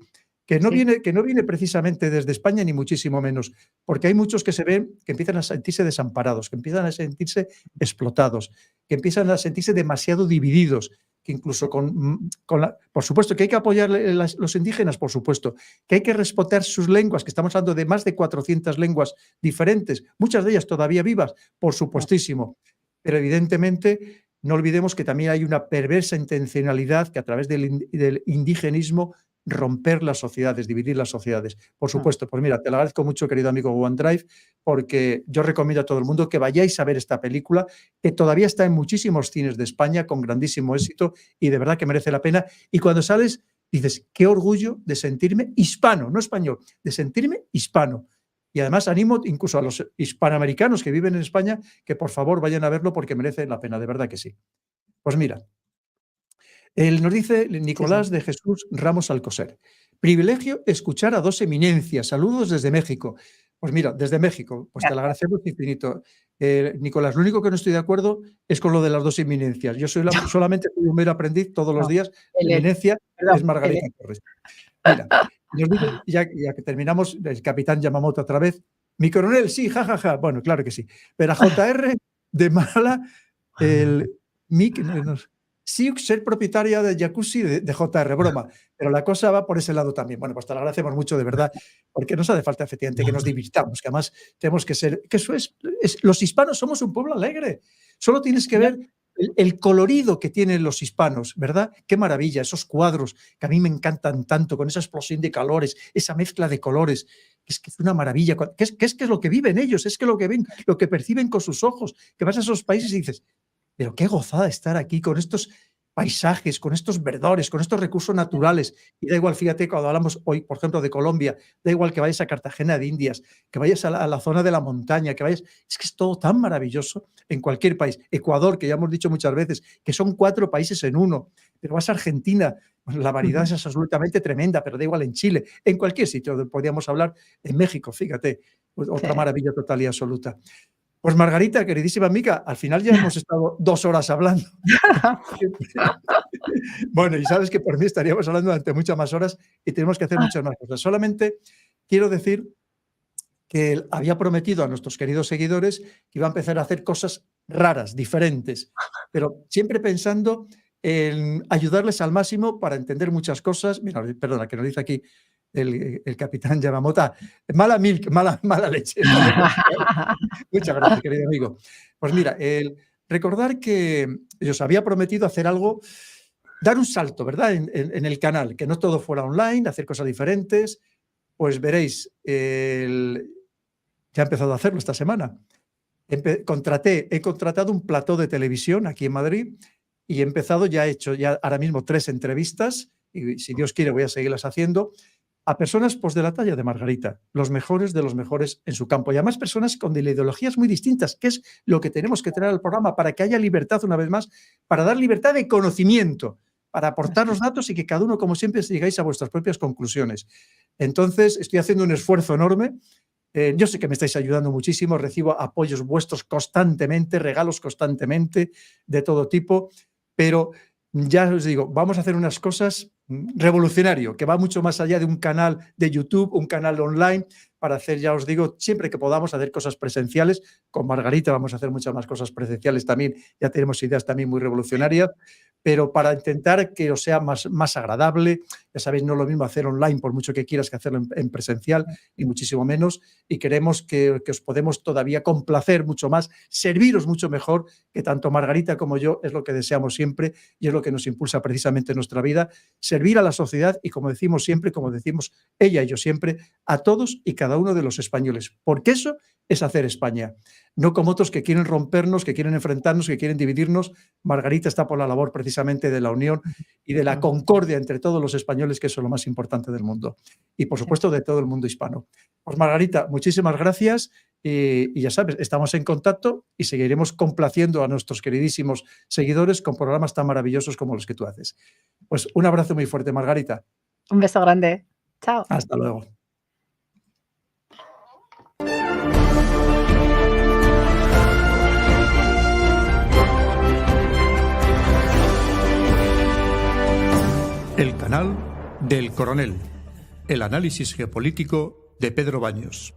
Sí, que no viene precisamente desde España, ni muchísimo menos, porque hay muchos que se ven que empiezan a sentirse desamparados, que empiezan a sentirse explotados, que empiezan a sentirse demasiado divididos, que incluso por supuesto que hay que apoyar los indígenas, por supuesto, que hay que respetar sus lenguas, que estamos hablando de más de 400 lenguas diferentes, muchas de ellas todavía vivas, por supuestísimo, pero evidentemente no olvidemos que también hay una perversa intencionalidad que a través del indigenismo romper las sociedades, dividir las sociedades. Por supuesto, pues mira, te lo agradezco mucho, querido amigo OneDrive, porque yo recomiendo a todo el mundo que vayáis a ver esta película, que todavía está en muchísimos cines de España con grandísimo éxito y de verdad que merece la pena. Y cuando sales, dices, qué orgullo de sentirme hispano, no español, de sentirme hispano. Y además animo incluso a los hispanoamericanos que viven en España que por favor vayan a verlo porque merece la pena, de verdad que sí. Pues mira, nos dice Nicolás de Jesús Ramos Alcoser. Privilegio escuchar a dos eminencias. Saludos desde México. Pues mira, desde México, pues te lo agradecemos infinito. Nicolás, lo único que no estoy de acuerdo es con lo de las dos eminencias. Yo solamente soy un mero aprendiz todos los días. La eminencia es Margarita Torres. Mira, nos dice, ya que terminamos, el capitán Yamamoto otra vez. Mi coronel, sí, jajaja. Bueno, claro que sí. Pero a JR de Mala, el Mick... Sí, ser propietaria del jacuzzi de JR, broma, pero la cosa va por ese lado también. Bueno, pues te lo agradecemos mucho, de verdad, porque nos hace falta efectivamente que nos divirtamos, que además tenemos que ser, que eso los hispanos somos un pueblo alegre, solo tienes que ver el colorido que tienen los hispanos, ¿verdad? Qué maravilla, esos cuadros que a mí me encantan tanto, con esa explosión de colores, esa mezcla de colores, es que es una maravilla, que es lo que viven ellos, es que lo que ven, lo que perciben con sus ojos, que vas a esos países y dices, pero qué gozada estar aquí con estos paisajes, con estos verdores, con estos recursos naturales. Y da igual, fíjate, cuando hablamos hoy, por ejemplo, de Colombia, da igual que vayas a Cartagena de Indias, que vayas a la zona de la montaña, que vayas... Es que es todo tan maravilloso en cualquier país. Ecuador, que ya hemos dicho muchas veces, que son 4 países en uno. Pero vas a Argentina, pues la variedad es absolutamente tremenda, pero da igual en Chile, en cualquier sitio, podríamos hablar en México, fíjate, pues otra maravilla total y absoluta. Pues Margarita, queridísima amiga, al final ya hemos estado 2 horas hablando. Bueno, y sabes que por mí estaríamos hablando durante muchas más horas y tenemos que hacer muchas más cosas. Solamente quiero decir que él había prometido a nuestros queridos seguidores que iba a empezar a hacer cosas raras, diferentes, pero siempre pensando en ayudarles al máximo para entender muchas cosas. Mira, perdona, que nos dice aquí el capitán Yamamoto, mala leche. Muchas gracias, querido amigo. Pues mira, recordar que os había prometido hacer algo, dar un salto, ¿verdad? En el canal, que no todo fuera online, hacer cosas diferentes. Pues veréis, ya he empezado a hacerlo esta semana. He contratado un plató de televisión aquí en Madrid y he empezado, ya he hecho ahora mismo 3 entrevistas y si Dios quiere voy a seguirlas haciendo a personas pues, de la talla de Margarita, los mejores de los mejores en su campo. Y además personas con ideologías muy distintas, que es lo que tenemos que traer al programa para que haya libertad una vez más, para dar libertad de conocimiento, para aportar los datos y que cada uno, como siempre, llegáis a vuestras propias conclusiones. Entonces, estoy haciendo un esfuerzo enorme. Yo sé que me estáis ayudando muchísimo, recibo apoyos vuestros constantemente, regalos constantemente de todo tipo, pero ya os digo, vamos a hacer unas cosas revolucionario, que va mucho más allá de un canal de YouTube, un canal online, para hacer, ya os digo, siempre que podamos hacer cosas presenciales. Con Margarita vamos a hacer muchas más cosas presenciales también, ya tenemos ideas también muy revolucionarias, pero para intentar que os sea más agradable. Ya sabéis, no es lo mismo hacer online, por mucho que quieras, que hacerlo en presencial, y muchísimo menos, y queremos que os podemos todavía complacer mucho más, serviros mucho mejor, que tanto Margarita como yo es lo que deseamos siempre y es lo que nos impulsa precisamente en nuestra vida, servir a la sociedad y, como decimos siempre, como decimos ella y yo siempre, a todos y cada uno de los españoles, porque eso es hacer España, no como otros que quieren rompernos, que quieren enfrentarnos, que quieren dividirnos. Margarita está por la labor precisamente de la unión y de la concordia entre todos los españoles, que eso es lo más importante del mundo, y por supuesto de todo el mundo hispano. Pues Margarita, muchísimas gracias y ya sabes, estamos en contacto y seguiremos complaciendo a nuestros queridísimos seguidores con programas tan maravillosos como los que tú haces. Pues un abrazo muy fuerte, Margarita. Un beso grande. Chao. Hasta luego. El canal del Coronel. El análisis geopolítico de Pedro Baños.